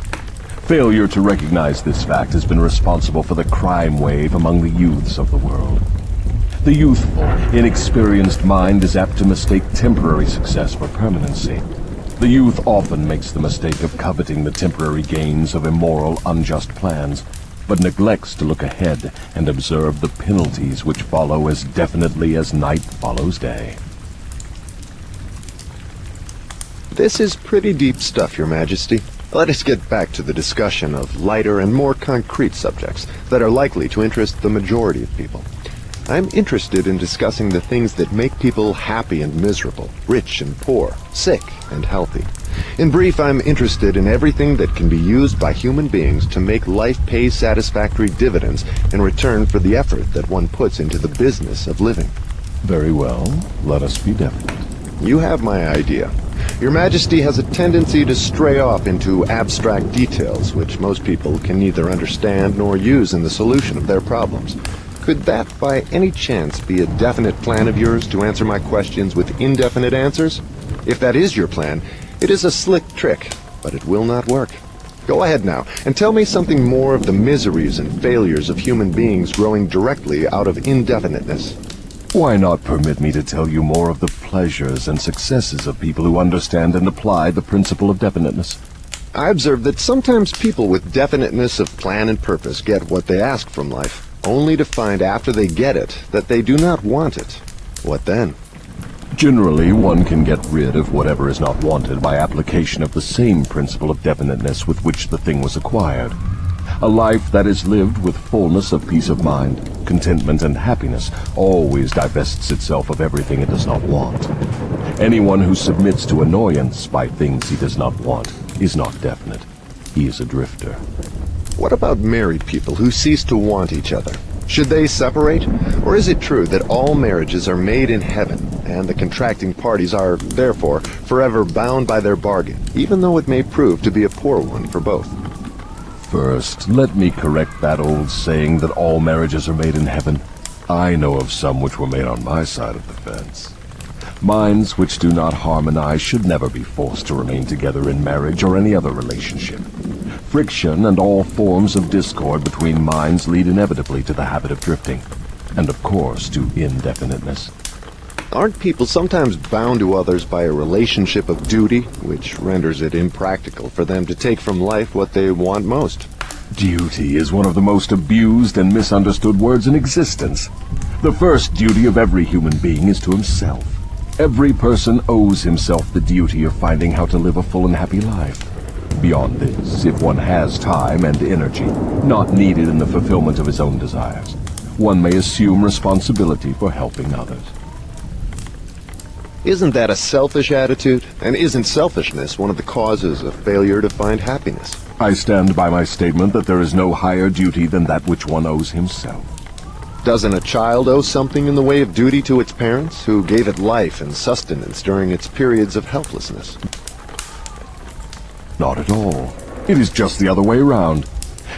Failure to recognize this fact has been responsible for the crime wave among the youths of the world. The youthful, inexperienced mind is apt to mistake temporary success for permanency. The youth often makes the mistake of coveting the temporary gains of immoral, unjust plans, but neglects to look ahead and observe the penalties which follow as definitely as night follows day. This is pretty deep stuff, Your Majesty. Let us get back to the discussion of lighter and more concrete subjects that are likely to interest the majority of people. I'm interested in discussing the things that make people happy and miserable, rich and poor, sick and healthy. In brief, I'm interested in everything that can be used by human beings to make life pay satisfactory dividends in return for the effort that one puts into the business of living. Very well. Let us be definite. You have my idea. Your Majesty has a tendency to stray off into abstract details which most people can neither understand nor use in the solution of their problems. Could that by any chance be a definite plan of yours to answer my questions with indefinite answers? If that is your plan, it is a slick trick, but it will not work. Go ahead now, and tell me something more of the miseries and failures of human beings growing directly out of indefiniteness. Why not permit me to tell you more of the pleasures and successes of people who understand and apply the principle of definiteness? I observe that sometimes people with definiteness of plan and purpose get what they ask from life, only to find after they get it that they do not want it. What then? Generally, one can get rid of whatever is not wanted by application of the same principle of definiteness with which the thing was acquired. A life that is lived with fullness of peace of mind, contentment, and happiness always divests itself of everything it does not want. Anyone who submits to annoyance by things he does not want is not definite. He is a drifter. What about married people who cease to want each other? Should they separate? Or is it true that all marriages are made in heaven, and the contracting parties are, therefore, forever bound by their bargain, even though it may prove to be a poor one for both? First, let me correct that old saying that all marriages are made in heaven. I know of some which were made on my side of the fence. Minds which do not harmonize should never be forced to remain together in marriage or any other relationship. Friction and all forms of discord between minds lead inevitably to the habit of drifting, and of course to indefiniteness. Aren't people sometimes bound to others by a relationship of duty, which renders it impractical for them to take from life what they want most? Duty is one of the most abused and misunderstood words in existence. The first duty of every human being is to himself. Every person owes himself the duty of finding how to live a full and happy life. Beyond this, if one has time and energy, not needed in the fulfillment of his own desires, one may assume responsibility for helping others. Isn't that a selfish attitude? And isn't selfishness one of the causes of failure to find happiness? I stand by my statement that there is no higher duty than that which one owes himself. Doesn't a child owe something in the way of duty to its parents, who gave it life and sustenance during its periods of helplessness? Not at all. It is just the other way around.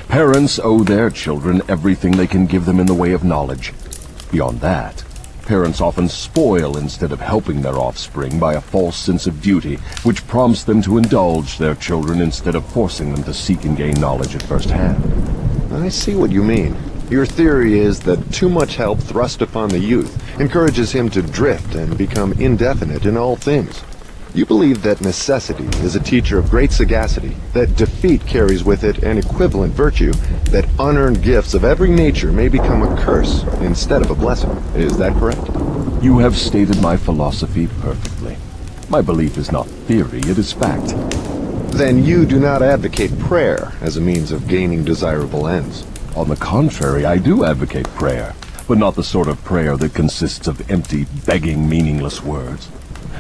Parents owe their children everything they can give them in the way of knowledge. Beyond that, parents often spoil instead of helping their offspring by a false sense of duty, which prompts them to indulge their children instead of forcing them to seek and gain knowledge at first hand. I see what you mean. Your theory is that too much help thrust upon the youth encourages him to drift and become indefinite in all things. You believe that necessity is a teacher of great sagacity, that defeat carries with it an equivalent virtue, that unearned gifts of every nature may become a curse instead of a blessing. Is that correct? You have stated my philosophy perfectly. My belief is not theory, it is fact. Then you do not advocate prayer as a means of gaining desirable ends. On the contrary, I do advocate prayer, but not the sort of prayer that consists of empty, begging, meaningless words.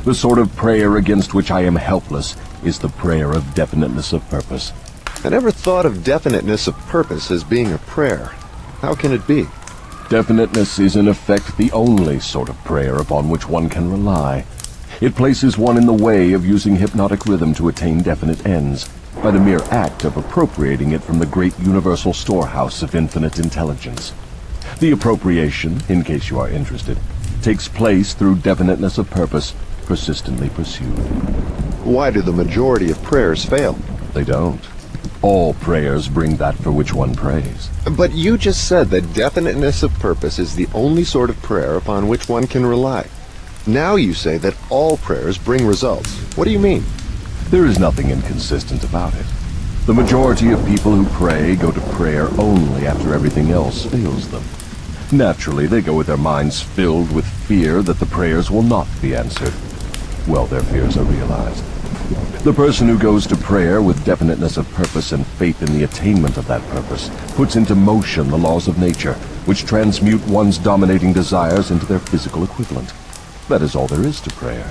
The sort of prayer against which I am helpless is the prayer of definiteness of purpose. I never thought of definiteness of purpose as being a prayer. How can it be? Definiteness is in effect the only sort of prayer upon which one can rely. It places one in the way of using hypnotic rhythm to attain definite ends, by the mere act of appropriating it from the great universal storehouse of infinite intelligence. The appropriation, in case you are interested, takes place through definiteness of purpose, persistently pursued. Why do the majority of prayers fail? They don't. All prayers bring that for which one prays. But you just said that definiteness of purpose is the only sort of prayer upon which one can rely. Now you say that all prayers bring results. What do you mean? There is nothing inconsistent about it. The majority of people who pray go to prayer only after everything else fails them. Naturally, they go with their minds filled with fear that the prayers will not be answered. Well, their fears are realized. The person who goes to prayer with definiteness of purpose and faith in the attainment of that purpose puts into motion the laws of nature, which transmute one's dominating desires into their physical equivalent. That is all there is to prayer.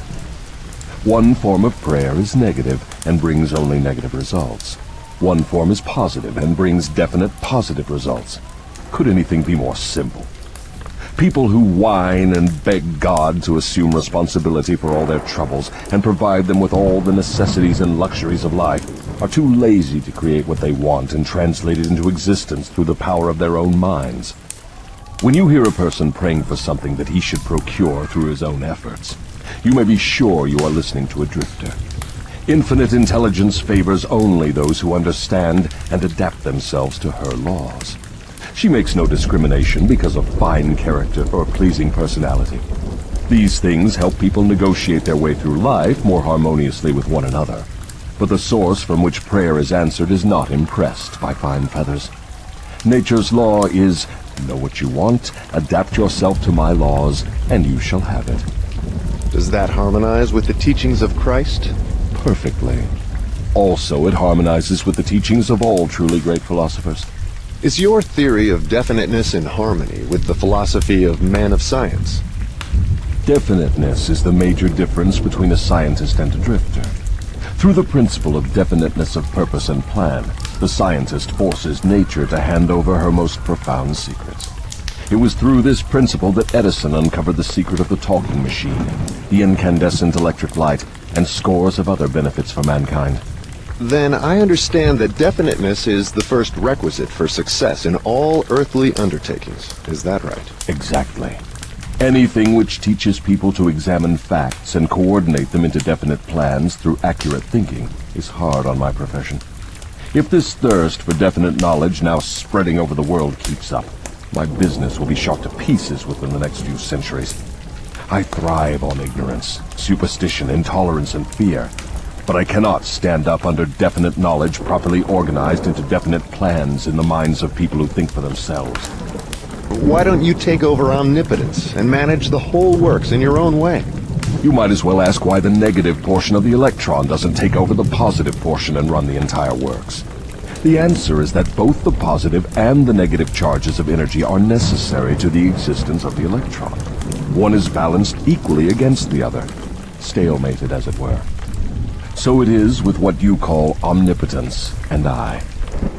One form of prayer is negative and brings only negative results. One form is positive and brings definite positive results. Could anything be more simple? People who whine and beg God to assume responsibility for all their troubles and provide them with all the necessities and luxuries of life are too lazy to create what they want and translate it into existence through the power of their own minds. When you hear a person praying for something that he should procure through his own efforts, you may be sure you are listening to a drifter. Infinite intelligence favors only those who understand and adapt themselves to her laws. She makes no discrimination because of fine character or pleasing personality. These things help people negotiate their way through life more harmoniously with one another. But the source from which prayer is answered is not impressed by fine feathers. Nature's law is, know what you want, adapt yourself to my laws, and you shall have it. Does that harmonize with the teachings of Christ? Perfectly. Also, it harmonizes with the teachings of all truly great philosophers. Is your theory of definiteness in harmony with the philosophy of man of science? Definiteness is the major difference between a scientist and a drifter. Through the principle of definiteness of purpose and plan, the scientist forces nature to hand over her most profound secrets. It was through this principle that Edison uncovered the secret of the talking machine, the incandescent electric light, and scores of other benefits for mankind. Then I understand that definiteness is the first requisite for success in all earthly undertakings. Is that right? Exactly. Anything which teaches people to examine facts and coordinate them into definite plans through accurate thinking is hard on my profession. If this thirst for definite knowledge now spreading over the world keeps up, my business will be shot to pieces within the next few centuries. I thrive on ignorance, superstition, intolerance, and fear. But I cannot stand up under definite knowledge properly organized into definite plans in the minds of people who think for themselves. Why don't you take over omnipotence and manage the whole works in your own way? You might as well ask why the negative portion of the electron doesn't take over the positive portion and run the entire works. The answer is that both the positive and the negative charges of energy are necessary to the existence of the electron. One is balanced equally against the other, stalemated as it were. So it is with what you call omnipotence and I.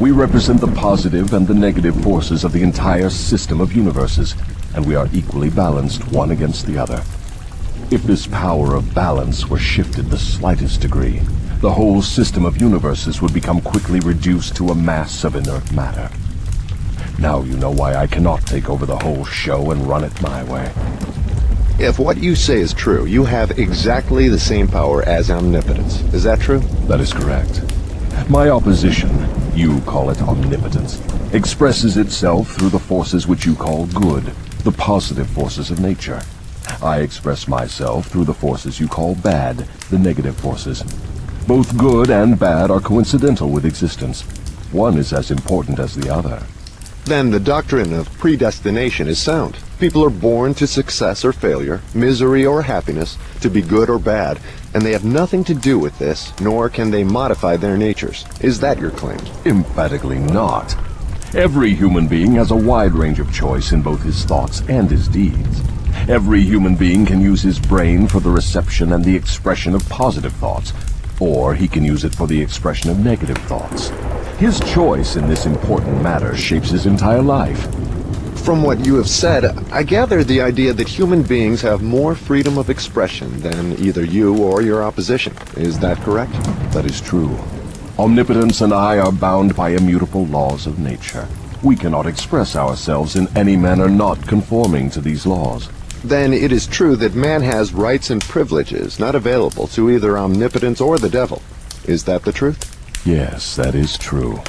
We represent the positive and the negative forces of the entire system of universes, and we are equally balanced one against the other. If this power of balance were shifted the slightest degree, the whole system of universes would become quickly reduced to a mass of inert matter. Now you know why I cannot take over the whole show and run it my way. If what you say is true, you have exactly the same power as omnipotence. Is that true? That is correct. My opposition, you call it omnipotence, expresses itself through the forces which you call good, the positive forces of nature. I express myself through the forces you call bad, the negative forces. Both good and bad are coincidental with existence. One is as important as the other. Then the doctrine of predestination is sound. People are born to success or failure, misery or happiness, to be good or bad, and they have nothing to do with this, nor can they modify their natures. Is that your claim? Emphatically not. Every human being has a wide range of choice in both his thoughts and his deeds. Every human being can use his brain for the reception and the expression of positive thoughts, or he can use it for the expression of negative thoughts. His choice in this important matter shapes his entire life. From what you have said, I gather the idea that human beings have more freedom of expression than either you or your opposition. Is that correct? That is true. Omnipotence and I are bound by immutable laws of nature. We cannot express ourselves in any manner not conforming to these laws. Then it is true that man has rights and privileges not available to either omnipotence or the devil. Is that the truth? Yes, that is true.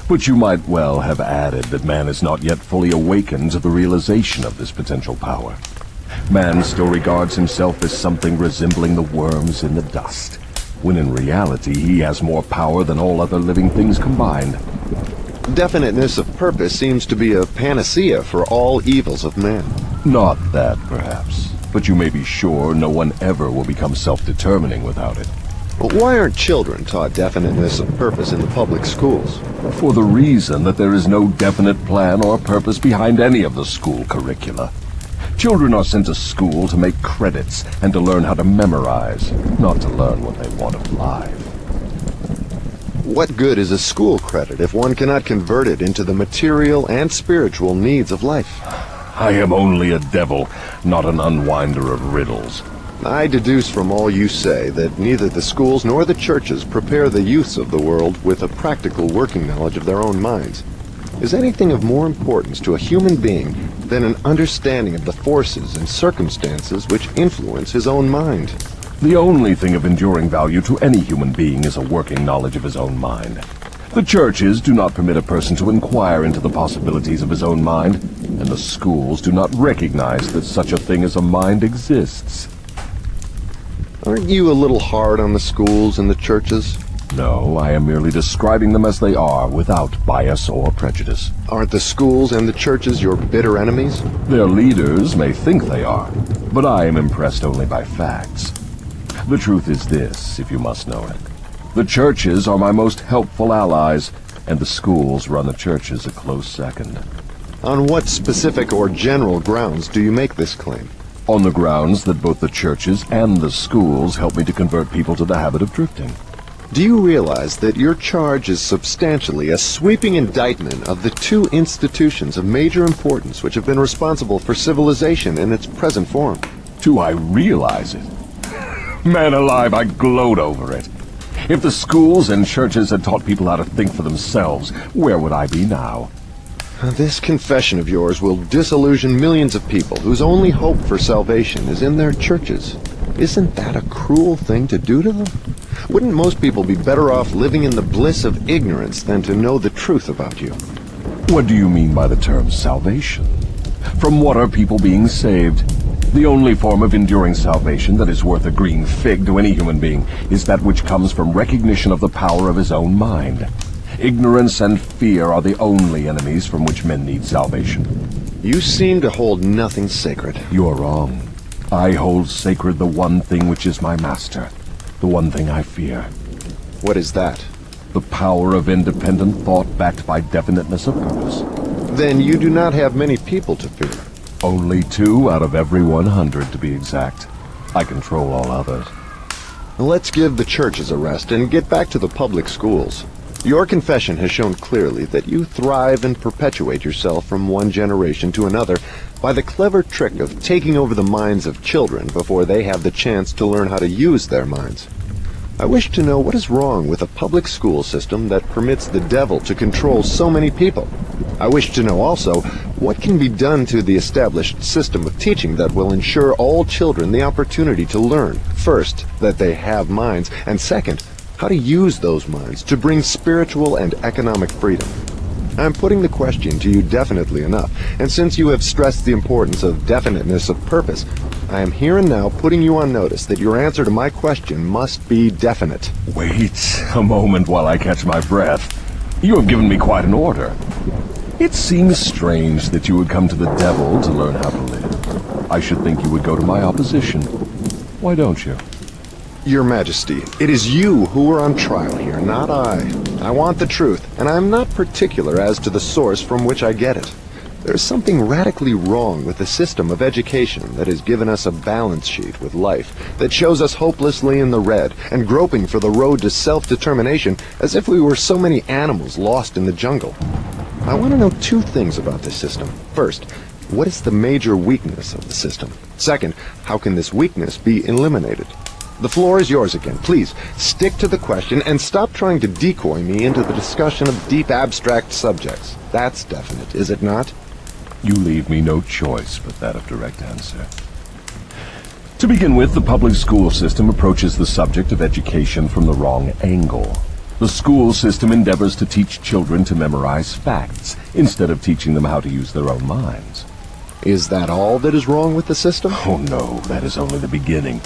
But you might well have added that man is not yet fully awakened to the realization of this potential power. Man still regards himself as something resembling the worms in the dust, when in reality he has more power than all other living things combined. Definiteness of purpose seems to be a panacea for all evils of man. Not that, perhaps, but you may be sure no one ever will become self-determining without it. But why aren't children taught definiteness of purpose in the public schools? For the reason that there is no definite plan or purpose behind any of the school curricula. Children are sent to school to make credits and to learn how to memorize, not to learn what they want of life. What good is a school credit if one cannot convert it into the material and spiritual needs of life? I am only a devil, not an unwinder of riddles. I deduce from all you say that neither the schools nor the churches prepare the youths of the world with a practical working knowledge of their own minds. Is anything of more importance to a human being than an understanding of the forces and circumstances which influence his own mind? The only thing of enduring value to any human being is a working knowledge of his own mind. The churches do not permit a person to inquire into the possibilities of his own mind, and the schools do not recognize that such a thing as a mind exists. Aren't you a little hard on the schools and the churches? No, I am merely describing them as they are, without bias or prejudice. Aren't the schools and the churches your bitter enemies? Their leaders may think they are, but I am impressed only by facts. The truth is this, if you must know it. The churches are my most helpful allies, and the schools run the churches a close second. On what specific or general grounds do you make this claim? On the grounds that both the churches and the schools help me to convert people to the habit of drifting. Do you realize that your charge is substantially a sweeping indictment of the two institutions of major importance which have been responsible for civilization in its present form? Do I realize it? Man alive, I gloat over it. If the schools and churches had taught people how to think for themselves, where would I be now? This confession of yours will disillusion millions of people whose only hope for salvation is in their churches. Isn't that a cruel thing to do to them? Wouldn't most people be better off living in the bliss of ignorance than to know the truth about you? What do you mean by the term salvation? From what are people being saved? The only form of enduring salvation that is worth a green fig to any human being is that which comes from recognition of the power of his own mind. Ignorance and fear are the only enemies from which men need salvation. You seem to hold nothing sacred. You are wrong. I hold sacred the one thing which is my master, the one thing I fear. What is that? The power of independent thought backed by definiteness of purpose. Then you do not have many people to fear. Only 2 out of every 100 to be exact. I control all others. Let's give the churches a rest and get back to the public schools. Your confession has shown clearly that you thrive and perpetuate yourself from one generation to another by the clever trick of taking over the minds of children before they have the chance to learn how to use their minds. I wish to know what is wrong with a public school system that permits the devil to control so many people. I wish to know also what can be done to the established system of teaching that will ensure all children the opportunity to learn, first, that they have minds, and second, how to use those minds to bring spiritual and economic freedom. I'm putting the question to you definitely enough, and since you have stressed the importance of definiteness of purpose, I am here and now putting you on notice that your answer to my question must be definite. Wait a moment while I catch my breath. You have given me quite an order. It seems strange that you would come to the devil to learn how to live. I should think you would go to my opposition. Why don't you? Your Majesty, it is you who are on trial here, not I. I want the truth, and I am not particular as to the source from which I get it. There is something radically wrong with the system of education that has given us a balance sheet with life that shows us hopelessly in the red and groping for the road to self-determination as if we were so many animals lost in the jungle. I want to know 2 things about this system. First, what is the major weakness of the system? Second, how can this weakness be eliminated? The floor is yours again. Please, stick to the question and stop trying to decoy me into the discussion of deep abstract subjects. That's definite, is it not? You leave me no choice but that of direct answer. To begin with, the public school system approaches the subject of education from the wrong angle. The school system endeavors to teach children to memorize facts, instead of teaching them how to use their own minds. Is that all that is wrong with the system? Oh no, that is only the beginning.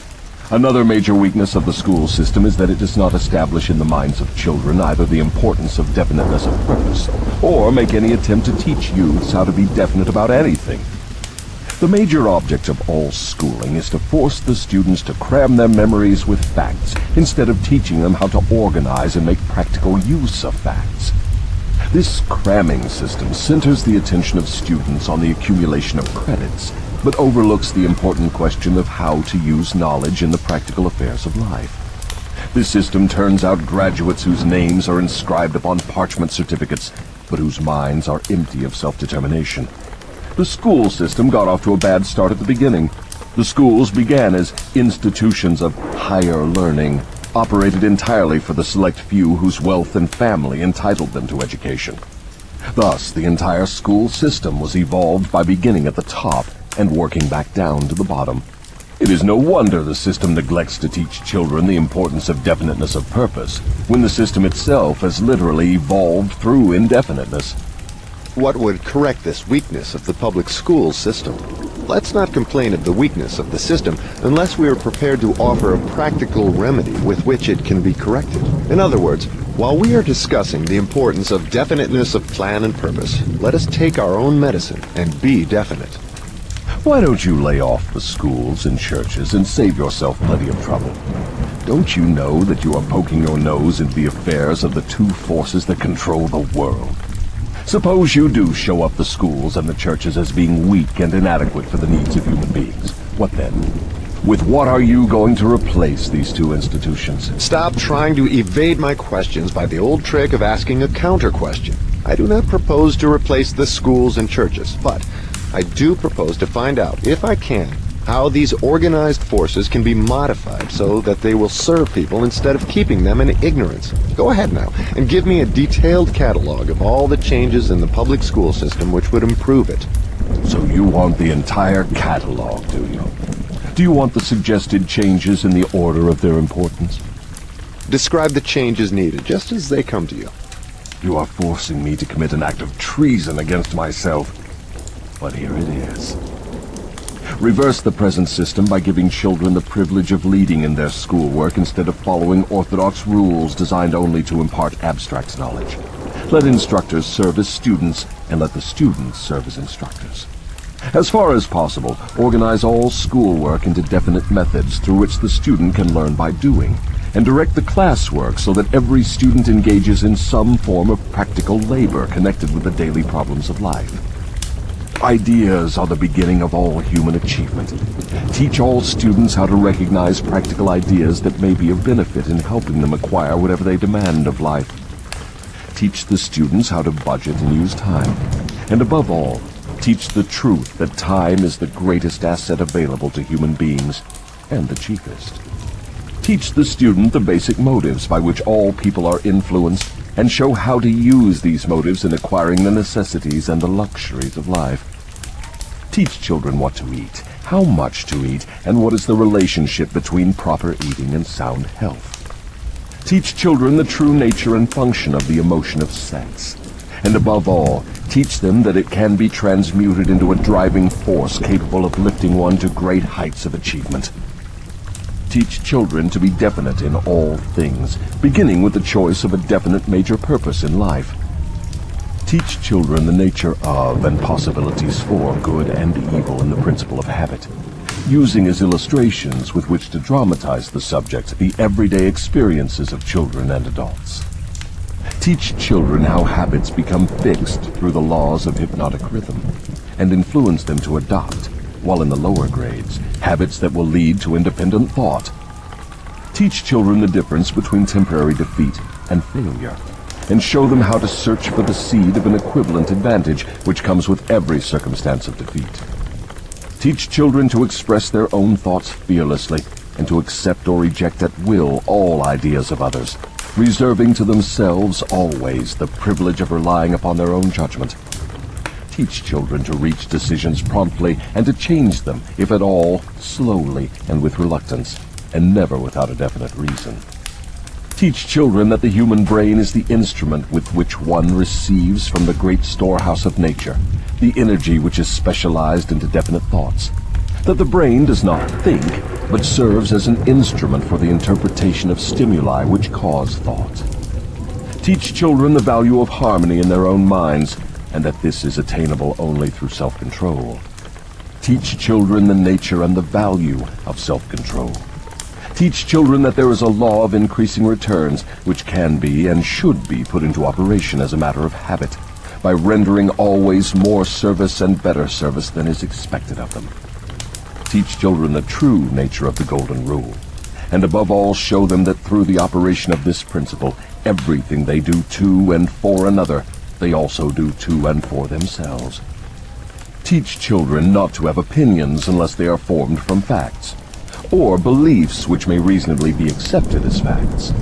Another major weakness of the school system is that it does not establish in the minds of children either the importance of definiteness of purpose, or make any attempt to teach youths how to be definite about anything. The major object of all schooling is to force the students to cram their memories with facts instead of teaching them how to organize and make practical use of facts. This cramming system centers the attention of students on the accumulation of credits, but overlooks the important question of how to use knowledge in the practical affairs of life. This system turns out graduates whose names are inscribed upon parchment certificates, but whose minds are empty of self-determination. The school system got off to a bad start at the beginning. The schools began as institutions of higher learning, operated entirely for the select few whose wealth and family entitled them to education. Thus, the entire school system was evolved by beginning at the top and working back down to the bottom. It is no wonder the system neglects to teach children the importance of definiteness of purpose, when the system itself has literally evolved through indefiniteness. What would correct this weakness of the public school system? Let's not complain of the weakness of the system unless we are prepared to offer a practical remedy with which it can be corrected. In other words, while we are discussing the importance of definiteness of plan and purpose, let us take our own medicine and be definite. Why don't you lay off the schools and churches and save yourself plenty of trouble? Don't you know that you are poking your nose into the affairs of the two forces that control the world? Suppose you do show up the schools and the churches as being weak and inadequate for the needs of human beings. What then? With what are you going to replace these two institutions? Stop trying to evade my questions by the old trick of asking a counter-question. I do not propose to replace the schools and churches, but I do propose to find out, if I can, how these organized forces can be modified so that they will serve people instead of keeping them in ignorance. Go ahead now and give me a detailed catalog of all the changes in the public school system which would improve it. So you want the entire catalog, do you? Do you want the suggested changes in the order of their importance? Describe the changes needed, just as they come to you. You are forcing me to commit an act of treason against myself. But here it is. Reverse the present system by giving children the privilege of leading in their schoolwork instead of following orthodox rules designed only to impart abstract knowledge. Let instructors serve as students, and let the students serve as instructors. As far as possible, organize all schoolwork into definite methods through which the student can learn by doing, and direct the classwork so that every student engages in some form of practical labor connected with the daily problems of life. Ideas are the beginning of all human achievement. Teach all students how to recognize practical ideas that may be of benefit in helping them acquire whatever they demand of life. Teach the students how to budget and use time. And above all, teach the truth that time is the greatest asset available to human beings, and the cheapest. Teach the student the basic motives by which all people are influenced, and show how to use these motives in acquiring the necessities and the luxuries of life. Teach children what to eat, how much to eat, and what is the relationship between proper eating and sound health. Teach children the true nature and function of the emotion of sex. And above all, teach them that it can be transmuted into a driving force capable of lifting one to great heights of achievement. Teach children to be definite in all things, beginning with the choice of a definite major purpose in life. Teach children the nature of and possibilities for good and evil in the principle of habit, using as illustrations with which to dramatize the subject the everyday experiences of children and adults. Teach children how habits become fixed through the laws of hypnotic rhythm, and influence them to adopt, while in the lower grades, habits that will lead to independent thought. Teach children the difference between temporary defeat and failure, and show them how to search for the seed of an equivalent advantage which comes with every circumstance of defeat. Teach children to express their own thoughts fearlessly, and to accept or reject at will all ideas of others, reserving to themselves always the privilege of relying upon their own judgment. Teach children to reach decisions promptly and to change them, if at all, slowly and with reluctance, and never without a definite reason. Teach children that the human brain is the instrument with which one receives from the great storehouse of nature the energy which is specialized into definite thoughts. That the brain does not think, but serves as an instrument for the interpretation of stimuli which cause thought. Teach children the value of harmony in their own minds, and that this is attainable only through self-control. Teach children the nature and the value of self-control. Teach children that there is a law of increasing returns which can be and should be put into operation as a matter of habit, by rendering always more service and better service than is expected of them. Teach children the true nature of the Golden Rule, and above all show them that through the operation of this principle, everything they do to and for another, they also do to and for themselves. Teach children not to have opinions unless they are formed from facts, or beliefs which may reasonably be accepted as facts.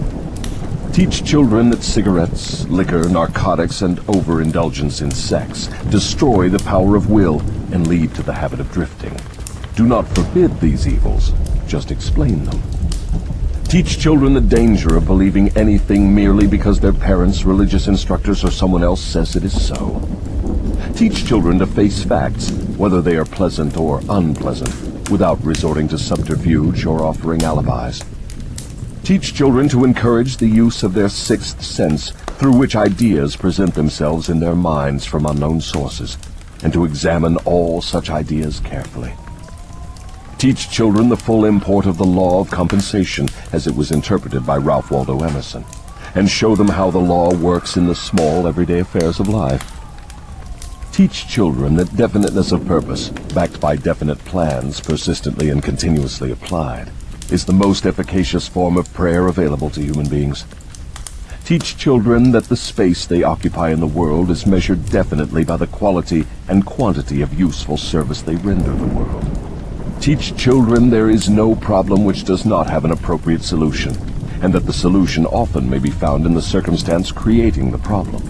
Teach children that cigarettes, liquor, narcotics, and overindulgence in sex destroy the power of will and lead to the habit of drifting. Do not forbid these evils, just explain them. Teach children the danger of believing anything merely because their parents, religious instructors, or someone else says it is so. Teach children to face facts, whether they are pleasant or unpleasant, without resorting to subterfuge or offering alibis. Teach children to encourage the use of their sixth sense, through which ideas present themselves in their minds from unknown sources, and to examine all such ideas carefully. Teach children the full import of the law of compensation as it was interpreted by Ralph Waldo Emerson, and show them how the law works in the small, everyday affairs of life. Teach children that definiteness of purpose, backed by definite plans persistently and continuously applied, is the most efficacious form of prayer available to human beings. Teach children that the space they occupy in the world is measured definitely by the quality and quantity of useful service they render the world. Teach children there is no problem which does not have an appropriate solution, and that the solution often may be found in the circumstance creating the problem.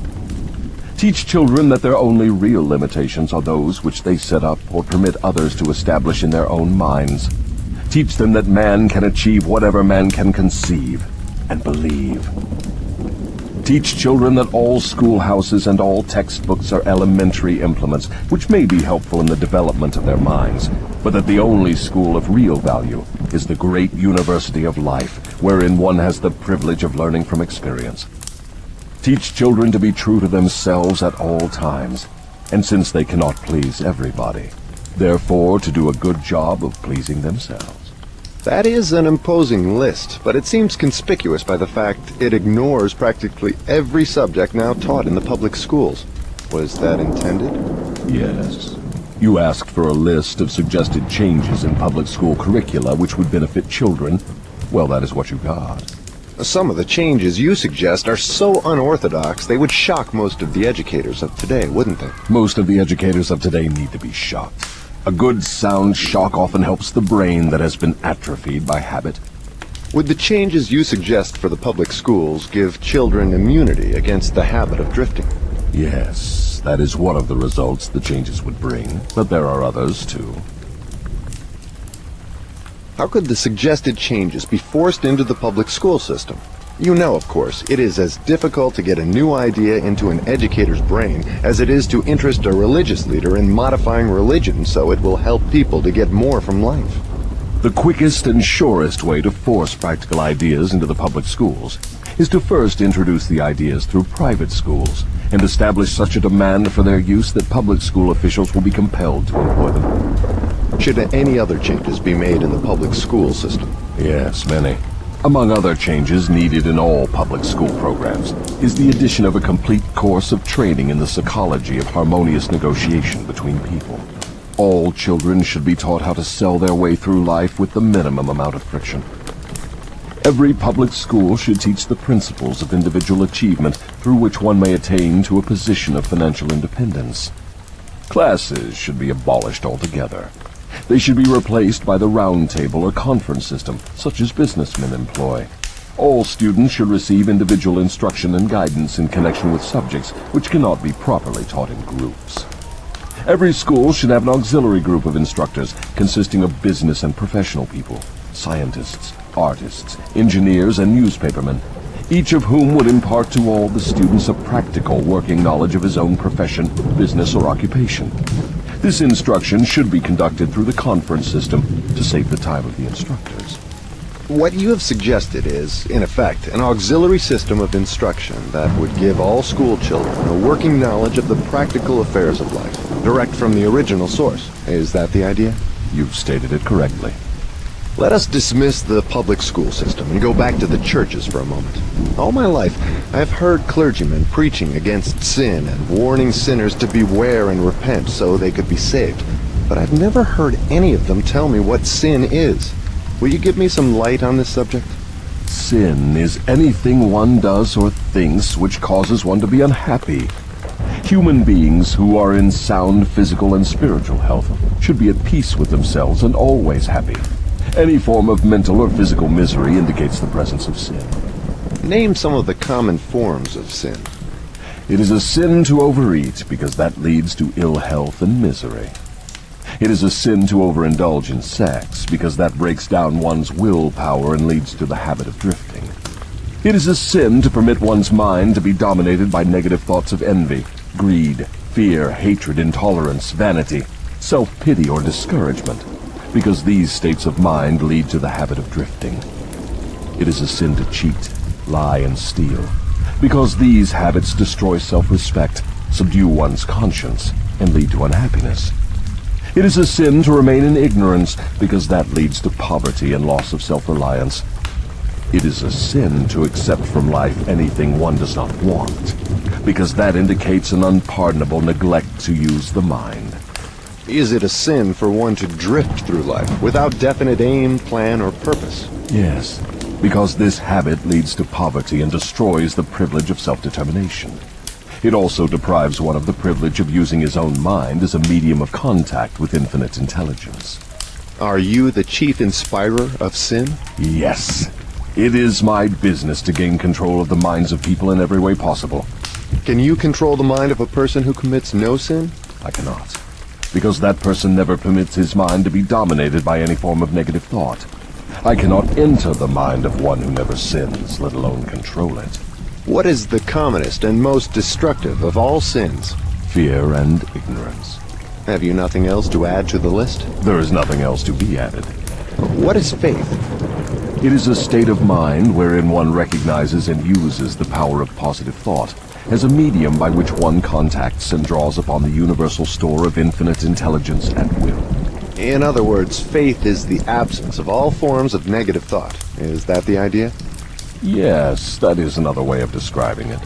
Teach children that their only real limitations are those which they set up or permit others to establish in their own minds. Teach them that man can achieve whatever man can conceive and believe. Teach children that all schoolhouses and all textbooks are elementary implements which may be helpful in the development of their minds, but that the only school of real value is the great university of life, wherein one has the privilege of learning from experience. Teach children to be true to themselves at all times, and since they cannot please everybody, therefore to do a good job of pleasing themselves. That is an imposing list, but it seems conspicuous by the fact it ignores practically every subject now taught in the public schools. Was that intended? Yes. You asked for a list of suggested changes in public school curricula which would benefit children. Well, that is what you got. Some of the changes you suggest are so unorthodox they would shock most of the educators of today, wouldn't they? Most of the educators of today need to be shocked. A good sound shock often helps the brain that has been atrophied by habit. Would the changes you suggest for the public schools give children immunity against the habit of drifting? Yes, that is one of the results the changes would bring, but there are others too. How could the suggested changes be forced into the public school system? You know, of course, it is as difficult to get a new idea into an educator's brain as it is to interest a religious leader in modifying religion so it will help people to get more from life. The quickest and surest way to force practical ideas into the public schools is to first introduce the ideas through private schools and establish such a demand for their use that public school officials will be compelled to employ them. Should any other changes be made in the public school system? Yes, many. Among other changes needed in all public school programs is the addition of a complete course of training in the psychology of harmonious negotiation between people. All children should be taught how to sell their way through life with the minimum amount of friction. Every public school should teach the principles of individual achievement through which one may attain to a position of financial independence. Classes should be abolished altogether. They should be replaced by the round table or conference system, such as businessmen employ. All students should receive individual instruction and guidance in connection with subjects which cannot be properly taught in groups. Every school should have an auxiliary group of instructors consisting of business and professional people, scientists, artists, engineers, and newspapermen, each of whom would impart to all the students a practical working knowledge of his own profession, business, or occupation. This instruction should be conducted through the conference system to save the time of the instructors. What you have suggested is, in effect, an auxiliary system of instruction that would give all school children a working knowledge of the practical affairs of life, direct from the original source. Is that the idea? You've stated it correctly. Let us dismiss the public school system and go back to the churches for a moment. All my life, I have heard clergymen preaching against sin and warning sinners to beware and repent so they could be saved. But I've never heard any of them tell me what sin is. Will you give me some light on this subject? Sin is anything one does or thinks which causes one to be unhappy. Human beings who are in sound physical and spiritual health should be at peace with themselves and always happy. Any form of mental or physical misery indicates the presence of sin. Name some of the common forms of sin. It is a sin to overeat because that leads to ill health and misery. It is a sin to overindulge in sex because that breaks down one's willpower and leads to the habit of drifting. It is a sin to permit one's mind to be dominated by negative thoughts of envy, greed, fear, hatred, intolerance, vanity, self-pity, or discouragement, because these states of mind lead to the habit of drifting. It is a sin to cheat, lie, and steal, because these habits destroy self-respect, subdue one's conscience, and lead to unhappiness. It is a sin to remain in ignorance, because that leads to poverty and loss of self-reliance. It is a sin to accept from life anything one does not want, because that indicates an unpardonable neglect to use the mind. Is it a sin for one to drift through life without definite aim, plan, or purpose? Yes, because this habit leads to poverty and destroys the privilege of self-determination. It also deprives one of the privilege of using his own mind as a medium of contact with infinite intelligence. Are you the chief inspirer of sin? Yes. It is my business to gain control of the minds of people in every way possible. Can you control the mind of a person who commits no sin? I cannot, because that person never permits his mind to be dominated by any form of negative thought. I cannot enter the mind of one who never sins, let alone control it. What is the commonest and most destructive of all sins? Fear and ignorance. Have you nothing else to add to the list? There is nothing else to be added. What is faith? It is a state of mind wherein one recognizes and uses the power of positive thought as a medium by which one contacts and draws upon the universal store of infinite intelligence at will. In other words, faith is the absence of all forms of negative thought. Is that the idea? Yes, that is another way of describing it.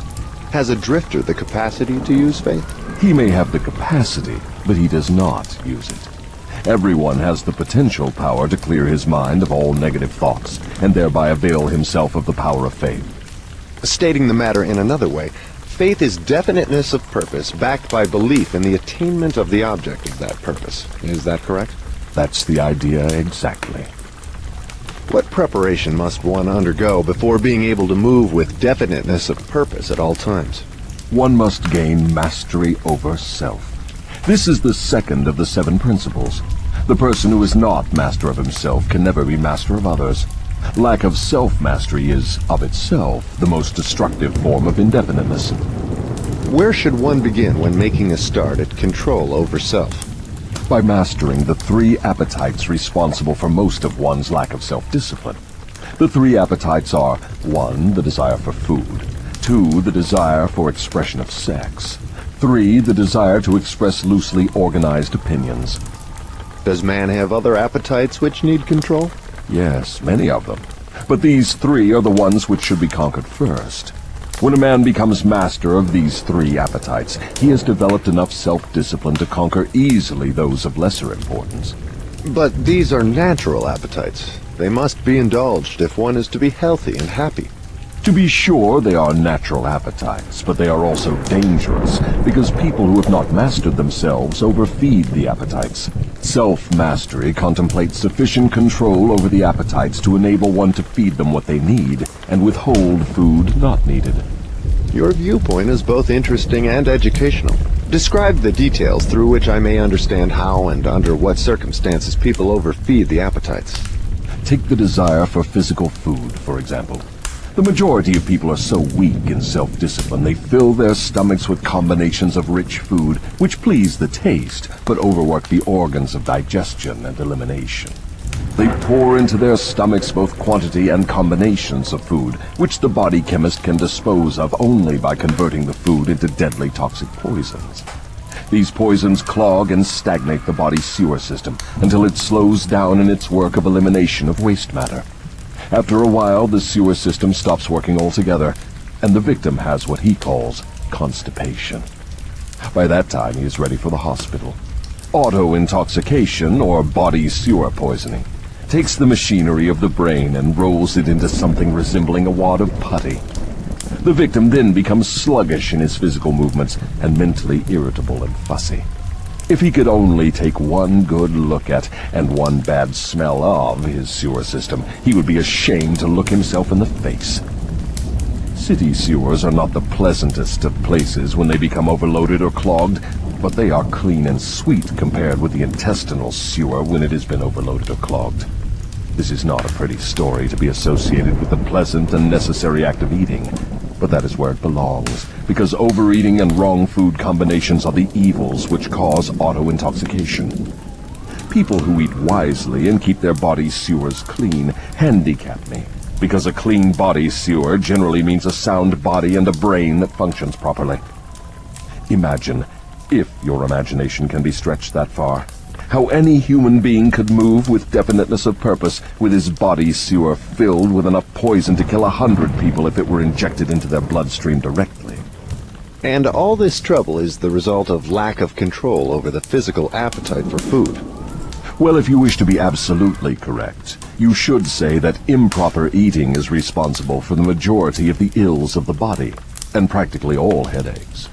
Has a drifter the capacity to use faith? He may have the capacity, but he does not use it. Everyone has the potential power to clear his mind of all negative thoughts, and thereby avail himself of the power of faith. Stating the matter in another way, faith is definiteness of purpose backed by belief in the attainment of the object of that purpose. Is that correct? That's the idea exactly. What preparation must one undergo before being able to move with definiteness of purpose at all times? One must gain mastery over self. This is the second of the 7 principles. The person who is not master of himself can never be master of others. Lack of self-mastery is, of itself, the most destructive form of indefiniteness. Where should one begin when making a start at control over self? By mastering the 3 appetites responsible for most of one's lack of self-discipline. The 3 appetites are 1. The desire for food, 2. The desire for expression of sex, 3. The desire to express loosely organized opinions. Does man have other appetites which need control? Yes, many of them. But these 3 are the ones which should be conquered first. When a man becomes master of these 3 appetites, he has developed enough self-discipline to conquer easily those of lesser importance. But these are natural appetites. They must be indulged if one is to be healthy and happy. To be sure, they are natural appetites, but they are also dangerous, because people who have not mastered themselves overfeed the appetites. Self-mastery contemplates sufficient control over the appetites to enable one to feed them what they need, and withhold food not needed. Your viewpoint is both interesting and educational. Describe the details through which I may understand how and under what circumstances people overfeed the appetites. Take the desire for physical food, for example. The majority of people are so weak in self-discipline they fill their stomachs with combinations of rich food which please the taste but overwork the organs of digestion and elimination. They pour into their stomachs both quantity and combinations of food, which the body chemist can dispose of only by converting the food into deadly toxic poisons. These poisons clog and stagnate the body's sewer system until it slows down in its work of elimination of waste matter. After a while, the sewer system stops working altogether, and the victim has what he calls constipation. By that time, he is ready for the hospital. Auto-intoxication, or body sewer poisoning, takes the machinery of the brain and rolls it into something resembling a wad of putty. The victim then becomes sluggish in his physical movements and mentally irritable and fussy. If he could only take one good look at and one bad smell of his sewer system, he would be ashamed to look himself in the face. City sewers are not the pleasantest of places when they become overloaded or clogged, but they are clean and sweet compared with the intestinal sewer when it has been overloaded or clogged. This is not a pretty story to be associated with the pleasant and necessary act of eating, but that is where it belongs, because overeating and wrong food combinations are the evils which cause auto-intoxication. People who eat wisely and keep their body sewers clean handicap me, because a clean body sewer generally means a sound body and a brain that functions properly. Imagine, if your imagination can be stretched that far, how any human being could move with definiteness of purpose with his body sewer filled with enough poison to kill 100 people if it were injected into their bloodstream directly. And all this trouble is the result of lack of control over the physical appetite for food. Well, if you wish to be absolutely correct, you should say that improper eating is responsible for the majority of the ills of the body, and practically all headaches.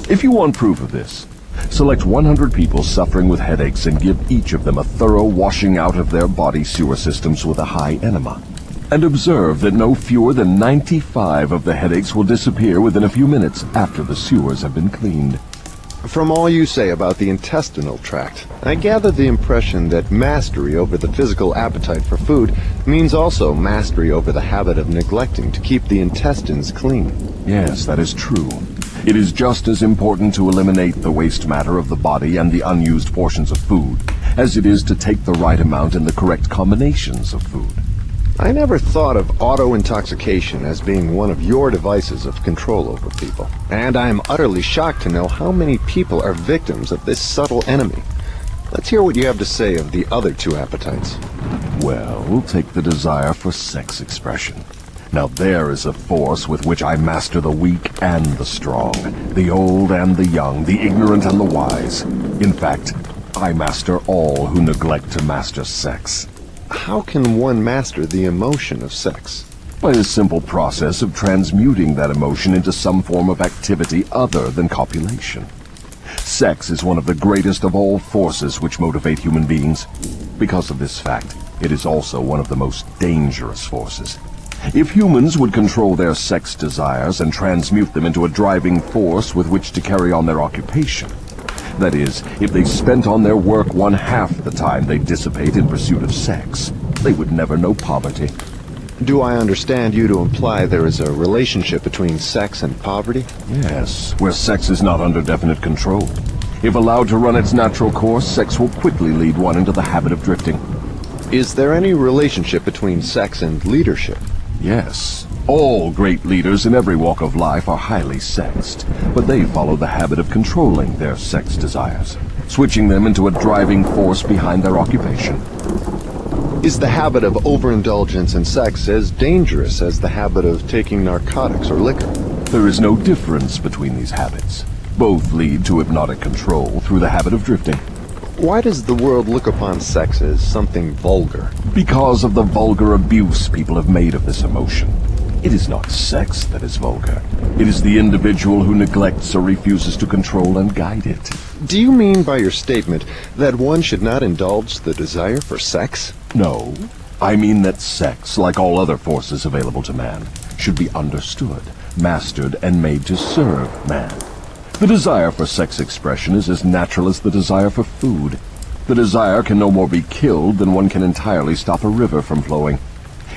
If you want proof of this, select 100 people suffering with headaches and give each of them a thorough washing out of their body sewer systems with a high enema. And observe that no fewer than 95 of the headaches will disappear within a few minutes after the sewers have been cleaned. From all you say about the intestinal tract, I gather the impression that mastery over the physical appetite for food means also mastery over the habit of neglecting to keep the intestines clean. Yes, that is true. It is just as important to eliminate the waste matter of the body and the unused portions of food as it is to take the right amount in the correct combinations of food. I never thought of auto-intoxication as being one of your devices of control over people. And I am utterly shocked to know how many people are victims of this subtle enemy. Let's hear what you have to say of the other two appetites. Well, take the desire for sex expression. Now there is a force with which I master the weak and the strong, the old and the young, the ignorant and the wise. In fact, I master all who neglect to master sex. How can one master the emotion of sex? By a simple process of transmuting that emotion into some form of activity other than copulation. Sex is one of the greatest of all forces which motivate human beings. Because of this fact, it is also one of the most dangerous forces. If humans would control their sex desires and transmute them into a driving force with which to carry on their occupation, that is, if they spent on their work 1/2 the time they dissipate in pursuit of sex, they would never know poverty. Do I understand you to imply there is a relationship between sex and poverty? Yes, where sex is not under definite control. If allowed to run its natural course, sex will quickly lead one into the habit of drifting. Is there any relationship between sex and leadership? Yes. All great leaders in every walk of life are highly sexed, but they follow the habit of controlling their sex desires, switching them into a driving force behind their occupation. Is the habit of overindulgence in sex as dangerous as the habit of taking narcotics or liquor? There is no difference between these habits. Both lead to hypnotic control through the habit of drifting. Why does the world look upon sex as something vulgar? Because of the vulgar abuse people have made of this emotion. It is not sex that is vulgar. It is the individual who neglects or refuses to control and guide it. Do you mean by your statement that one should not indulge the desire for sex? No. I mean that sex, like all other forces available to man, should be understood, mastered, and made to serve man. The desire for sex expression is as natural as the desire for food. The desire can no more be killed than one can entirely stop a river from flowing.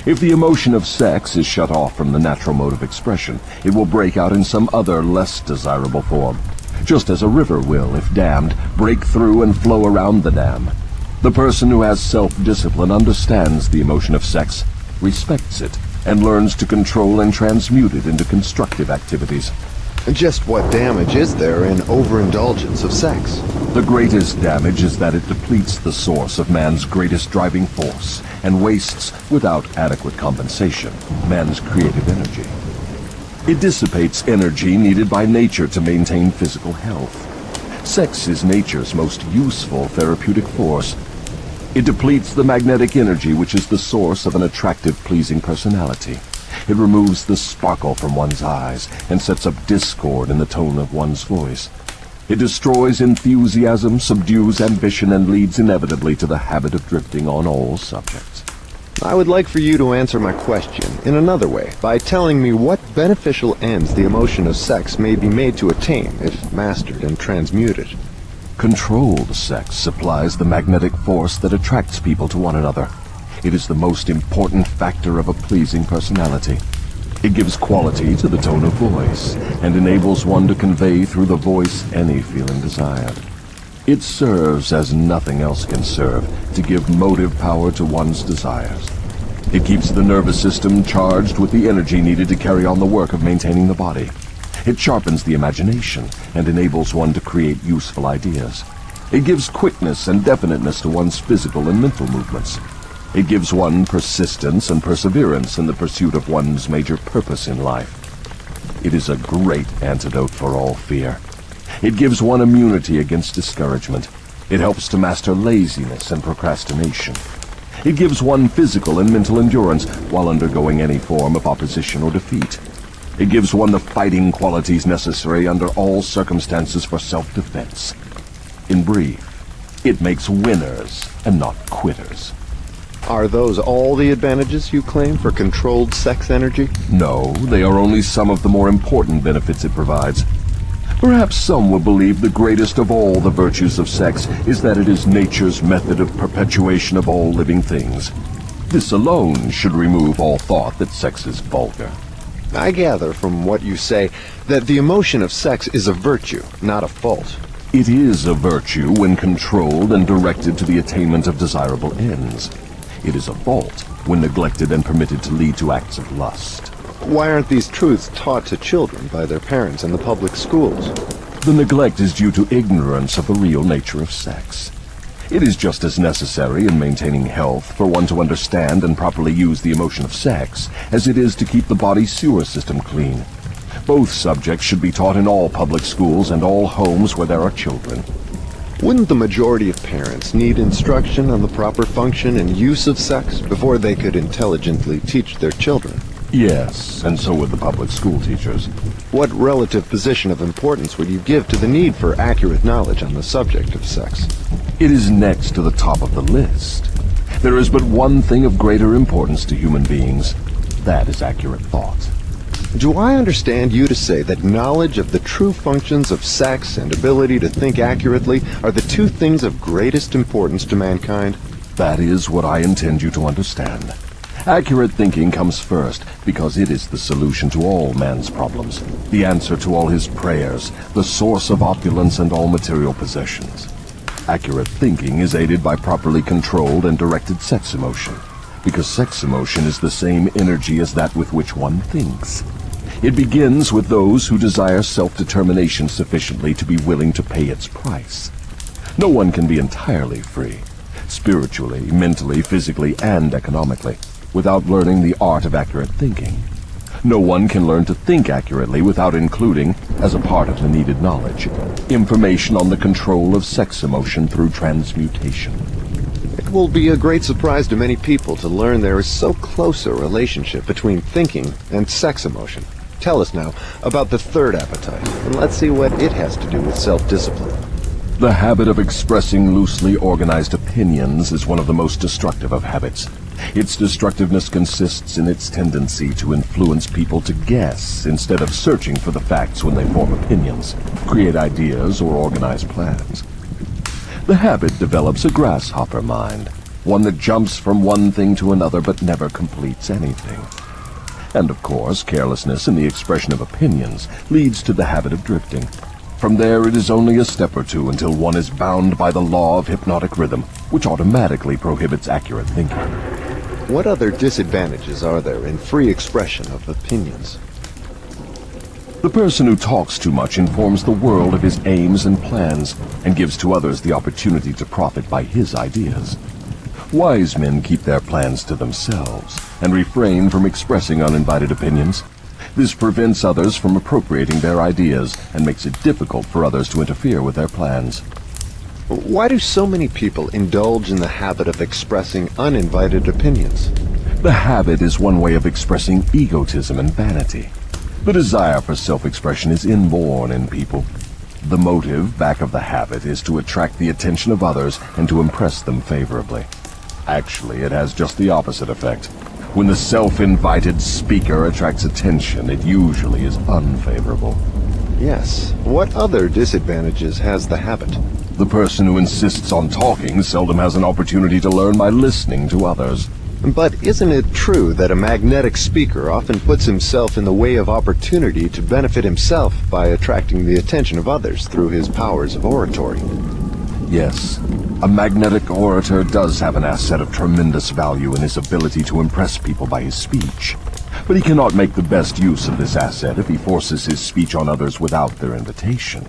If the emotion of sex is shut off from the natural mode of expression, it will break out in some other, less desirable form, just as a river will, if dammed, break through and flow around the dam. The person who has self-discipline understands the emotion of sex, respects it, and learns to control and transmute it into constructive activities. Just what damage is there in overindulgence of sex? The greatest damage is that it depletes the source of man's greatest driving force and wastes, without adequate compensation, man's creative energy. It dissipates energy needed by nature to maintain physical health. Sex is nature's most useful therapeutic force. It depletes the magnetic energy which is the source of an attractive, pleasing personality. It removes the sparkle from one's eyes and sets up discord in the tone of one's voice. It destroys enthusiasm, subdues ambition, and leads inevitably to the habit of drifting on all subjects. I would like for you to answer my question in another way, by telling me what beneficial ends the emotion of sex may be made to attain if mastered and transmuted. Controlled sex supplies the magnetic force that attracts people to one another. It is the most important factor of a pleasing personality. It gives quality to the tone of voice, and enables one to convey through the voice any feeling desired. It serves as nothing else can serve, to give motive power to one's desires. It keeps the nervous system charged with the energy needed to carry on the work of maintaining the body. It sharpens the imagination and enables one to create useful ideas. It gives quickness and definiteness to one's physical and mental movements. It gives one persistence and perseverance in the pursuit of one's major purpose in life. It is a great antidote for all fear. It gives one immunity against discouragement. It helps to master laziness and procrastination. It gives one physical and mental endurance while undergoing any form of opposition or defeat. It gives one the fighting qualities necessary under all circumstances for self-defense. In brief, it makes winners and not quitters. Are those all the advantages you claim for controlled sex energy? No, they are only some of the more important benefits it provides. Perhaps some will believe the greatest of all the virtues of sex is that it is nature's method of perpetuation of all living things. This alone should remove all thought that sex is vulgar. I gather from what you say that the emotion of sex is a virtue, not a fault. It is a virtue when controlled and directed to the attainment of desirable ends. It is a fault when neglected and permitted to lead to acts of lust. Why aren't these truths taught to children by their parents in the public schools? The neglect is due to ignorance of the real nature of sex. It is just as necessary in maintaining health for one to understand and properly use the emotion of sex as it is to keep the body's sewer system clean. Both subjects should be taught in all public schools and all homes where there are children. Wouldn't the majority of parents need instruction on the proper function and use of sex before they could intelligently teach their children? Yes, and so would the public school teachers. What relative position of importance would you give to the need for accurate knowledge on the subject of sex? It is next to the top of the list. There is but one thing of greater importance to human beings. That is accurate thought. Do I understand you to say that knowledge of the true functions of sex and ability to think accurately are the two things of greatest importance to mankind? That is what I intend you to understand. Accurate thinking comes first because it is the solution to all man's problems, the answer to all his prayers, the source of opulence and all material possessions. Accurate thinking is aided by properly controlled and directed sex emotion, because sex emotion is the same energy as that with which one thinks. It begins with those who desire self-determination sufficiently to be willing to pay its price. No one can be entirely free, spiritually, mentally, physically, and economically, without learning the art of accurate thinking. No one can learn to think accurately without including, as a part of the needed knowledge, information on the control of sex emotion through transmutation. It will be a great surprise to many people to learn there is so close a relationship between thinking and sex emotion. Tell us now about the third appetite, and let's see what it has to do with self-discipline. The habit of expressing loosely organized opinions is one of the most destructive of habits. Its destructiveness consists in its tendency to influence people to guess instead of searching for the facts when they form opinions, create ideas, or organize plans. The habit develops a grasshopper mind, one that jumps from one thing to another but never completes anything. And of course, carelessness in the expression of opinions leads to the habit of drifting. From there, it is only a step or two until one is bound by the law of hypnotic rhythm, which automatically prohibits accurate thinking. What other disadvantages are there in free expression of opinions? The person who talks too much informs the world of his aims and plans, and gives to others the opportunity to profit by his ideas. Wise men keep their plans to themselves, and refrain from expressing uninvited opinions. This prevents others from appropriating their ideas, and makes it difficult for others to interfere with their plans. Why do so many people indulge in the habit of expressing uninvited opinions? The habit is one way of expressing egotism and vanity. The desire for self-expression is inborn in people. The motive back of the habit is to attract the attention of others and to impress them favorably. Actually, it has just the opposite effect. When the self-invited speaker attracts attention, it usually is unfavorable. Yes. What other disadvantages has the habit? The person who insists on talking seldom has an opportunity to learn by listening to others. But isn't it true that a magnetic speaker often puts himself in the way of opportunity to benefit himself by attracting the attention of others through his powers of oratory? Yes, a magnetic orator does have an asset of tremendous value in his ability to impress people by his speech. But he cannot make the best use of this asset if he forces his speech on others without their invitation.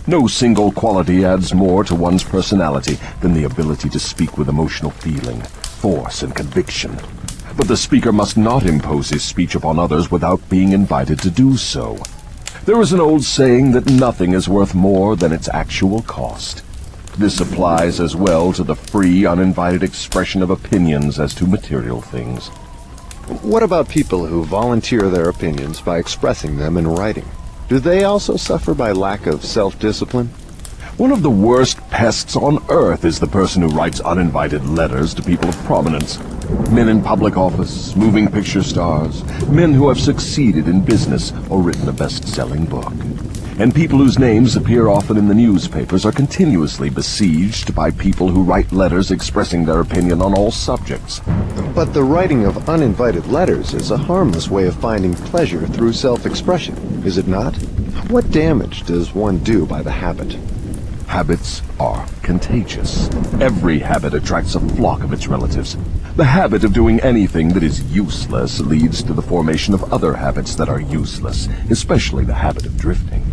No single quality adds more to one's personality than the ability to speak with emotional feeling, force, and conviction. But the speaker must not impose his speech upon others without being invited to do so. There is an old saying that nothing is worth more than its actual cost. This applies as well to the free, uninvited expression of opinions as to material things. What about people who volunteer their opinions by expressing them in writing? Do they also suffer by lack of self-discipline? One of the worst pests on earth is the person who writes uninvited letters to people of prominence. Men in public office, moving picture stars, men who have succeeded in business or written a best-selling book. And people whose names appear often in the newspapers are continuously besieged by people who write letters expressing their opinion on all subjects. But the writing of uninvited letters is a harmless way of finding pleasure through self-expression, is it not? What damage does one do by the habit? Habits are contagious. Every habit attracts a flock of its relatives. The habit of doing anything that is useless leads to the formation of other habits that are useless, especially the habit of drifting.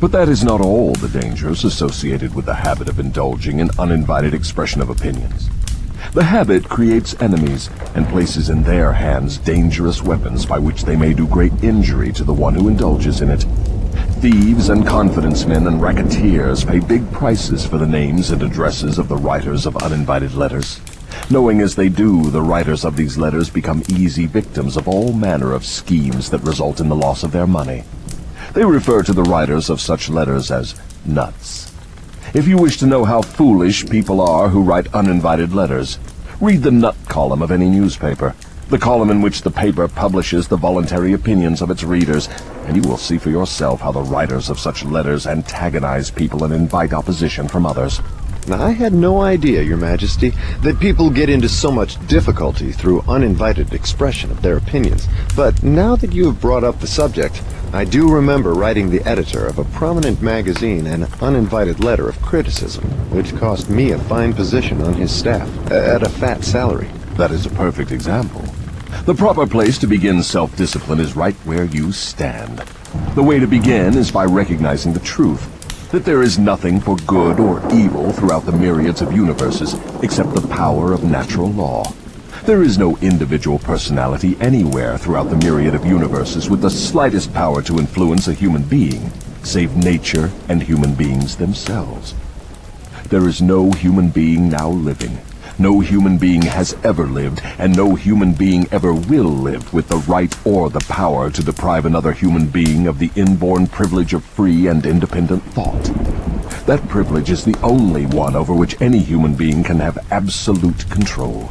But that is not all the dangers associated with the habit of indulging in uninvited expression of opinions. The habit creates enemies and places in their hands dangerous weapons by which they may do great injury to the one who indulges in it. Thieves and confidence men and racketeers pay big prices for the names and addresses of the writers of uninvited letters. Knowing as they do, the writers of these letters become easy victims of all manner of schemes that result in the loss of their money. They refer to the writers of such letters as nuts. If you wish to know how foolish people are who write uninvited letters, read the nut column of any newspaper, the column in which the paper publishes the voluntary opinions of its readers, and you will see for yourself how the writers of such letters antagonize people and invite opposition from others. Now, I had no idea, Your Majesty, that people get into so much difficulty through uninvited expression of their opinions. But now that you have brought up the subject, I do remember writing the editor of a prominent magazine an uninvited letter of criticism, which cost me a fine position on his staff, at a fat salary. That is a perfect example. The proper place to begin self-discipline is right where you stand. The way to begin is by recognizing the truth, that there is nothing for good or evil throughout the myriads of universes except the power of natural law. There is no individual personality anywhere throughout the myriad of universes with the slightest power to influence a human being, save nature and human beings themselves. There is no human being now living. No human being has ever lived, and no human being ever will live with the right or the power to deprive another human being of the inborn privilege of free and independent thought. That privilege is the only one over which any human being can have absolute control.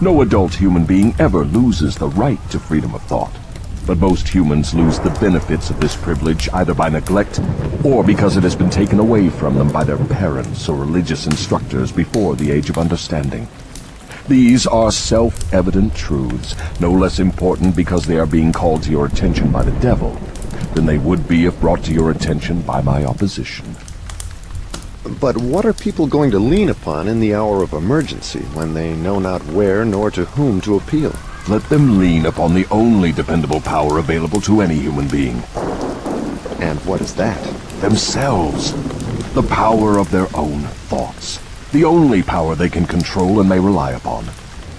No adult human being ever loses the right to freedom of thought, but most humans lose the benefits of this privilege either by neglect or because it has been taken away from them by their parents or religious instructors before the age of understanding. These are self-evident truths, no less important because they are being called to your attention by the devil, than they would be if brought to your attention by my opposition. But what are people going to lean upon in the hour of emergency when they know not where nor to whom to appeal? Let them lean upon the only dependable power available to any human being. And what is that? Themselves. The power of their own thoughts. The only power they can control and may rely upon.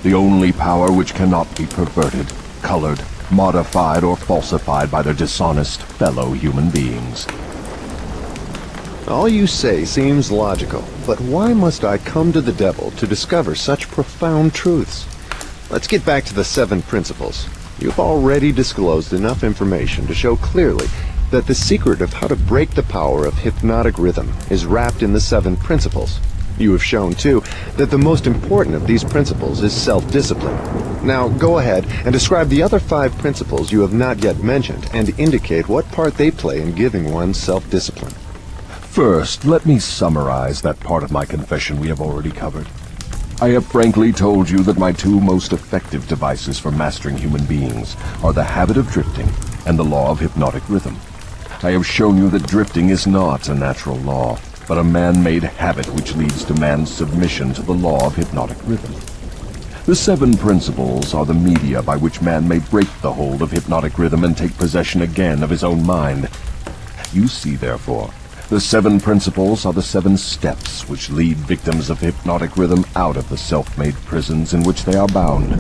The only power which cannot be perverted, colored, modified, or falsified by their dishonest fellow human beings. All you say seems logical, but why must I come to the devil to discover such profound truths? Let's get back to the 7 principles. You've already disclosed enough information to show clearly that the secret of how to break the power of hypnotic rhythm is wrapped in the 7 principles. You have shown, too, that the most important of these principles is self-discipline. Now, go ahead and describe the other 5 principles you have not yet mentioned and indicate what part they play in giving one self-discipline. First, let me summarize that part of my confession we have already covered. I have frankly told you that my 2 most effective devices for mastering human beings are the habit of drifting and the law of hypnotic rhythm. I have shown you that drifting is not a natural law, but a man-made habit which leads to man's submission to the law of hypnotic rhythm. The 7 principles are the media by which man may break the hold of hypnotic rhythm and take possession again of his own mind. You see, therefore, the 7 principles are the 7 steps which lead victims of hypnotic rhythm out of the self-made prisons in which they are bound.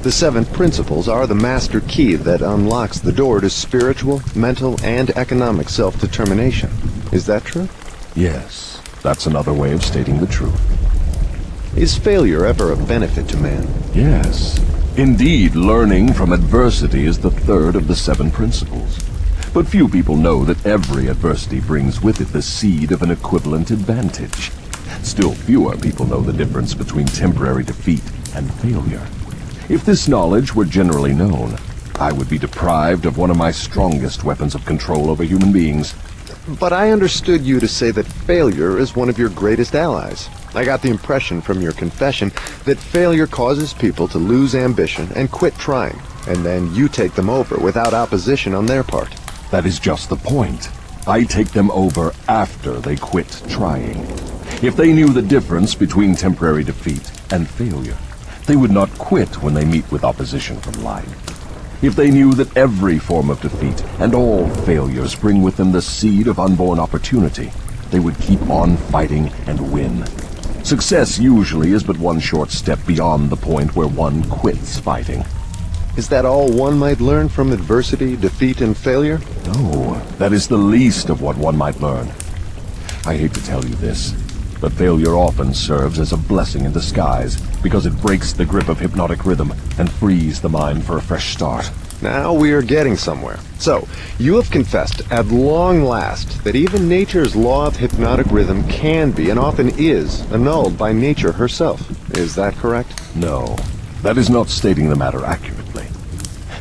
The 7 principles are the master key that unlocks the door to spiritual, mental, and economic self-determination. Is that true? Yes, that's another way of stating the truth. Is failure ever a benefit to man? Yes. Indeed, learning from adversity is the 3rd of the 7 principles. But few people know that every adversity brings with it the seed of an equivalent advantage. Still fewer people know the difference between temporary defeat and failure. If this knowledge were generally known, I would be deprived of one of my strongest weapons of control over human beings. But I understood you to say that failure is one of your greatest allies. I got the impression from your confession that failure causes people to lose ambition and quit trying, and then you take them over without opposition on their part. That is just the point. I take them over after they quit trying. If they knew the difference between temporary defeat and failure, they would not quit when they meet with opposition from life. If they knew that every form of defeat and all failures bring with them the seed of unborn opportunity, they would keep on fighting and win. Success usually is but one short step beyond the point where one quits fighting. Is that all one might learn from adversity, defeat, and failure? No, that is the least of what one might learn. I hate to tell you this, but failure often serves as a blessing in disguise because it breaks the grip of hypnotic rhythm and frees the mind for a fresh start. Now we are getting somewhere. So, you have confessed at long last that even nature's law of hypnotic rhythm can be, and often is, annulled by nature herself. Is that correct? No, that is not stating the matter accurately.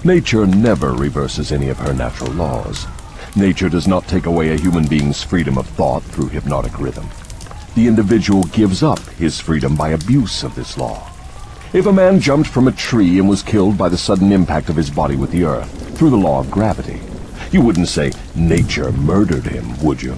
Nature never reverses any of her natural laws. Nature does not take away a human being's freedom of thought through hypnotic rhythm. The individual gives up his freedom by abuse of this law. If a man jumped from a tree and was killed by the sudden impact of his body with the earth through the law of gravity, you wouldn't say nature murdered him, would you?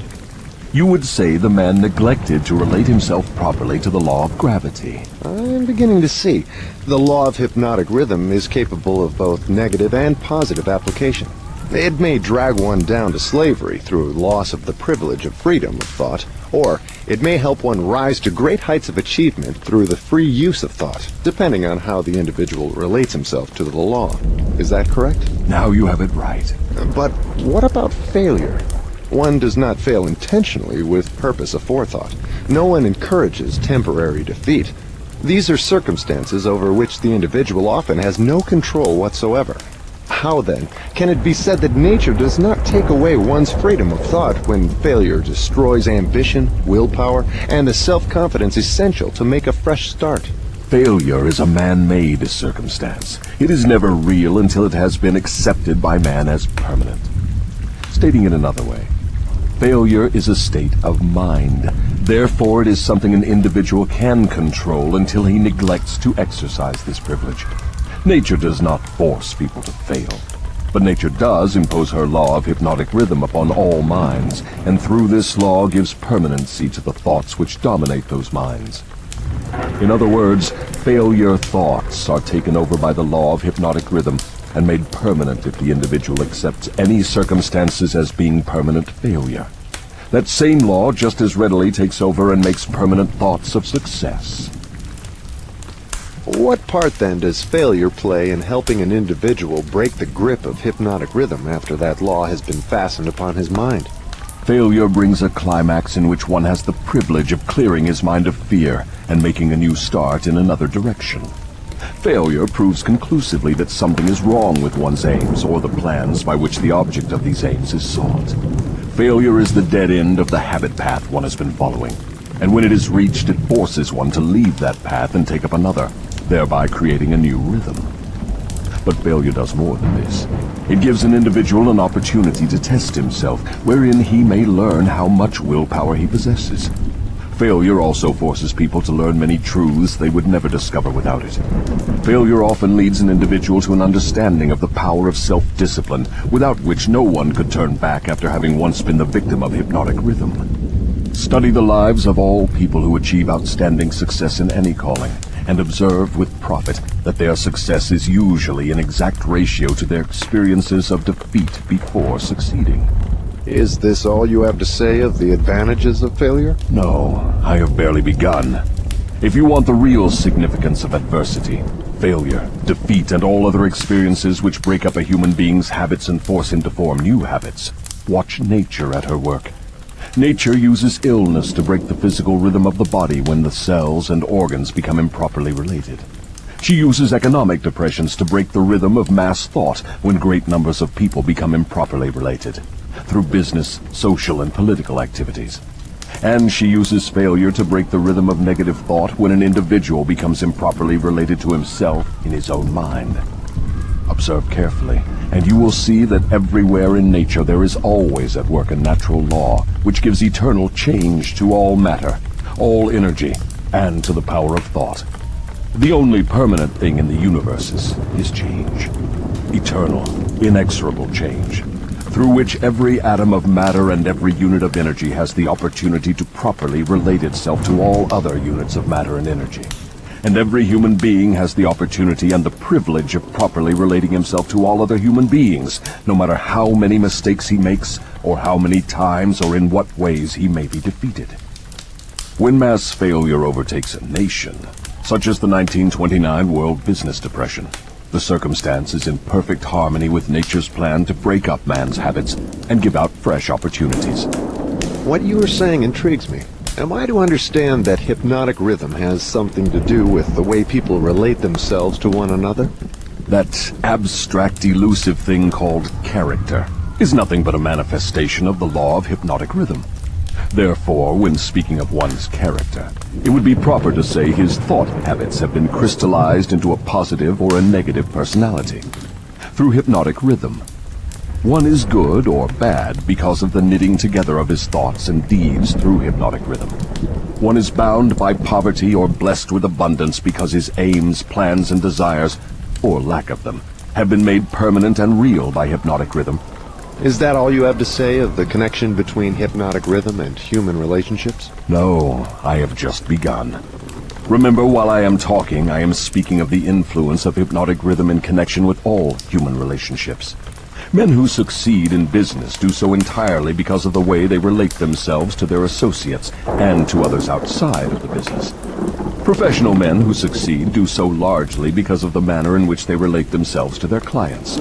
You would say the man neglected to relate himself properly to the law of gravity. I'm beginning to see. The law of hypnotic rhythm is capable of both negative and positive application. It may drag one down to slavery through loss of the privilege of freedom of thought, or it may help one rise to great heights of achievement through the free use of thought, depending on how the individual relates himself to the law. Is that correct? Now you have it right. But what about failure? One does not fail intentionally with purpose aforethought. No one encourages temporary defeat. These are circumstances over which the individual often has no control whatsoever. How, then, can it be said that nature does not take away one's freedom of thought when failure destroys ambition, willpower, and the self-confidence essential to make a fresh start? Failure is a man-made circumstance. It is never real until it has been accepted by man as permanent. Stating it another way, failure is a state of mind. Therefore, it is something an individual can control until he neglects to exercise this privilege. Nature does not force people to fail. But nature does impose her law of hypnotic rhythm upon all minds, and through this law gives permanency to the thoughts which dominate those minds. In other words, failure thoughts are taken over by the law of hypnotic rhythm and made permanent if the individual accepts any circumstances as being permanent failure. That same law just as readily takes over and makes permanent thoughts of success. What part, then, does failure play in helping an individual break the grip of hypnotic rhythm after that law has been fastened upon his mind? Failure brings a climax in which one has the privilege of clearing his mind of fear and making a new start in another direction. Failure proves conclusively that something is wrong with one's aims or the plans by which the object of these aims is sought. Failure is the dead end of the habit path one has been following, and when it is reached, it forces one to leave that path and take up another, thereby creating a new rhythm. But failure does more than this. It gives an individual an opportunity to test himself, wherein he may learn how much willpower he possesses. Failure also forces people to learn many truths they would never discover without it. Failure often leads an individual to an understanding of the power of self-discipline, without which no one could turn back after having once been the victim of hypnotic rhythm. Study the lives of all people who achieve outstanding success in any calling, and observe with profit that their success is usually an exact ratio to their experiences of defeat before succeeding. Is this all you have to say of the advantages of failure? No, I have barely begun. If you want the real significance of adversity, failure, defeat, and all other experiences which break up a human being's habits and force him to form new habits, watch nature at her work. Nature uses illness to break the physical rhythm of the body when the cells and organs become improperly related. She uses economic depressions to break the rhythm of mass thought when great numbers of people become improperly related, through business, social, and political activities. And she uses failure to break the rhythm of negative thought when an individual becomes improperly related to himself in his own mind. Observe carefully, and you will see that everywhere in nature there is always at work a natural law which gives eternal change to all matter, all energy, and to the power of thought. The only permanent thing in the universe is change. Eternal, inexorable change, through which every atom of matter and every unit of energy has the opportunity to properly relate itself to all other units of matter and energy. And every human being has the opportunity and the privilege of properly relating himself to all other human beings, no matter how many mistakes he makes, or how many times or in what ways he may be defeated. When mass failure overtakes a nation, such as the 1929 World Business Depression, the circumstance is in perfect harmony with nature's plan to break up man's habits and give out fresh opportunities. What you are saying intrigues me. Am I to understand that hypnotic rhythm has something to do with the way people relate themselves to one another? That abstract, elusive thing called character is nothing but a manifestation of the law of hypnotic rhythm. Therefore, when speaking of one's character, it would be proper to say his thought habits have been crystallized into a positive or a negative personality. Through hypnotic rhythm, one is good or bad because of the knitting together of his thoughts and deeds through hypnotic rhythm. One is bound by poverty or blessed with abundance because his aims, plans, and desires, or lack of them, have been made permanent and real by hypnotic rhythm. Is that all you have to say of the connection between hypnotic rhythm and human relationships? No, I have just begun. Remember, while I am talking, I am speaking of the influence of hypnotic rhythm in connection with all human relationships. Men who succeed in business do so entirely because of the way they relate themselves to their associates and to others outside of the business. Professional men who succeed do so largely because of the manner in which they relate themselves to their clients.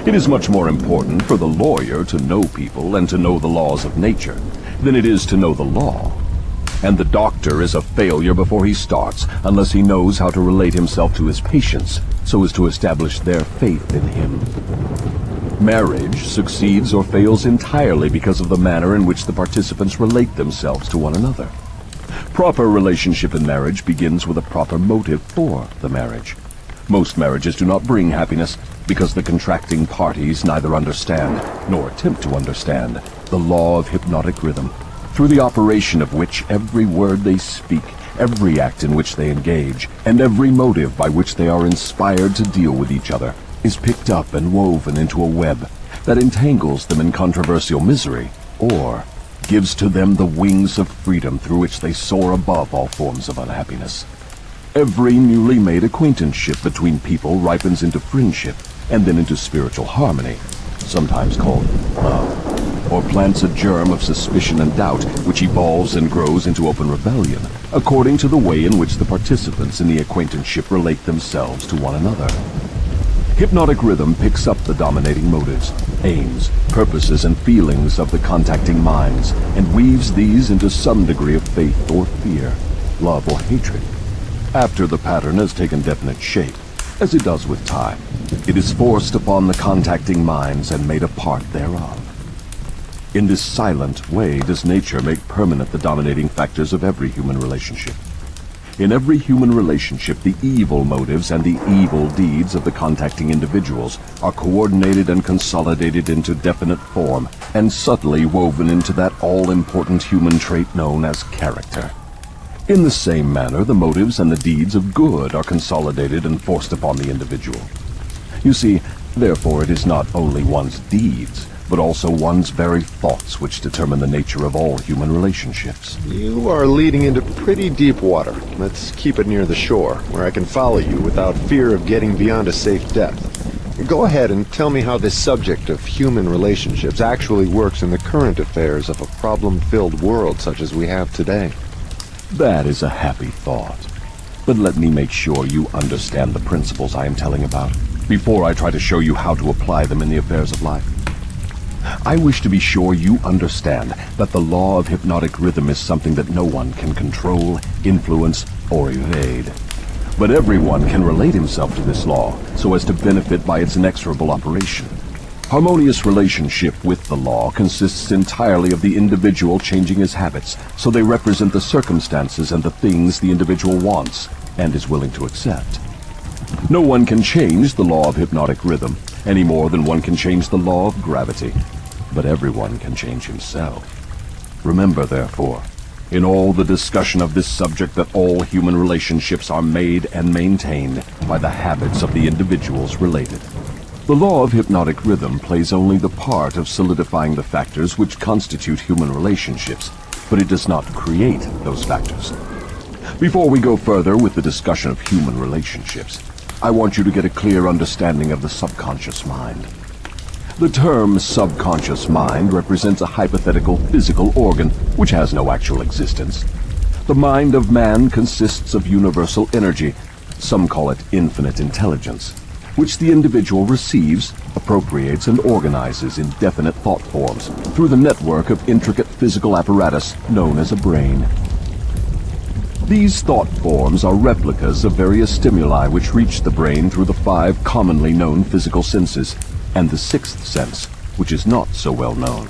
It is much more important for the lawyer to know people and to know the laws of nature than it is to know the law. And the doctor is a failure before he starts unless he knows how to relate himself to his patients so as to establish their faith in him. Marriage succeeds or fails entirely because of the manner in which the participants relate themselves to one another. Proper relationship in marriage begins with a proper motive for the marriage. Most marriages do not bring happiness because the contracting parties neither understand nor attempt to understand the law of hypnotic rhythm, through the operation of which every word they speak, every act in which they engage, and every motive by which they are inspired to deal with each other is picked up and woven into a web that entangles them in controversial misery, or gives to them the wings of freedom through which they soar above all forms of unhappiness. Every newly made acquaintanceship between people ripens into friendship and then into spiritual harmony, sometimes called love, or plants a germ of suspicion and doubt which evolves and grows into open rebellion, according to the way in which the participants in the acquaintanceship relate themselves to one another. Hypnotic rhythm picks up the dominating motives, aims, purposes, and feelings of the contacting minds, and weaves these into some degree of faith or fear, love or hatred. After the pattern has taken definite shape, as it does with time, it is forced upon the contacting minds and made a part thereof. In this silent way does nature make permanent the dominating factors of every human relationship. In every human relationship, the evil motives and the evil deeds of the contacting individuals are coordinated and consolidated into definite form and subtly woven into that all-important human trait known as character. In the same manner, the motives and the deeds of good are consolidated and forced upon the individual. You see, therefore, it is not only one's deeds, but also one's very thoughts which determine the nature of all human relationships. You are leading into pretty deep water. Let's keep it near the shore, where I can follow you without fear of getting beyond a safe depth. Go ahead and tell me how this subject of human relationships actually works in the current affairs of a problem-filled world such as we have today. That is a happy thought. But let me make sure you understand the principles I am telling about, before I try to show you how to apply them in the affairs of life. I wish to be sure you understand that the law of hypnotic rhythm is something that no one can control, influence, or evade. But everyone can relate himself to this law so as to benefit by its inexorable operation. Harmonious relationship with the law consists entirely of the individual changing his habits so they represent the circumstances and the things the individual wants and is willing to accept. No one can change the law of hypnotic rhythm any more than one can change the law of gravity, but everyone can change himself. Remember, therefore, in all the discussion of this subject, that all human relationships are made and maintained by the habits of the individuals related. The law of hypnotic rhythm plays only the part of solidifying the factors which constitute human relationships, but it does not create those factors. Before we go further with the discussion of human relationships, I want you to get a clear understanding of the subconscious mind. The term subconscious mind represents a hypothetical physical organ which has no actual existence. The mind of man consists of universal energy, some call it infinite intelligence, which the individual receives, appropriates, and organizes in definite thought forms through the network of intricate physical apparatus known as a brain. These thought forms are replicas of various stimuli which reach the brain through the 5 commonly known physical senses, and the 6th sense, which is not so well known.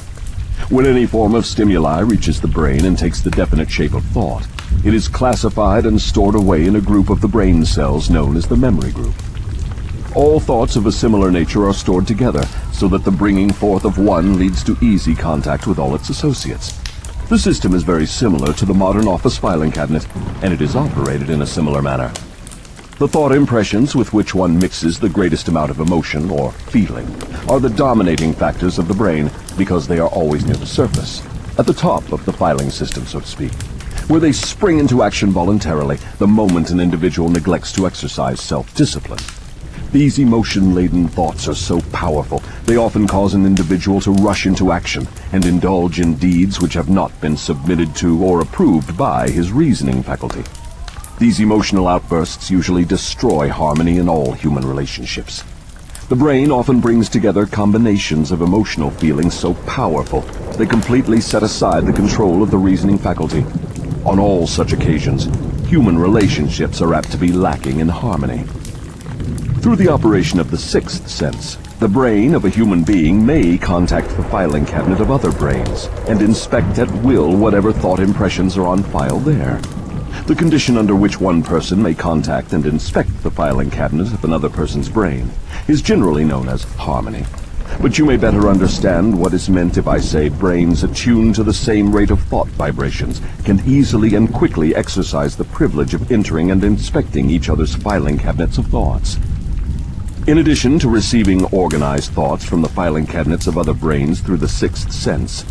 When any form of stimuli reaches the brain and takes the definite shape of thought, it is classified and stored away in a group of the brain cells known as the memory group. All thoughts of a similar nature are stored together, so that the bringing forth of one leads to easy contact with all its associates. The system is very similar to the modern office filing cabinet, and it is operated in a similar manner. The thought impressions with which one mixes the greatest amount of emotion or feeling are the dominating factors of the brain because they are always near the surface, at the top of the filing system, so to speak, where they spring into action voluntarily the moment an individual neglects to exercise self-discipline. These emotion-laden thoughts are so powerful, they often cause an individual to rush into action and indulge in deeds which have not been submitted to or approved by his reasoning faculty. These emotional outbursts usually destroy harmony in all human relationships. The brain often brings together combinations of emotional feelings so powerful they completely set aside the control of the reasoning faculty. On all such occasions, human relationships are apt to be lacking in harmony. Through the operation of the 6th sense, the brain of a human being may contact the filing cabinet of other brains and inspect at will whatever thought impressions are on file there. The condition under which one person may contact and inspect the filing cabinet of another person's brain is generally known as harmony. But you may better understand what is meant if I say brains attuned to the same rate of thought vibrations can easily and quickly exercise the privilege of entering and inspecting each other's filing cabinets of thoughts. In addition to receiving organized thoughts from the filing cabinets of other brains through the sixth sense,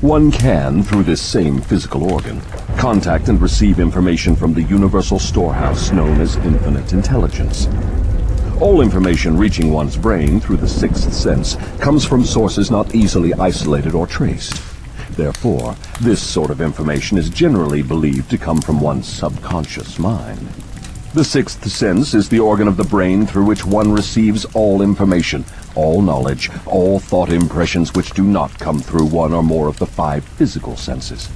one can, through this same physical organ, contact and receive information from the universal storehouse known as infinite intelligence. All information reaching one's brain through the sixth sense comes from sources not easily isolated or traced. Therefore, this sort of information is generally believed to come from one's subconscious mind. The sixth sense is the organ of the brain through which one receives all information, all knowledge, all thought impressions which do not come through one or more of the five physical senses.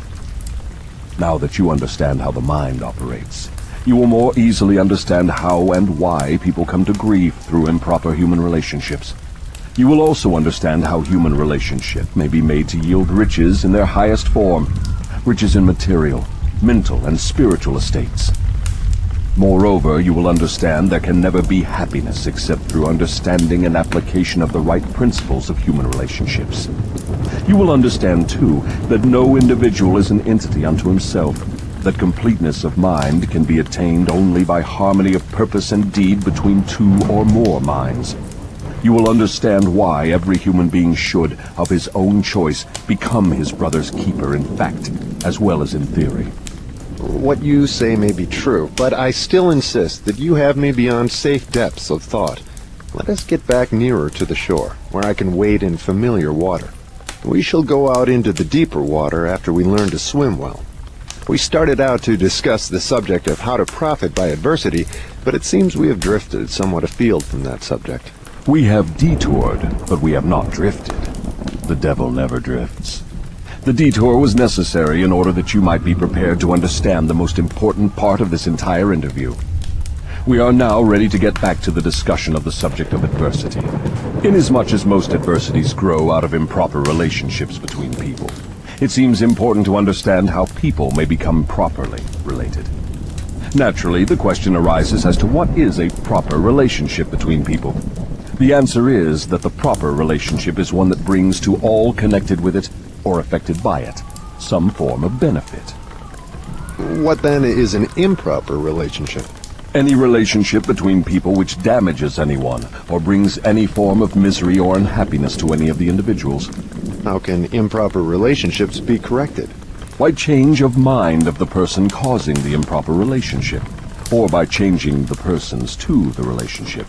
Now that you understand how the mind operates, you will more easily understand how and why people come to grief through improper human relationships. You will also understand how human relationship may be made to yield riches in their highest form, riches in material, mental, and spiritual estates. Moreover, you will understand there can never be happiness except through understanding and application of the right principles of human relationships. You will understand, too, that no individual is an entity unto himself, that completeness of mind can be attained only by harmony of purpose and deed between two or more minds. You will understand why every human being should, of his own choice, become his brother's keeper in fact, as well as in theory. What you say may be true, but I still insist that you have me beyond safe depths of thought. Let us get back nearer to the shore, where I can wade in familiar water. We shall go out into the deeper water after we learn to swim well. We started out to discuss the subject of how to profit by adversity, but it seems we have drifted somewhat afield from that subject. We have detoured, but we have not drifted. The devil never drifts. The detour was necessary in order that you might be prepared to understand the most important part of this entire interview. We are now ready to get back to the discussion of the subject of adversity. Inasmuch as most adversities grow out of improper relationships between people, it seems important to understand how people may become properly related. Naturally, the question arises as to what is a proper relationship between people. The answer is that the proper relationship is one that brings to all connected with it, or affected by it, some form of benefit. What then is an improper relationship? Any relationship between people which damages anyone, or brings any form of misery or unhappiness to any of the individuals. How can improper relationships be corrected? By change of mind of the person causing the improper relationship, or by changing the persons to the relationship.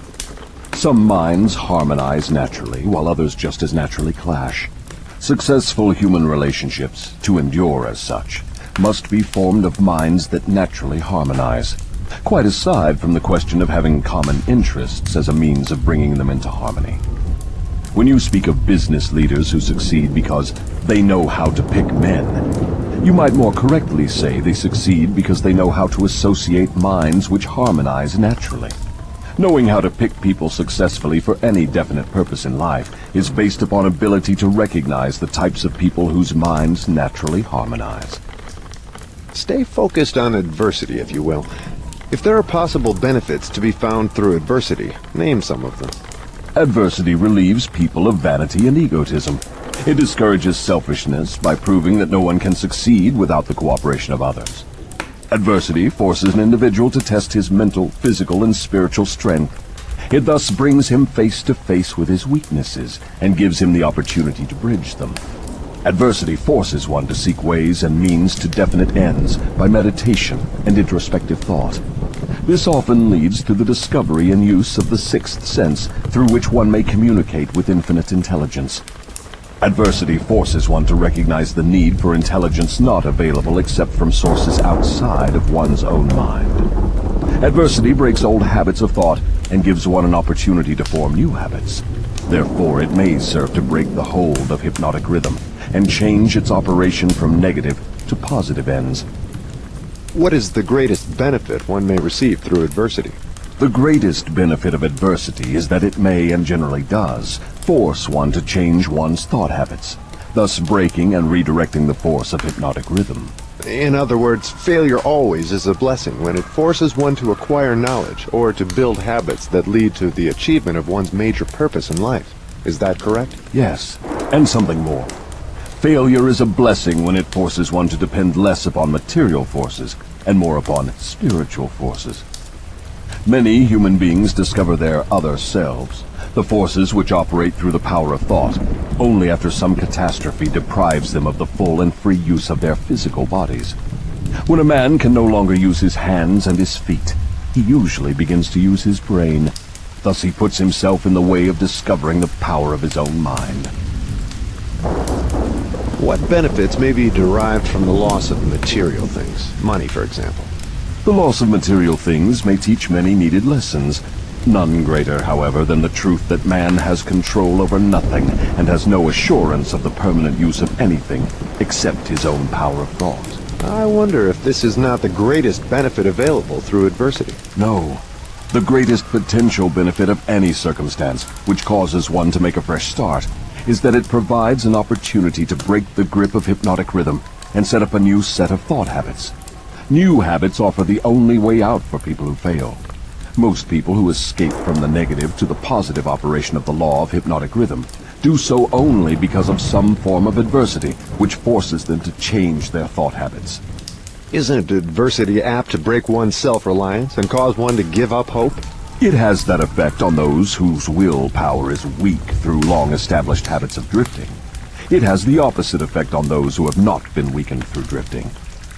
Some minds harmonize naturally, while others just as naturally clash. Successful human relationships, to endure as such, must be formed of minds that naturally harmonize, quite aside from the question of having common interests as a means of bringing them into harmony. When you speak of business leaders who succeed because they know how to pick men, you might more correctly say they succeed because they know how to associate minds which harmonize naturally. Knowing how to pick people successfully for any definite purpose in life is based upon ability to recognize the types of people whose minds naturally harmonize. Stay focused on adversity, if you will. If there are possible benefits to be found through adversity, name some of them. Adversity relieves people of vanity and egotism. It discourages selfishness by proving that no one can succeed without the cooperation of others. Adversity forces an individual to test his mental, physical, and spiritual strength. It thus brings him face to face with his weaknesses and gives him the opportunity to bridge them. Adversity forces one to seek ways and means to definite ends by meditation and introspective thought. This often leads to the discovery and use of the sixth sense through which one may communicate with infinite intelligence. Adversity forces one to recognize the need for intelligence not available except from sources outside of one's own mind. Adversity breaks old habits of thought and gives one an opportunity to form new habits. Therefore, it may serve to break the hold of hypnotic rhythm and change its operation from negative to positive ends. What is the greatest benefit one may receive through adversity? The greatest benefit of adversity is that it may, and generally does, force one to change one's thought habits, thus breaking and redirecting the force of hypnotic rhythm. In other words, failure always is a blessing when it forces one to acquire knowledge or to build habits that lead to the achievement of one's major purpose in life. Is that correct? Yes, and something more. Failure is a blessing when it forces one to depend less upon material forces and more upon spiritual forces. Many human beings discover their other selves, the forces which operate through the power of thought, only after some catastrophe deprives them of the full and free use of their physical bodies. When a man can no longer use his hands and his feet, he usually begins to use his brain. Thus he puts himself in the way of discovering the power of his own mind. What benefits may be derived from the loss of material things? Money, for example. The loss of material things may teach many needed lessons. None greater, however, than the truth that man has control over nothing and has no assurance of the permanent use of anything except his own power of thought. I wonder if this is not the greatest benefit available through adversity. No. The greatest potential benefit of any circumstance, which causes one to make a fresh start, is that it provides an opportunity to break the grip of hypnotic rhythm and set up a new set of thought habits. New habits offer the only way out for people who fail. Most people who escape from the negative to the positive operation of the law of hypnotic rhythm do so only because of some form of adversity, which forces them to change their thought habits. Isn't adversity apt to break one's self-reliance and cause one to give up hope? It has that effect on those whose willpower is weak through long-established habits of drifting. It has the opposite effect on those who have not been weakened through drifting.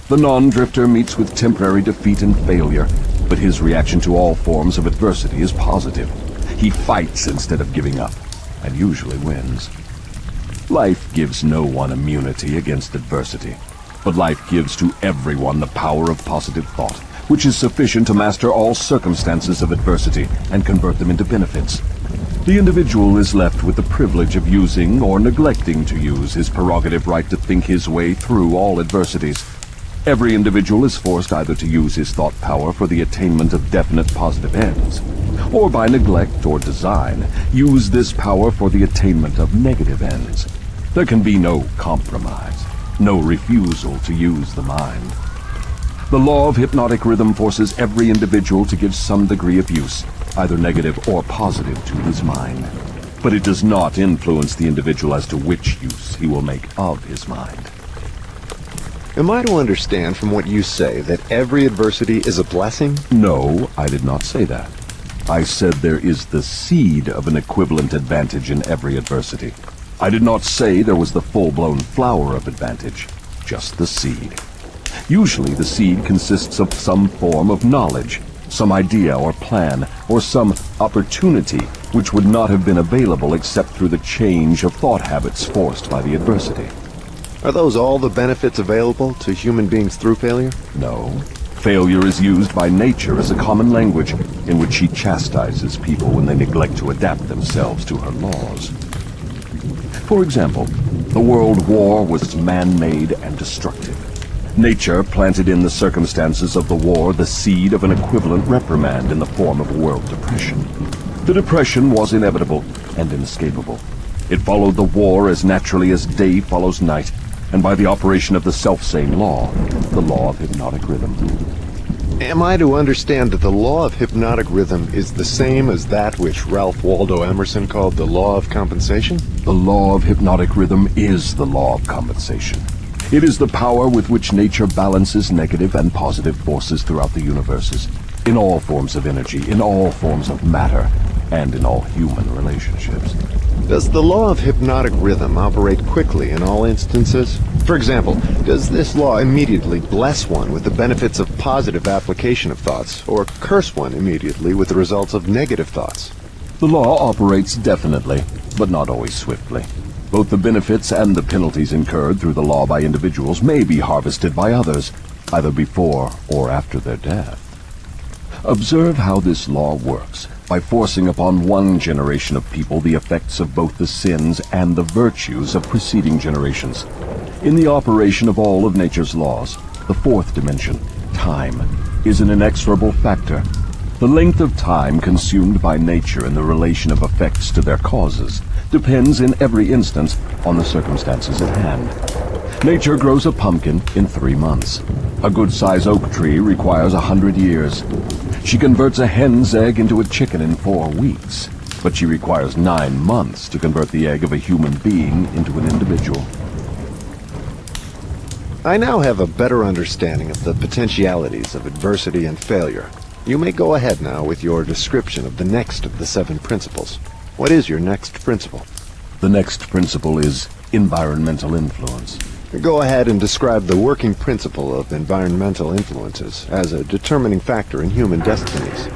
The non-drifter meets with temporary defeat and failure, but his reaction to all forms of adversity is positive. He fights instead of giving up, and usually wins. Life gives no one immunity against adversity, but life gives to everyone the power of positive thought, which is sufficient to master all circumstances of adversity and convert them into benefits. The individual is left with the privilege of using or neglecting to use his prerogative right to think his way through all adversities. Every individual is forced either to use his thought power for the attainment of definite positive ends, or by neglect or design, use this power for the attainment of negative ends. There can be no compromise, no refusal to use the mind. The law of hypnotic rhythm forces every individual to give some degree of use, either negative or positive, to his mind. But it does not influence the individual as to which use he will make of his mind. Am I to understand from what you say that every adversity is a blessing? No, I did not say that. I said there is the seed of an equivalent advantage in every adversity. I did not say there was the full-blown flower of advantage, just the seed. Usually the seed consists of some form of knowledge, some idea or plan, or some opportunity which would not have been available except through the change of thought habits forced by the adversity. Are those all the benefits available to human beings through failure? No. Failure is used by nature as a common language in which she chastises people when they neglect to adapt themselves to her laws. For example, the World War was man-made and destructive. Nature planted in the circumstances of the war the seed of an equivalent reprimand in the form of a world depression. The depression was inevitable and inescapable. It followed the war as naturally as day follows night, and by the operation of the selfsame law, the law of hypnotic rhythm. Am I to understand that the law of hypnotic rhythm is the same as that which Ralph Waldo Emerson called the law of compensation? The law of hypnotic rhythm is the law of compensation. It is the power with which nature balances negative and positive forces throughout the universes, in all forms of energy, in all forms of matter, and in all human relationships. Does the law of hypnotic rhythm operate quickly in all instances? For example, does this law immediately bless one with the benefits of positive application of thoughts, or curse one immediately with the results of negative thoughts? The law operates definitely, but not always swiftly. Both the benefits and the penalties incurred through the law by individuals may be harvested by others, either before or after their death. Observe how this law works by forcing upon one generation of people the effects of both the sins and the virtues of preceding generations. In the operation of all of nature's laws, the fourth dimension, time, is an inexorable factor. The length of time consumed by nature in the relation of effects to their causes depends in every instance on the circumstances at hand. Nature grows a pumpkin in 3 months. A good-sized oak tree requires 100 years. She converts a hen's egg into a chicken in 4 weeks, but she requires 9 months to convert the egg of a human being into an individual. I now have a better understanding of the potentialities of adversity and failure. You may go ahead now with your description of the next of the 7 principles. What is your next principle? The next principle is environmental influence. Go ahead and describe the working principle of environmental influences as a determining factor in human destinies.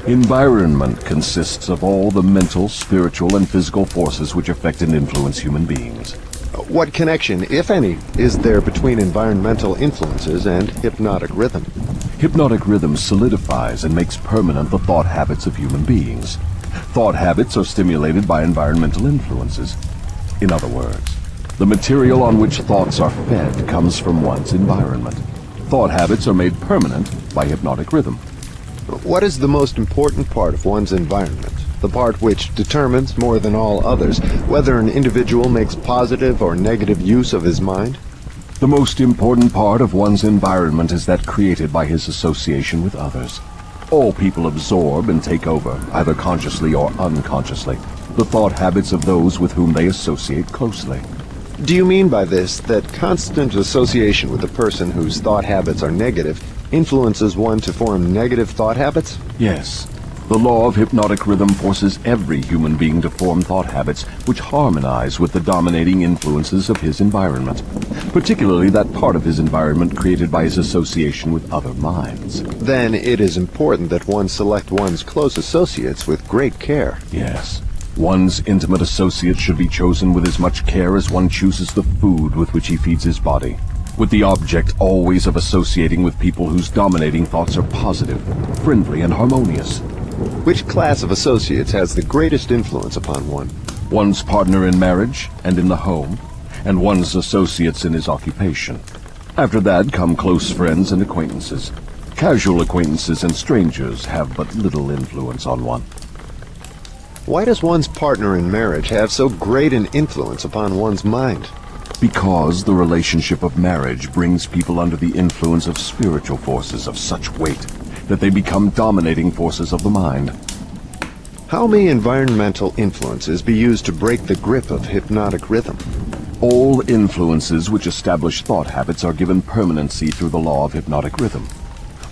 Environment consists of all the mental, spiritual, and physical forces which affect and influence human beings. What connection, if any, is there between environmental influences and hypnotic rhythm? Hypnotic rhythm solidifies and makes permanent the thought habits of human beings. Thought habits are stimulated by environmental influences. In other words, the material on which thoughts are fed comes from one's environment. Thought habits are made permanent by hypnotic rhythm. What is the most important part of one's environment? The part which determines, more than all others, whether an individual makes positive or negative use of his mind? The most important part of one's environment is that created by his association with others. All people absorb and take over, either consciously or unconsciously, the thought habits of those with whom they associate closely. Do you mean by this that constant association with a person whose thought habits are negative influences one to form negative thought habits? Yes. The law of hypnotic rhythm forces every human being to form thought habits which harmonize with the dominating influences of his environment, particularly that part of his environment created by his association with other minds. Then it is important that one select one's close associates with great care. Yes. One's intimate associates should be chosen with as much care as one chooses the food with which he feeds his body, with the object always of associating with people whose dominating thoughts are positive, friendly, and harmonious. Which class of associates has the greatest influence upon one? One's partner in marriage and in the home, and one's associates in his occupation. After that come close friends and acquaintances. Casual acquaintances and strangers have but little influence on one. Why does one's partner in marriage have so great an influence upon one's mind? Because the relationship of marriage brings people under the influence of spiritual forces of such weight that they become dominating forces of the mind. How may environmental influences be used to break the grip of hypnotic rhythm? All influences which establish thought habits are given permanency through the law of hypnotic rhythm.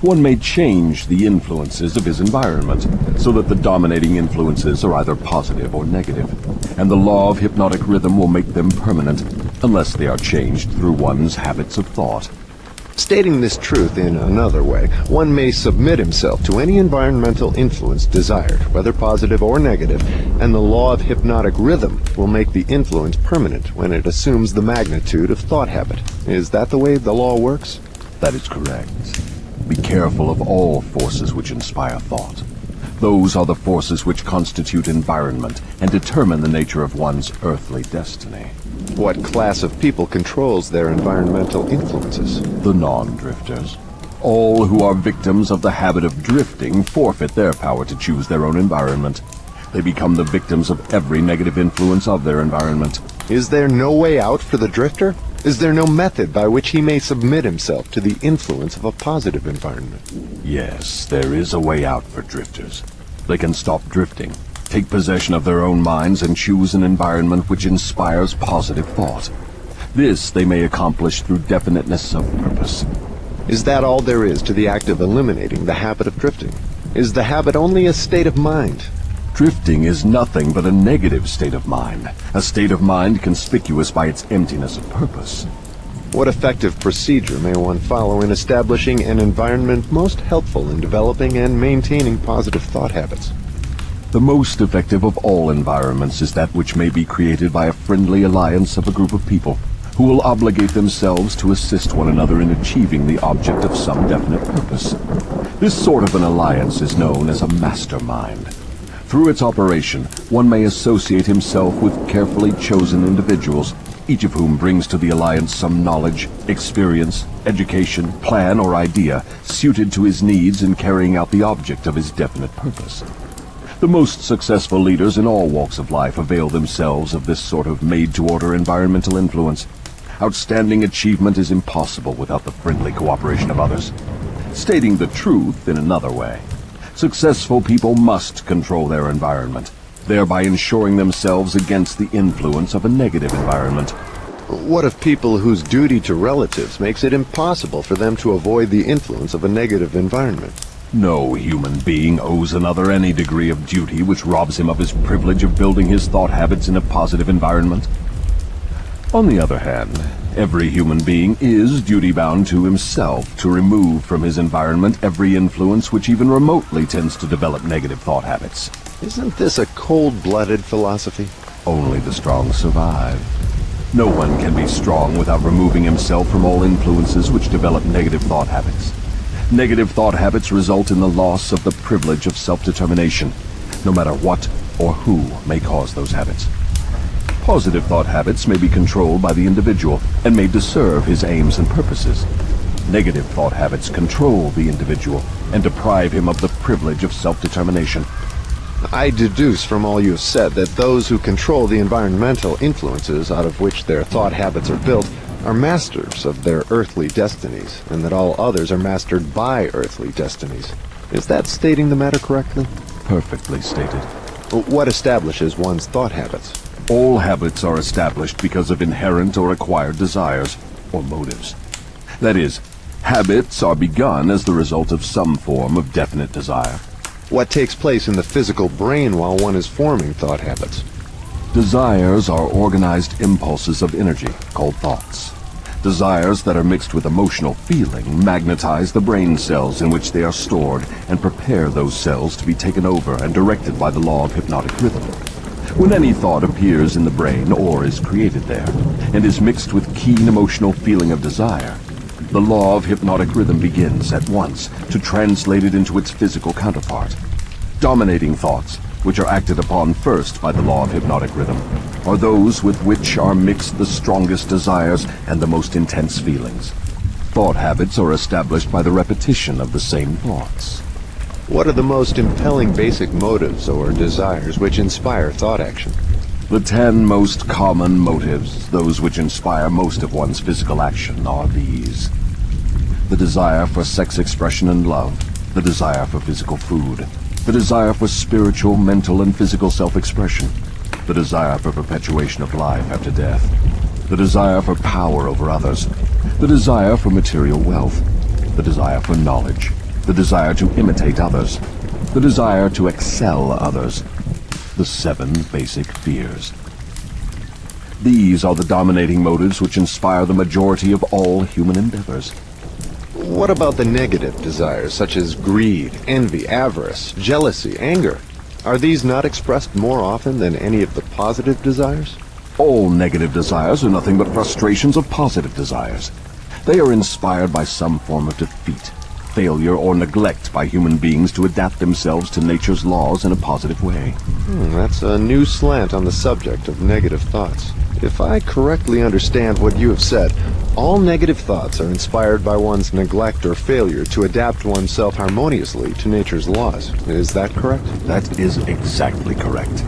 One may change the influences of his environment so that the dominating influences are either positive or negative, and the law of hypnotic rhythm will make them permanent unless they are changed through one's habits of thought. Stating this truth in another way, one may submit himself to any environmental influence desired, whether positive or negative, and the law of hypnotic rhythm will make the influence permanent when it assumes the magnitude of thought habit. Is that the way the law works? That is correct. Be careful of all forces which inspire thought. Those are the forces which constitute environment and determine the nature of one's earthly destiny. What class of people controls their environmental influences? The non-drifters. All who are victims of the habit of drifting forfeit their power to choose their own environment. They become the victims of every negative influence of their environment. Is there no way out for the drifter? Is there no method by which he may submit himself to the influence of a positive environment? Yes, there is a way out for drifters. They can stop drifting, take possession of their own minds, and choose an environment which inspires positive thought. This they may accomplish through definiteness of purpose. Is that all there is to the act of eliminating the habit of drifting? Is the habit only a state of mind? Drifting is nothing but a negative state of mind, a state of mind conspicuous by its emptiness of purpose. What effective procedure may one follow in establishing an environment most helpful in developing and maintaining positive thought habits? The most effective of all environments is that which may be created by a friendly alliance of a group of people who will obligate themselves to assist one another in achieving the object of some definite purpose. This sort of an alliance is known as a mastermind. Through its operation, one may associate himself with carefully chosen individuals, each of whom brings to the alliance some knowledge, experience, education, plan, or idea suited to his needs in carrying out the object of his definite purpose. The most successful leaders in all walks of life avail themselves of this sort of made-to-order environmental influence. Outstanding achievement is impossible without the friendly cooperation of others. Stating the truth in another way, successful people must control their environment, thereby ensuring themselves against the influence of a negative environment. What of people whose duty to relatives makes it impossible for them to avoid the influence of a negative environment? No human being owes another any degree of duty which robs him of his privilege of building his thought habits in a positive environment. On the other hand, every human being is duty-bound to himself to remove from his environment every influence which even remotely tends to develop negative thought habits. Isn't this a cold-blooded philosophy? Only the strong survive. No one can be strong without removing himself from all influences which develop negative thought habits. Negative thought habits result in the loss of the privilege of self-determination, no matter what or who may cause those habits. Positive thought habits may be controlled by the individual and made to serve his aims and purposes. Negative thought habits control the individual and deprive him of the privilege of self-determination. I deduce from all you have said that those who control the environmental influences out of which their thought habits are built are masters of their earthly destinies, and that all others are mastered by earthly destinies. Is that stating the matter correctly? Perfectly stated. What establishes one's thought habits? All habits are established because of inherent or acquired desires, or motives. That is, habits are begun as the result of some form of definite desire. What takes place in the physical brain while one is forming thought habits? Desires are organized impulses of energy, called thoughts. Desires that are mixed with emotional feeling magnetize the brain cells in which they are stored and prepare those cells to be taken over and directed by the law of hypnotic rhythm. When any thought appears in the brain or is created there, and is mixed with keen emotional feeling of desire, the law of hypnotic rhythm begins at once to translate it into its physical counterpart. Dominating thoughts, which are acted upon first by the law of hypnotic rhythm, are those with which are mixed the strongest desires and the most intense feelings. Thought habits are established by the repetition of the same thoughts. What are the most impelling basic motives or desires which inspire thought action? The 10 most common motives, those which inspire most of one's physical action, are these. The desire for sex expression and love, the desire for physical food, the desire for spiritual, mental, and physical self-expression, the desire for perpetuation of life after death, the desire for power over others, the desire for material wealth, the desire for knowledge, the desire to imitate others, the desire to excel others, the 7 basic fears. These are the dominating motives which inspire the majority of all human endeavors. What about the negative desires, such as greed, envy, avarice, jealousy, anger? Are these not expressed more often than any of the positive desires? All negative desires are nothing but frustrations of positive desires. They are inspired by some form of defeat, failure, or neglect by human beings to adapt themselves to nature's laws in a positive way. That's a new slant on the subject of negative thoughts. If I correctly understand what you have said, all negative thoughts are inspired by one's neglect or failure to adapt oneself harmoniously to nature's laws. Is that correct? That is exactly correct.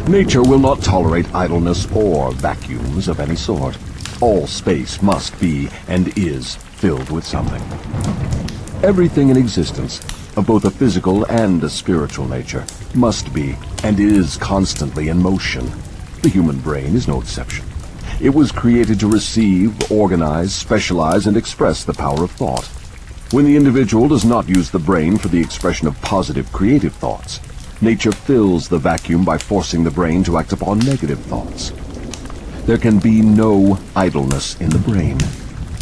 Nature will not tolerate idleness or vacuums of any sort. All space must be and is filled with something. Everything in existence, of both a physical and a spiritual nature, must be and is constantly in motion. The human brain is no exception. It was created to receive, organize, specialize, and express the power of thought. When the individual does not use the brain for the expression of positive, creative thoughts, nature fills the vacuum by forcing the brain to act upon negative thoughts. There can be no idleness in the brain.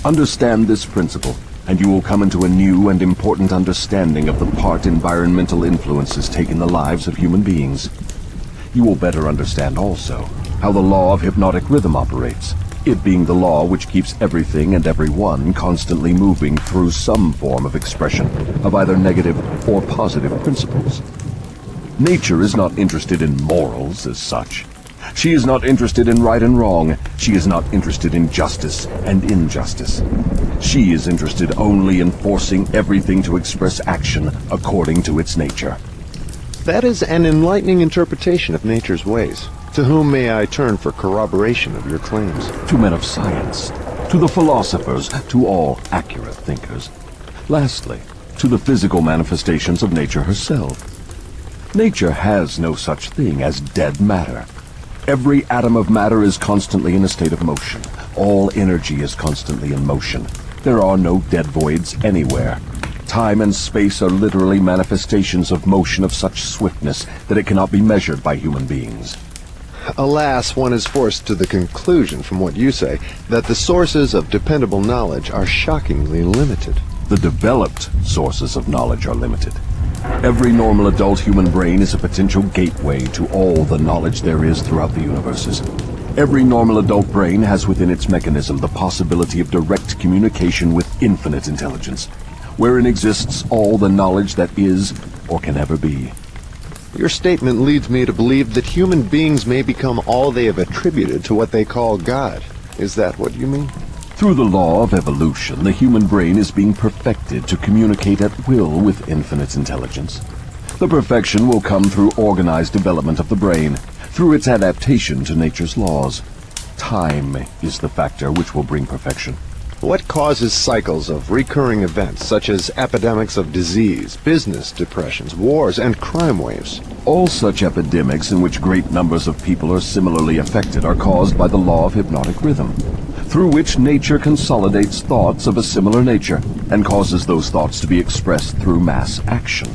Understand this principle, and you will come into a new and important understanding of the part environmental influences take in the lives of human beings. You will better understand also how the law of hypnotic rhythm operates, it being the law which keeps everything and everyone constantly moving through some form of expression of either negative or positive principles. Nature is not interested in morals as such. She is not interested in right and wrong. She is not interested in justice and injustice. She is interested only in forcing everything to express action according to its nature. That is an enlightening interpretation of nature's ways. To whom may I turn for corroboration of your claims? To men of science, to the philosophers, to all accurate thinkers. Lastly, to the physical manifestations of nature herself. Nature has no such thing as dead matter. Every atom of matter is constantly in a state of motion. All energy is constantly in motion. There are no dead voids anywhere. Time and space are literally manifestations of motion of such swiftness that it cannot be measured by human beings. Alas, one is forced to the conclusion from what you say that the sources of dependable knowledge are shockingly limited. The developed sources of knowledge are limited. Every normal adult human brain is a potential gateway to all the knowledge there is throughout the universes. Every normal adult brain has within its mechanism the possibility of direct communication with infinite intelligence, wherein exists all the knowledge that is or can ever be. Your statement leads me to believe that human beings may become all they have attributed to what they call God. Is that what you mean? Through the law of evolution, the human brain is being perfected to communicate at will with infinite intelligence. The perfection will come through organized development of the brain, through its adaptation to nature's laws. Time is the factor which will bring perfection. What causes cycles of recurring events such as epidemics of disease, business depressions, wars, and crime waves? All such epidemics in which great numbers of people are similarly affected are caused by the law of hypnotic rhythm, through which nature consolidates thoughts of a similar nature and causes those thoughts to be expressed through mass action.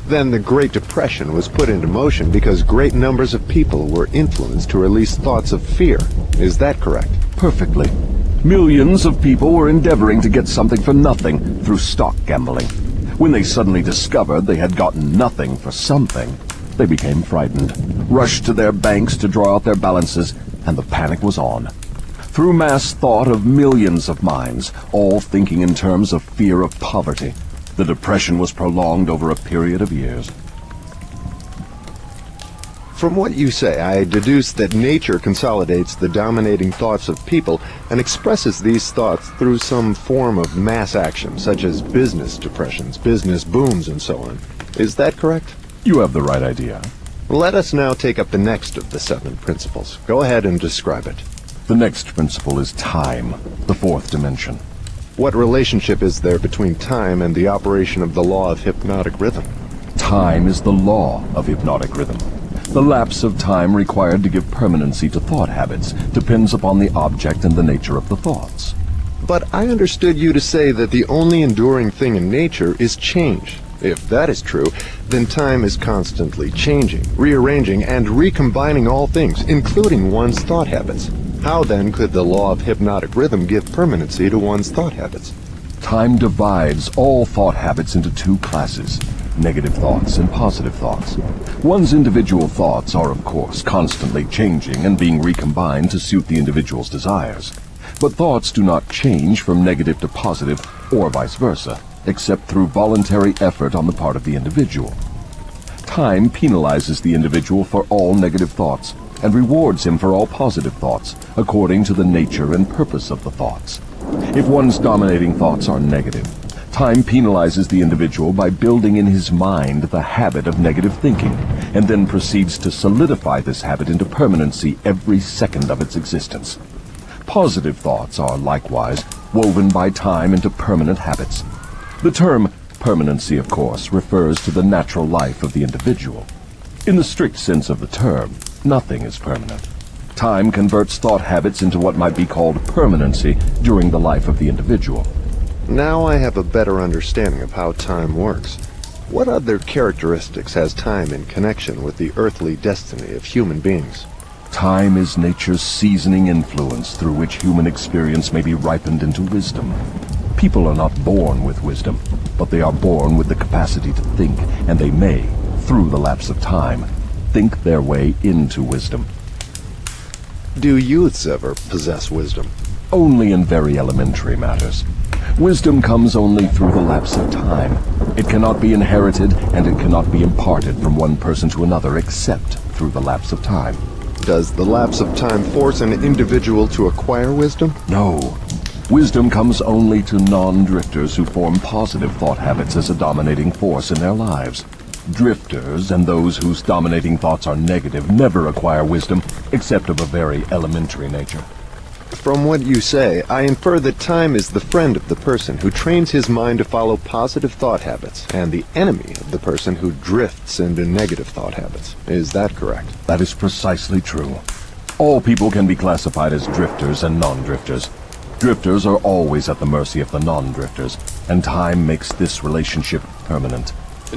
Then the Great Depression was put into motion because great numbers of people were influenced to release thoughts of fear. Is that correct? Perfectly. Millions of people were endeavoring to get something for nothing through stock gambling. When they suddenly discovered they had gotten nothing for something, they became frightened, rushed to their banks to draw out their balances, and the panic was on. Through mass thought of millions of minds, all thinking in terms of fear of poverty, the Depression was prolonged over a period of years. From what you say, I deduce that nature consolidates the dominating thoughts of people and expresses these thoughts through some form of mass action, such as business depressions, business booms, and so on. Is that correct? You have the right idea. Let us now take up the next of the 7 principles. Go ahead and describe it. The next principle is time, the 4th dimension. What relationship is there between time and the operation of the law of hypnotic rhythm? Time is the law of hypnotic rhythm. The lapse of time required to give permanency to thought habits depends upon the object and the nature of the thoughts. But I understood you to say that the only enduring thing in nature is change. If that is true, then time is constantly changing, rearranging, and recombining all things, including one's thought habits. How then could the law of hypnotic rhythm give permanency to one's thought habits? Time divides all thought habits into 2 classes, negative thoughts and positive thoughts. One's individual thoughts are, of course, constantly changing and being recombined to suit the individual's desires. But thoughts do not change from negative to positive, or vice versa, except through voluntary effort on the part of the individual. Time penalizes the individual for all negative thoughts, and rewards him for all positive thoughts, according to the nature and purpose of the thoughts. If one's dominating thoughts are negative, time penalizes the individual by building in his mind the habit of negative thinking, and then proceeds to solidify this habit into permanency every second of its existence. Positive thoughts are likewise woven by time into permanent habits. The term permanency, of course, refers to the natural life of the individual. In the strict sense of the term, nothing is permanent. Time converts thought habits into what might be called permanency during the life of the individual. Now I have a better understanding of how time works. What other characteristics has time in connection with the earthly destiny of human beings? Time is nature's seasoning influence through which human experience may be ripened into wisdom. People are not born with wisdom, but they are born with the capacity to think, and they may, through the lapse of time, think their way into wisdom. Do youths ever possess wisdom? Only in very elementary matters. Wisdom comes only through the lapse of time. It cannot be inherited, and it cannot be imparted from one person to another except through the lapse of time. Does the lapse of time force an individual to acquire wisdom? No. Wisdom comes only to non-drifters who form positive thought habits as a dominating force in their lives. Drifters and those whose dominating thoughts are negative never acquire wisdom except of a very elementary nature. From what you say, I infer that time is the friend of the person who trains his mind to follow positive thought habits, and the enemy of the person who drifts into negative thought habits. Is that correct? That is precisely true. All people can be classified as drifters and non-drifters. Drifters are always at the mercy of the non-drifters, and time makes this relationship permanent.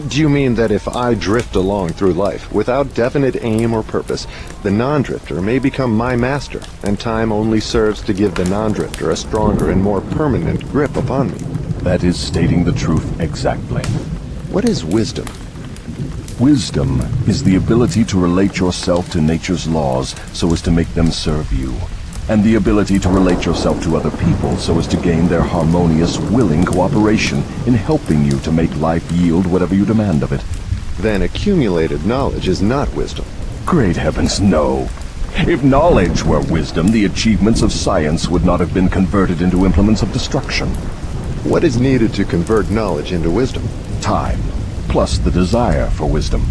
Do you mean that if I drift along through life without definite aim or purpose, the non-drifter may become my master, and time only serves to give the non-drifter a stronger and more permanent grip upon me? That is stating the truth exactly. What is wisdom? Wisdom is the ability to relate yourself to nature's laws so as to make them serve you, and the ability to relate yourself to other people so as to gain their harmonious, willing cooperation in helping you to make life yield whatever you demand of it. Then accumulated knowledge is not wisdom. Great heavens, no. If knowledge were wisdom, the achievements of science would not have been converted into implements of destruction. What is needed to convert knowledge into wisdom? Time, plus the desire for wisdom.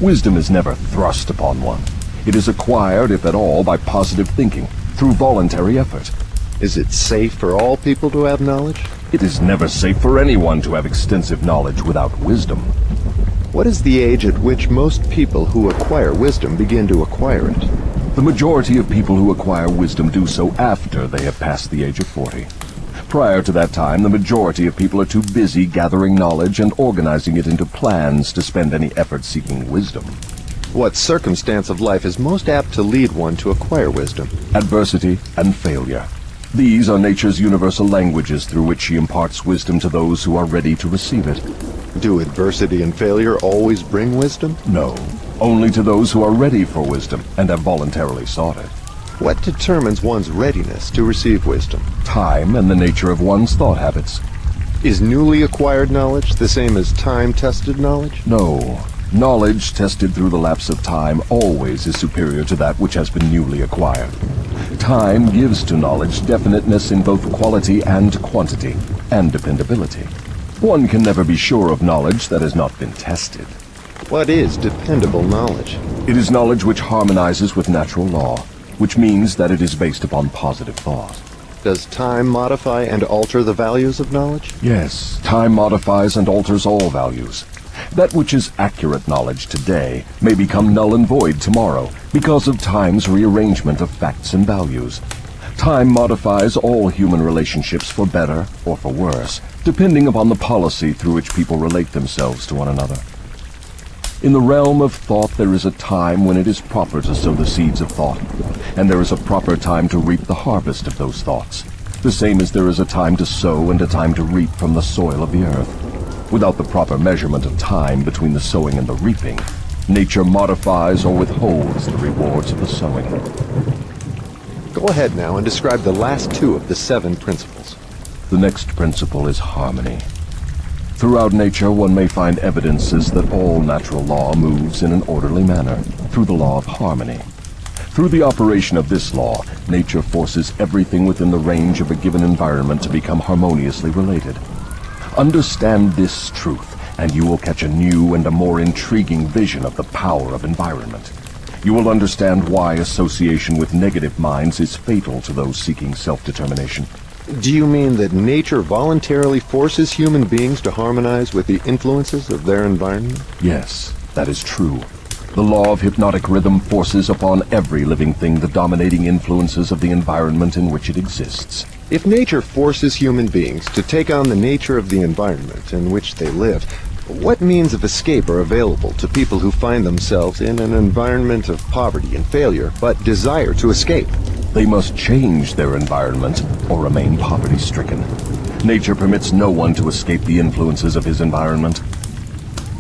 Wisdom is never thrust upon one. It is acquired, if at all, by positive thinking, through voluntary effort. Is it safe for all people to have knowledge? It is never safe for anyone to have extensive knowledge without wisdom. What is the age at which most people who acquire wisdom begin to acquire it? The majority of people who acquire wisdom do so after they have passed the age of 40. Prior to that time, the majority of people are too busy gathering knowledge and organizing it into plans to spend any effort seeking wisdom. What circumstance of life is most apt to lead one to acquire wisdom? Adversity and failure. These are nature's universal languages through which she imparts wisdom to those who are ready to receive it. Do adversity and failure always bring wisdom? No, only to those who are ready for wisdom and have voluntarily sought it. What determines one's readiness to receive wisdom? Time and the nature of one's thought habits. Is newly acquired knowledge the same as time-tested knowledge? No. Knowledge tested through the lapse of time always is superior to that which has been newly acquired. Time gives to knowledge definiteness in both quality and quantity, and dependability. One can never be sure of knowledge that has not been tested. What is dependable knowledge? It is knowledge which harmonizes with natural law, which means that it is based upon positive thought. Does time modify and alter the values of knowledge? Yes, time modifies and alters all values. That which is accurate knowledge today may become null and void tomorrow because of time's rearrangement of facts and values. Time modifies all human relationships for better or for worse, depending upon the policy through which people relate themselves to one another. In the realm of thought, there is a time when it is proper to sow the seeds of thought, and there is a proper time to reap the harvest of those thoughts, the same as there is a time to sow and a time to reap from the soil of the earth. Without the proper measurement of time between the sowing and the reaping, nature modifies or withholds the rewards of the sowing. Go ahead now and describe the last two of the 7 principles. The next principle is harmony. Throughout nature, one may find evidences that all natural law moves in an orderly manner, through the law of harmony. Through the operation of this law, nature forces everything within the range of a given environment to become harmoniously related. Understand this truth, and you will catch a new and a more intriguing vision of the power of environment. You will understand why association with negative minds is fatal to those seeking self-determination. Do you mean that nature voluntarily forces human beings to harmonize with the influences of their environment? Yes, that is true. The law of hypnotic rhythm forces upon every living thing the dominating influences of the environment in which it exists. If nature forces human beings to take on the nature of the environment in which they live, what means of escape are available to people who find themselves in an environment of poverty and failure, but desire to escape? They must change their environment or remain poverty-stricken. Nature permits no one to escape the influences of his environment.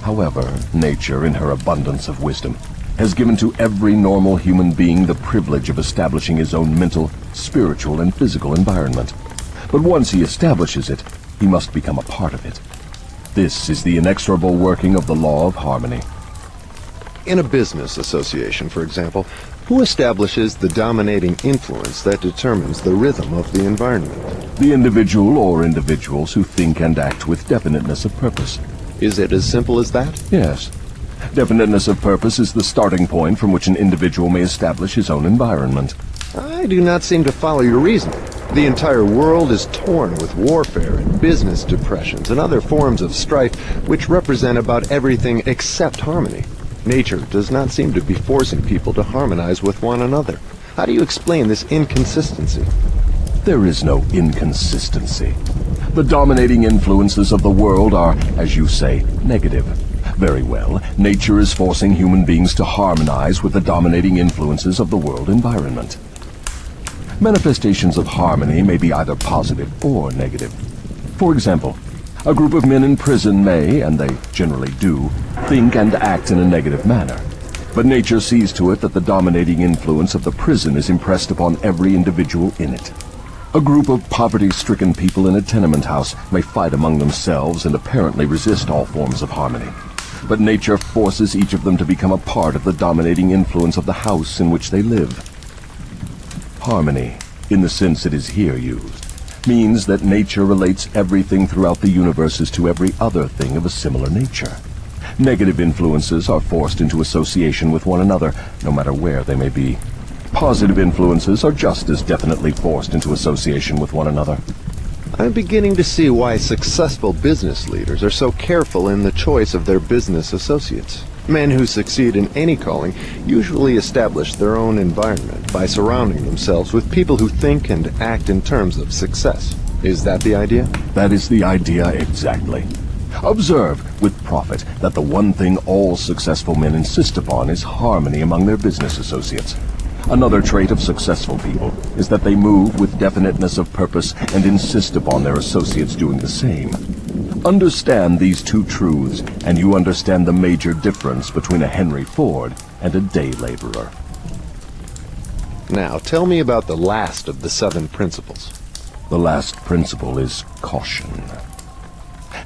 However, nature, in her abundance of wisdom, has given to every normal human being the privilege of establishing his own mental, spiritual, and physical environment. But once he establishes it, he must become a part of it. This is the inexorable working of the law of harmony. In a business association, for example, who establishes the dominating influence that determines the rhythm of the environment? The individual or individuals who think and act with definiteness of purpose. Is it as simple as that? Yes. Definiteness of purpose is the starting point from which an individual may establish his own environment. I do not seem to follow your reasoning. The entire world is torn with warfare and business depressions and other forms of strife which represent about everything except harmony. Nature does not seem to be forcing people to harmonize with one another. How do you explain this inconsistency? There is no inconsistency. The dominating influences of the world are, as you say, negative. Very well, nature is forcing human beings to harmonize with the dominating influences of the world environment. Manifestations of harmony may be either positive or negative. For example, a group of men in prison may, and they generally do, think and act in a negative manner. But nature sees to it that the dominating influence of the prison is impressed upon every individual in it. A group of poverty-stricken people in a tenement house may fight among themselves and apparently resist all forms of harmony. But nature forces each of them to become a part of the dominating influence of the house in which they live. Harmony, in the sense it is here used, means that nature relates everything throughout the universe as to every other thing of a similar nature. Negative influences are forced into association with one another, no matter where they may be. Positive influences are just as definitely forced into association with one another. I'm beginning to see why successful business leaders are so careful in the choice of their business associates. Men who succeed in any calling usually establish their own environment by surrounding themselves with people who think and act in terms of success. Is that the idea? That is the idea exactly. Observe, with profit, that the one thing all successful men insist upon is harmony among their business associates. Another trait of successful people is that they move with definiteness of purpose and insist upon their associates doing the same. Understand these two truths, and you understand the major difference between a Henry Ford and a day laborer. Now, tell me about the last of the 7 principles. The last principle is caution.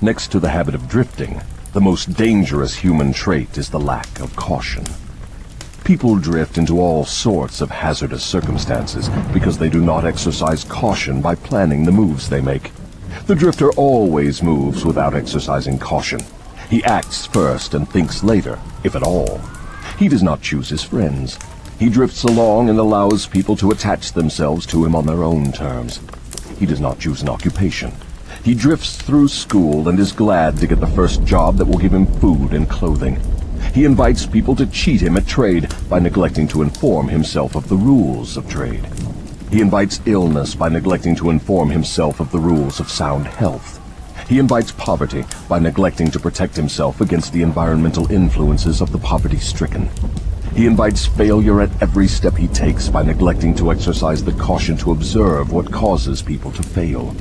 Next to the habit of drifting, the most dangerous human trait is the lack of caution. People drift into all sorts of hazardous circumstances because they do not exercise caution by planning the moves they make. The drifter always moves without exercising caution. He acts first and thinks later, if at all. He does not choose his friends. He drifts along and allows people to attach themselves to him on their own terms. He does not choose an occupation. He drifts through school and is glad to get the first job that will give him food and clothing. He invites people to cheat him at trade by neglecting to inform himself of the rules of trade. He invites illness by neglecting to inform himself of the rules of sound health. He invites poverty by neglecting to protect himself against the environmental influences of the poverty-stricken. He invites failure at every step he takes by neglecting to exercise the caution to observe what causes people to fail.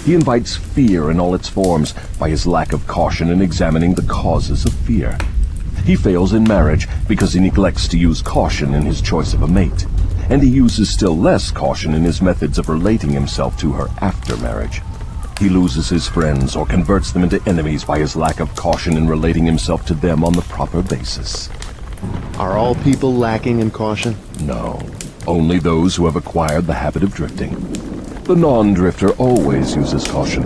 He invites fear in all its forms by his lack of caution in examining the causes of fear. He fails in marriage because he neglects to use caution in his choice of a mate, and he uses still less caution in his methods of relating himself to her after marriage. He loses his friends or converts them into enemies by his lack of caution in relating himself to them on the proper basis. Are all people lacking in caution? No, only those who have acquired the habit of drifting. The non-drifter always uses caution.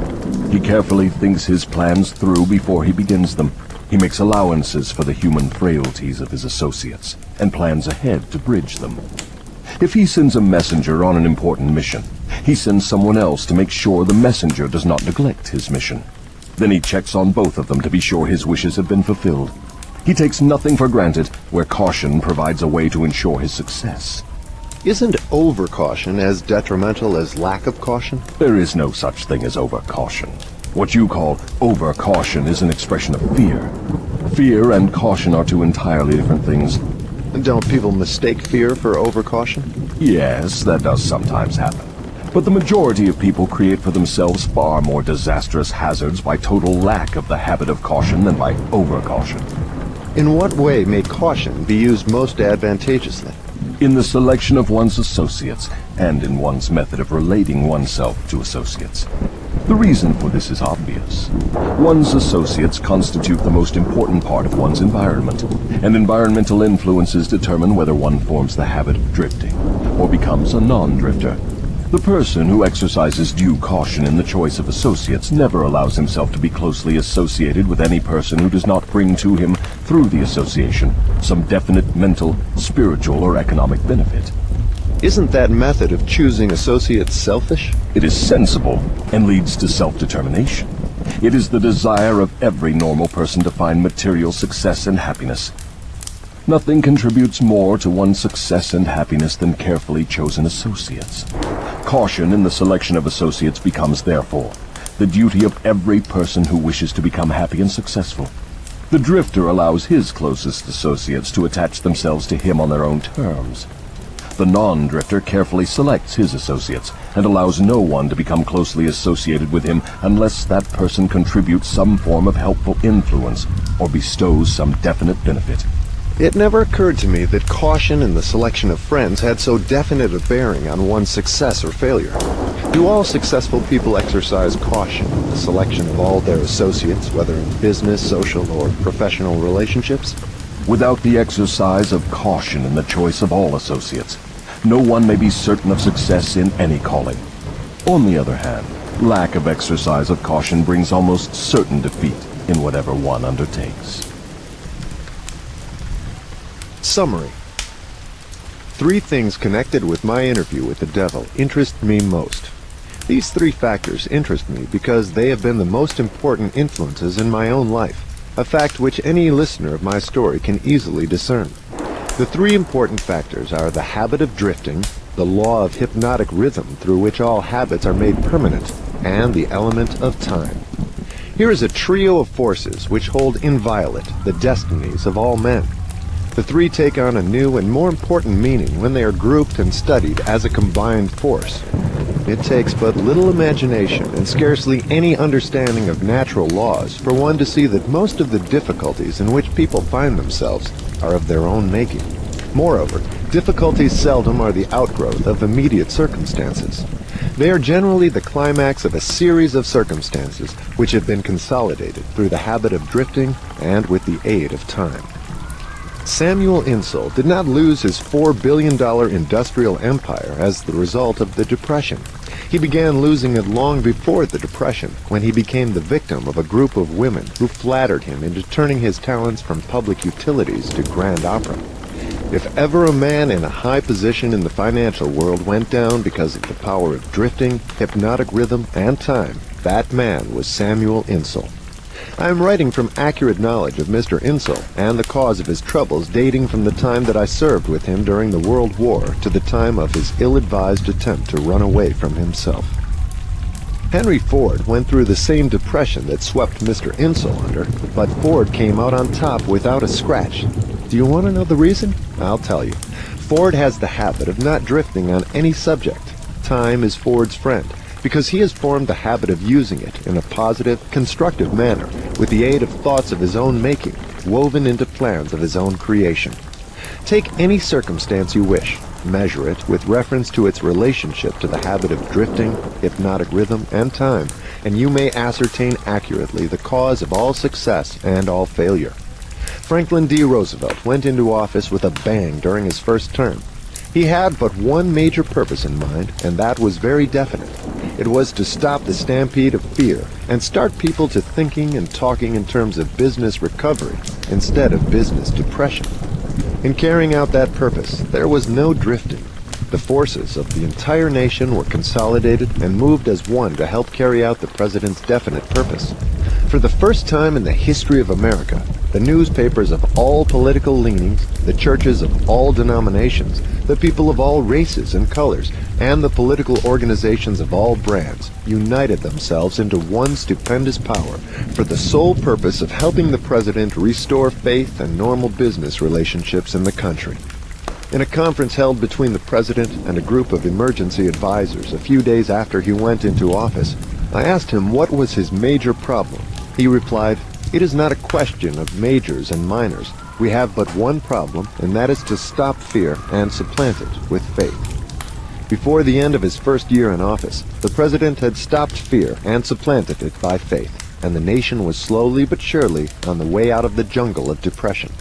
He carefully thinks his plans through before he begins them. He makes allowances for the human frailties of his associates, and plans ahead to bridge them. If he sends a messenger on an important mission, he sends someone else to make sure the messenger does not neglect his mission. Then he checks on both of them to be sure his wishes have been fulfilled. He takes nothing for granted where caution provides a way to ensure his success. Isn't over-caution as detrimental as lack of caution? There is no such thing as over-caution. What you call over-caution is an expression of fear. Fear and caution are two entirely different things. Don't people mistake fear for over-caution? Yes, that does sometimes happen. But the majority of people create for themselves far more disastrous hazards by total lack of the habit of caution than by over-caution. In what way may caution be used most advantageously? In the selection of one's associates, and in one's method of relating oneself to associates. The reason for this is obvious. One's associates constitute the most important part of one's environment, and environmental influences determine whether one forms the habit of drifting, or becomes a non-drifter. The person who exercises due caution in the choice of associates never allows himself to be closely associated with any person who does not bring to him, through the association, some definite mental, spiritual, or economic benefit. Isn't that method of choosing associates selfish? It is sensible and leads to self-determination. It is the desire of every normal person to find material success and happiness. Nothing contributes more to one's success and happiness than carefully chosen associates. Caution in the selection of associates becomes, therefore, the duty of every person who wishes to become happy and successful. The drifter allows his closest associates to attach themselves to him on their own terms. The non-drifter carefully selects his associates and allows no one to become closely associated with him unless that person contributes some form of helpful influence or bestows some definite benefit. It never occurred to me that caution in the selection of friends had so definite a bearing on one's success or failure. Do all successful people exercise caution in the selection of all their associates, whether in business, social, or professional relationships? Without the exercise of caution in the choice of all associates, no one may be certain of success in any calling. On the other hand, lack of exercise of caution brings almost certain defeat in whatever one undertakes. Summary. 3 things connected with my interview with the devil interest me most. These 3 factors interest me because they have been the most important influences in my own life, a fact which any listener of my story can easily discern. The 3 important factors are the habit of drifting, the law of hypnotic rhythm through which all habits are made permanent, and the element of time. Here is a trio of forces which hold inviolate the destinies of all men. The 3 take on a new and more important meaning when they are grouped and studied as a combined force. It takes but little imagination and scarcely any understanding of natural laws for one to see that most of the difficulties in which people find themselves are of their own making. Moreover, difficulties seldom are the outgrowth of immediate circumstances. They are generally the climax of a series of circumstances which have been consolidated through the habit of drifting and with the aid of time. Samuel Insull did not lose his $4 billion industrial empire as the result of the Depression. He began losing it long before the Depression, when he became the victim of a group of women who flattered him into turning his talents from public utilities to grand opera. If ever a man in a high position in the financial world went down because of the power of drifting, hypnotic rhythm, and time, that man was Samuel Insull. I am writing from accurate knowledge of Mr. Insull and the cause of his troubles dating from the time that I served with him during the World War to the time of his ill-advised attempt to run away from himself. Henry Ford went through the same depression that swept Mr. Insull under, but Ford came out on top without a scratch. Do you want to know the reason? I'll tell you. Ford has the habit of not drifting on any subject. Time is Ford's friend, because he has formed the habit of using it in a positive, constructive manner with the aid of thoughts of his own making, woven into plans of his own creation. Take any circumstance you wish, measure it with reference to its relationship to the habit of drifting, hypnotic rhythm, and time, and you may ascertain accurately the cause of all success and all failure. Franklin D. Roosevelt went into office with a bang during his first term. He had but one major purpose in mind, and that was very definite. It was to stop the stampede of fear and start people to thinking and talking in terms of business recovery instead of business depression. In carrying out that purpose, there was no drifting. The forces of the entire nation were consolidated and moved as one to help carry out the president's definite purpose. For the first time in the history of America, the newspapers of all political leanings, the churches of all denominations, the people of all races and colors, and the political organizations of all brands united themselves into one stupendous power for the sole purpose of helping the president restore faith and normal business relationships in the country. In a conference held between the president and a group of emergency advisors a few days after he went into office, I asked him what was his major problem. He replied, "It is not a question of majors and minors. We have but one problem, and that is to stop fear and supplant it with faith." Before the end of his first year in office, the president had stopped fear and supplanted it by faith, and the nation was slowly but surely on the way out of the jungle of depression.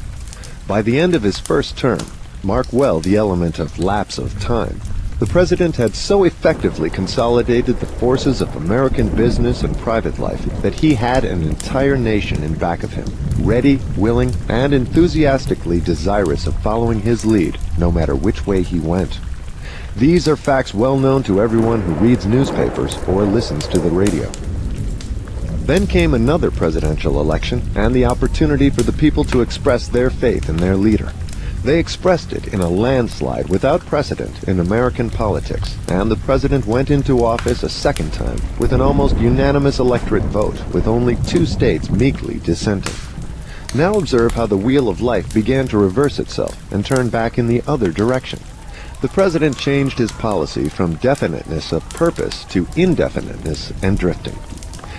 By the end of his first term, mark well the element of lapse of time, the president had so effectively consolidated the forces of American business and private life that he had an entire nation in back of him, ready, willing, and enthusiastically desirous of following his lead, no matter which way he went. These are facts well known to everyone who reads newspapers or listens to the radio. Then came another presidential election and the opportunity for the people to express their faith in their leader. They expressed it in a landslide without precedent in American politics, and the president went into office a second time with an almost unanimous electorate vote, with only 2 states meekly dissenting. Now observe how the wheel of life began to reverse itself and turn back in the other direction. The president changed his policy from definiteness of purpose to indefiniteness and drifting.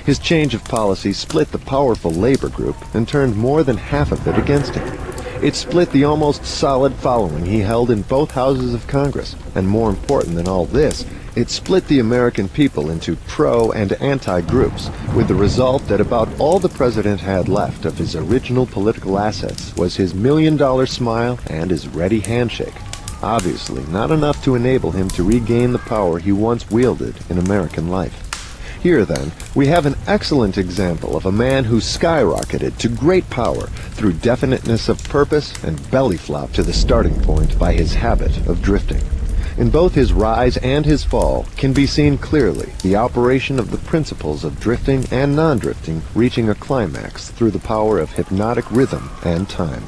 His change of policy split the powerful labor group and turned more than half of it against him. It split the almost solid following he held in both houses of Congress, and more important than all this, it split the American people into pro and anti groups, with the result that about all the president had left of his original political assets was his $1 million smile and his ready handshake. Obviously, not enough to enable him to regain the power he once wielded in American life. Here, then, we have an excellent example of a man who skyrocketed to great power through definiteness of purpose and belly flop to the starting point by his habit of drifting. In both his rise and his fall can be seen clearly the operation of the principles of drifting and non-drifting reaching a climax through the power of hypnotic rhythm and time.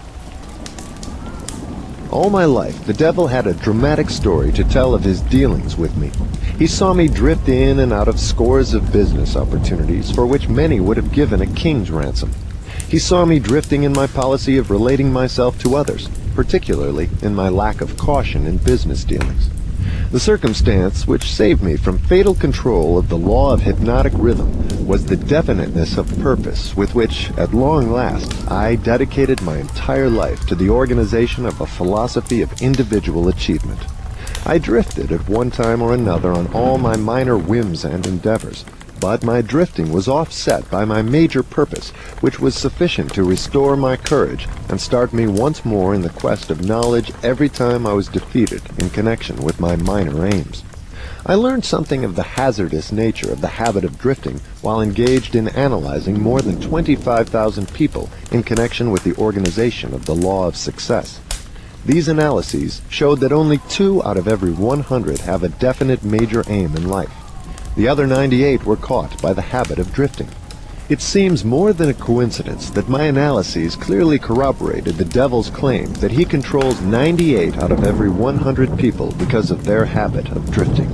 All my life, the devil had a dramatic story to tell of his dealings with me. He saw me drift in and out of scores of business opportunities for which many would have given a king's ransom. He saw me drifting in my policy of relating myself to others, particularly in my lack of caution in business dealings. The circumstance which saved me from fatal control of the law of hypnotic rhythm was the definiteness of purpose with which, at long last, I dedicated my entire life to the organization of a philosophy of individual achievement. I drifted at one time or another on all my minor whims and endeavors, but my drifting was offset by my major purpose, which was sufficient to restore my courage and start me once more in the quest of knowledge every time I was defeated in connection with my minor aims. I learned something of the hazardous nature of the habit of drifting while engaged in analyzing more than 25,000 people in connection with the organization of the law of success. These analyses showed that only 2 out of every 100 have a definite major aim in life. The other 98 were caught by the habit of drifting. It seems more than a coincidence that my analyses clearly corroborated the devil's claim that he controls 98 out of every 100 people because of their habit of drifting.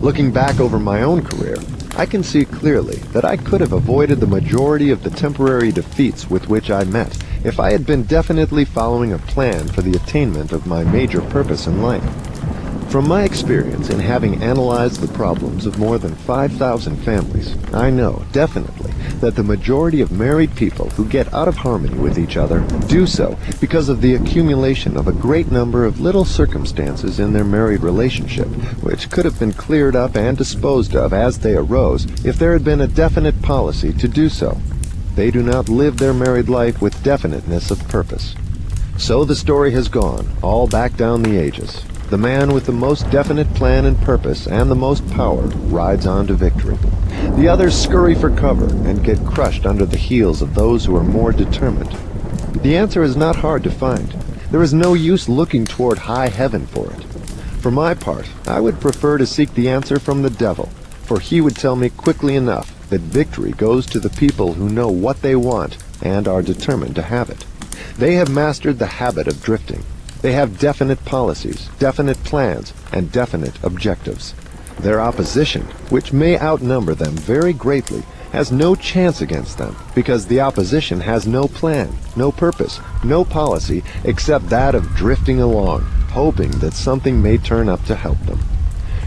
Looking back over my own career, I can see clearly that I could have avoided the majority of the temporary defeats with which I met if I had been definitely following a plan for the attainment of my major purpose in life. From my experience in having analyzed the problems of more than 5,000 families, I know definitely that the majority of married people who get out of harmony with each other do so because of the accumulation of a great number of little circumstances in their married relationship, which could have been cleared up and disposed of as they arose if there had been a definite policy to do so. They do not live their married life with definiteness of purpose. So the story has gone, all back down the ages. The man with the most definite plan and purpose and the most power rides on to victory. The others scurry for cover and get crushed under the heels of those who are more determined. The answer is not hard to find. There is no use looking toward high heaven for it. For my part, I would prefer to seek the answer from the devil, for he would tell me quickly enough that victory goes to the people who know what they want and are determined to have it. They have mastered the habit of drifting. They have definite policies, definite plans, and definite objectives. Their opposition, which may outnumber them very greatly, has no chance against them, because the opposition has no plan, no purpose, no policy, except that of drifting along, hoping that something may turn up to help them.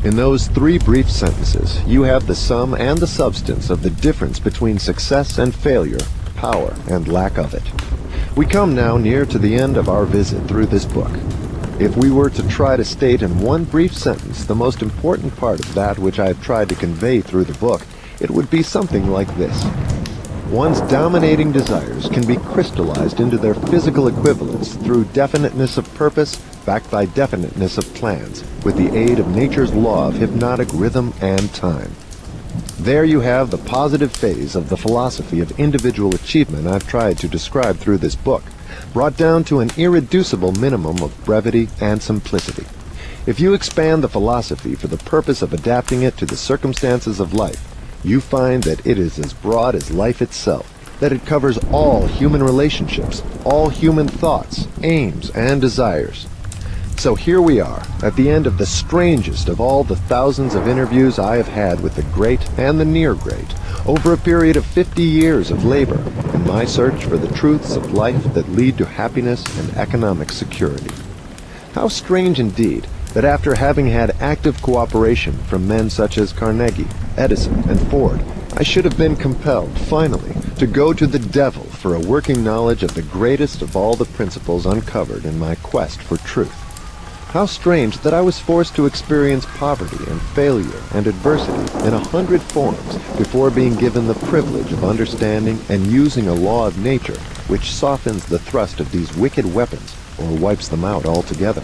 In those 3 brief sentences, you have the sum and the substance of the difference between success and failure, power and lack of it. We come now near to the end of our visit through this book. If we were to try to state in one brief sentence the most important part of that which I have tried to convey through the book, it would be something like this. One's dominating desires can be crystallized into their physical equivalents through definiteness of purpose, backed by definiteness of plans, with the aid of nature's law of hypnotic rhythm and time. There you have the positive phase of the philosophy of individual achievement I've tried to describe through this book, brought down to an irreducible minimum of brevity and simplicity. If you expand the philosophy for the purpose of adapting it to the circumstances of life, you find that it is as broad as life itself, that it covers all human relationships, all human thoughts, aims, and desires. So here we are, at the end of the strangest of all the thousands of interviews I have had with the great and the near great, over a period of 50 years of labor in my search for the truths of life that lead to happiness and economic security. How strange indeed that after having had active cooperation from men such as Carnegie, Edison, and Ford, I should have been compelled, finally, to go to the devil for a working knowledge of the greatest of all the principles uncovered in my quest for truth. How strange that I was forced to experience poverty and failure and adversity in 100 forms before being given the privilege of understanding and using a law of nature which softens the thrust of these wicked weapons or wipes them out altogether.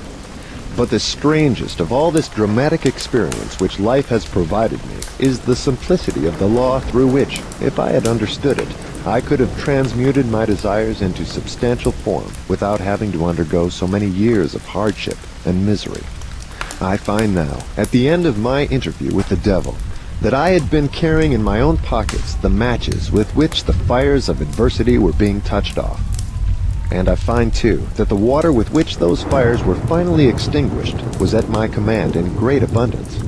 But the strangest of all this dramatic experience which life has provided me is the simplicity of the law through which, if I had understood it, I could have transmuted my desires into substantial form without having to undergo so many years of hardship and misery. I find now, at the end of my interview with the devil, that I had been carrying in my own pockets the matches with which the fires of adversity were being touched off. And I find, too, that the water with which those fires were finally extinguished was at my command in great abundance.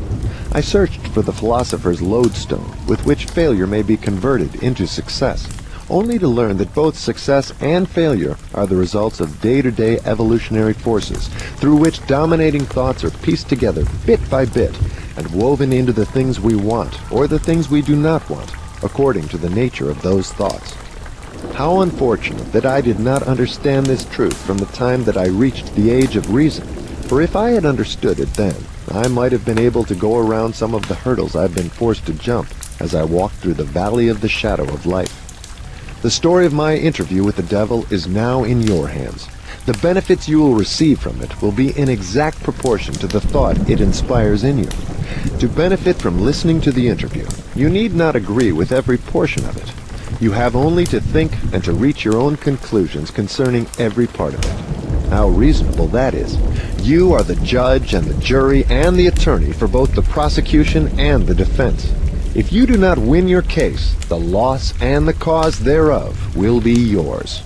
I searched for the philosopher's lodestone with which failure may be converted into success, only to learn that both success and failure are the results of day-to-day evolutionary forces through which dominating thoughts are pieced together bit by bit and woven into the things we want or the things we do not want, according to the nature of those thoughts. How unfortunate that I did not understand this truth from the time that I reached the age of reason, for if I had understood it then, I might have been able to go around some of the hurdles I've been forced to jump as I walked through the valley of the shadow of life. The story of my interview with the devil is now in your hands. The benefits you will receive from it will be in exact proportion to the thought it inspires in you. To benefit from listening to the interview, you need not agree with every portion of it. You have only to think and to reach your own conclusions concerning every part of it. How reasonable that is. You are the judge and the jury and the attorney for both the prosecution and the defense. If you do not win your case, the loss and the cause thereof will be yours.